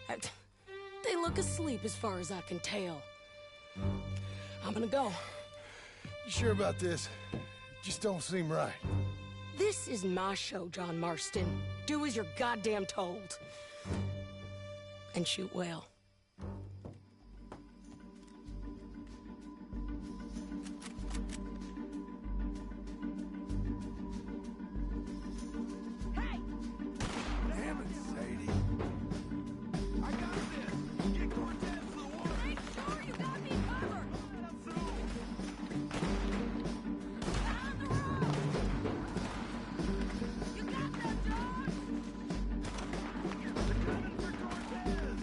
S: They look asleep as far as I can tell. I'm gonna go.
H: You sure about this? Just don't seem right.
S: This is my show, John Marston. Do as you're goddamn told. And shoot well.
H: Hey! Damn it, Sadie. I got this. Get Cortez to the water.
S: Make sure you got me covered. Down the road. You got that, John?
H: They're coming for Cortez.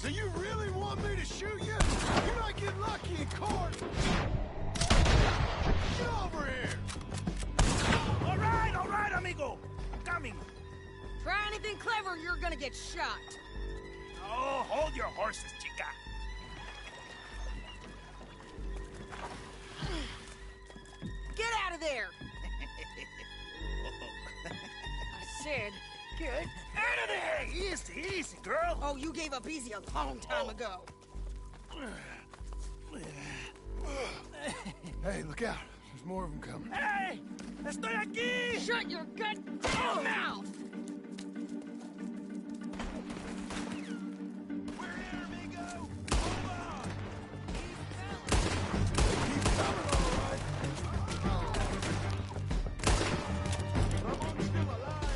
H: So you really want me to shoot you? You might get lucky in court. Get over here!
G: All right, amigo. Coming.
S: Try anything clever and you're gonna get shot.
G: Oh, hold your horses, chica.
S: Get out of there! I said, get
G: Out of there! Easy, easy, girl.
S: Oh, you gave up easy a long time ago.
H: Hey, look out. There's more of them coming.
G: Hey! Estoy aquí!
S: Shut your goddamn mouth!
G: We're here, amigo! Move on!
H: Keep coming, all right. Ramon's still alive.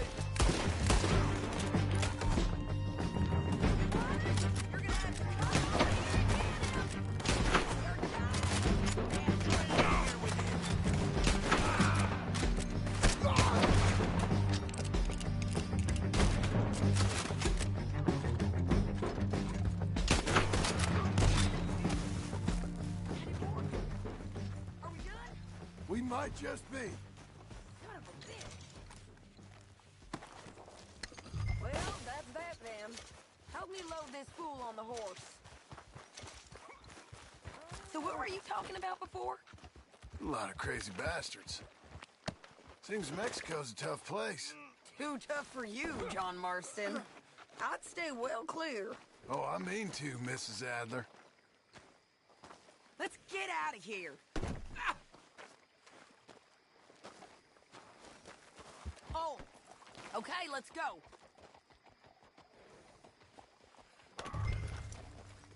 H: We might just be.
S: Well, that's that then. Help me load this fool on the horse.
A: So what were you talking about before?
H: A lot of crazy bastards. Seems Mexico's a tough place.
A: Too tough for you, John Marston. I'd stay well clear.
H: Oh, I mean to, Mrs. Adler.
A: Let's get out of here. Ah! Oh, okay, let's go.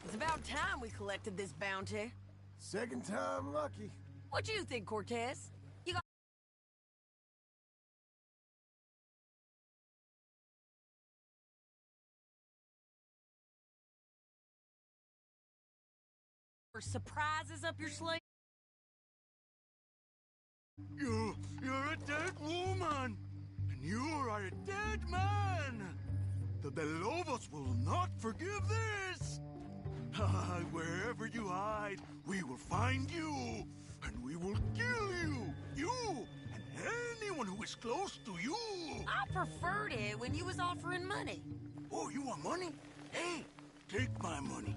A: It's about time we collected this bounty.
H: Second time lucky.
A: What do you think, Cortez? You got surprises up your sleeve?
N: You're a dead woman, and you are a dead man. The De Lobos will not forgive this. Wherever you hide, we will find you, and we will kill you. You and anyone who is close to you.
A: I preferred it when you was offering money.
N: Oh, you want money? Hey, take my money.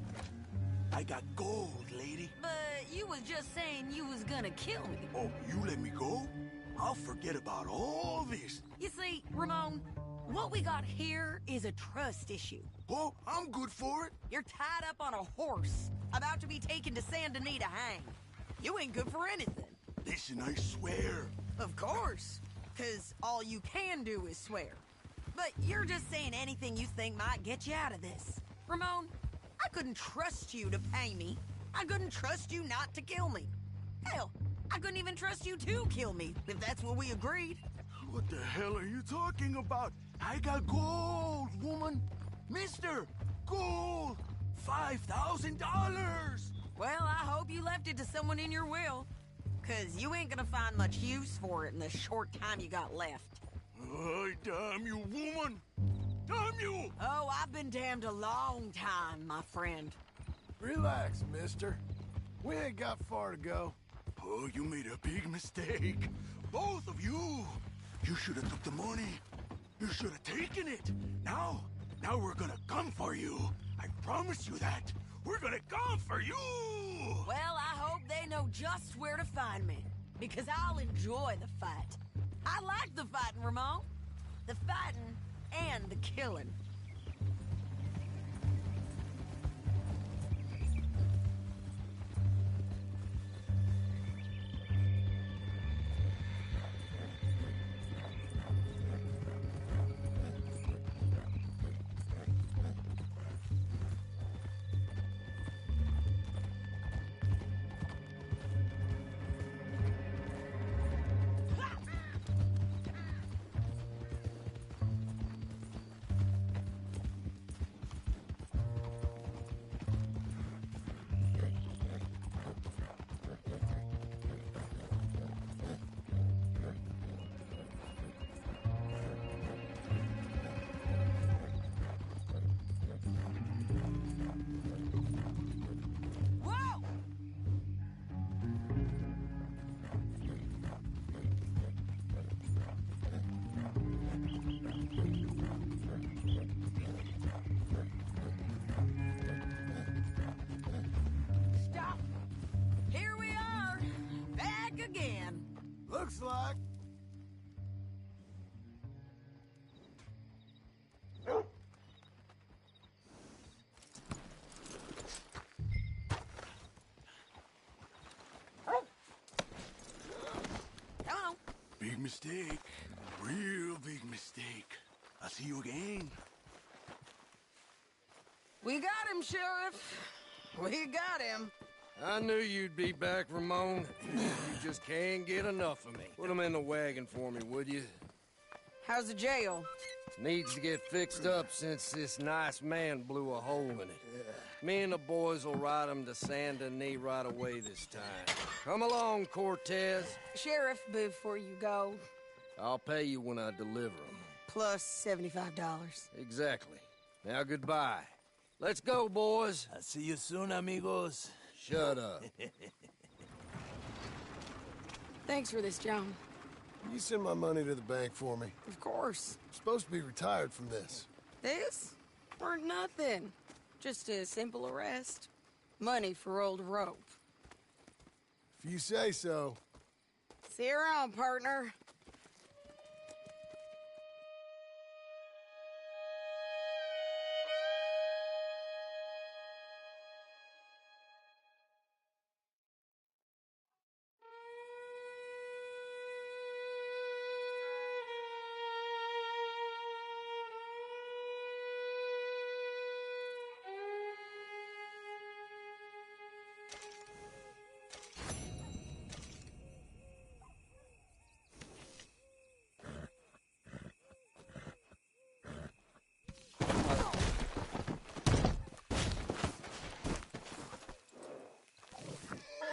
N: I got gold, lady.
A: But you was just saying you was gonna kill me.
N: Oh, you let me go? I'll forget about all this.
A: You see, Ramon, what we got here is a trust issue.
N: Oh, I'm good for it.
A: You're tied up on a horse, about to be taken to San Denis to hang. You ain't good for anything.
N: Listen, I swear.
A: Of course, because all you can do is swear. But you're just saying anything you think might get you out of this. Ramon, I couldn't trust you to pay me. I couldn't trust you not to kill me. Hell, I couldn't even trust you to kill me, if that's what we agreed.
N: What the hell are you talking about? I got gold, woman. Mister, gold. $5,000.
A: Well, I hope you left it to someone in your will. Because you ain't gonna find much use for it in the short time you got left.
N: Oh, damn you, woman. Damn you!
A: Oh, I've been damned a long time, my friend.
H: Relax, mister. We ain't got far to go.
N: Oh, you made a big mistake. Both of you. You should have took the money. You should have taken it. Now we're gonna come for you. I promise you that. We're gonna come for you!
A: Well, I hope they know just where to find me. Because I'll enjoy the fight. I like the fighting, Ramon. The fighting and the killing.
H: looks like.
A: Hello.
N: Big mistake. Real big mistake. I'll see you again.
S: We got him, Sheriff. We got him.
D: I knew you'd be back, Ramon. You just can't get enough of me. Put him in the wagon for me, would you?
S: How's the jail?
D: Needs to get fixed up since this nice man blew a hole in it. Me and the boys will ride him to Saint Denis right away this time. Come along, Cortez.
S: Sheriff, before you go,
D: I'll pay you when I deliver him.
S: plus $75.
D: Exactly. Now, goodbye. Let's go, boys.
O: I'll see you soon, amigos.
D: Shut up.
S: Thanks for this, John.
H: You send my money to the bank for me.
S: Of course.
H: I'm supposed to be retired from this.
S: This? Weren't nothing. Just a simple arrest. Money for old rope.
H: If you say so.
S: See you around, partner.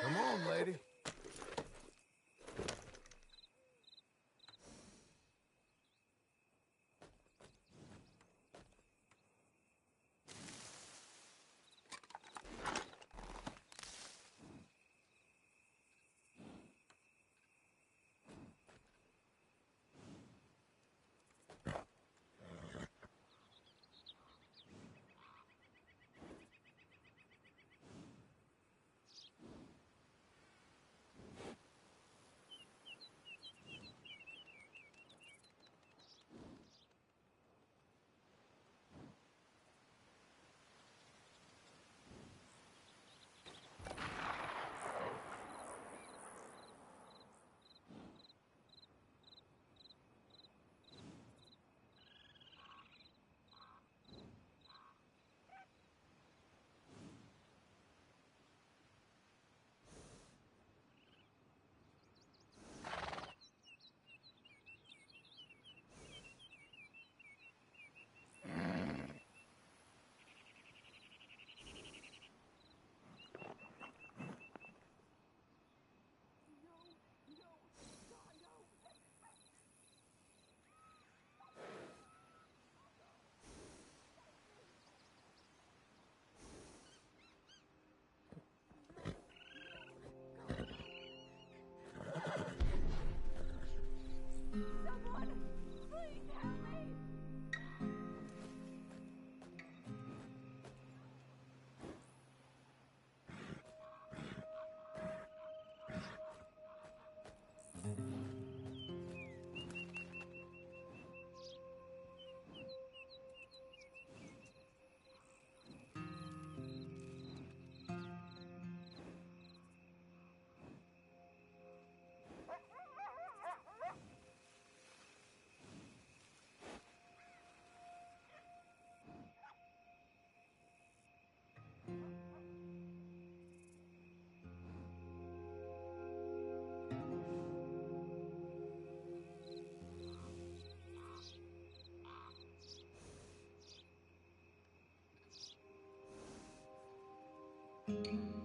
H: Come on, lady.
S: Thank you.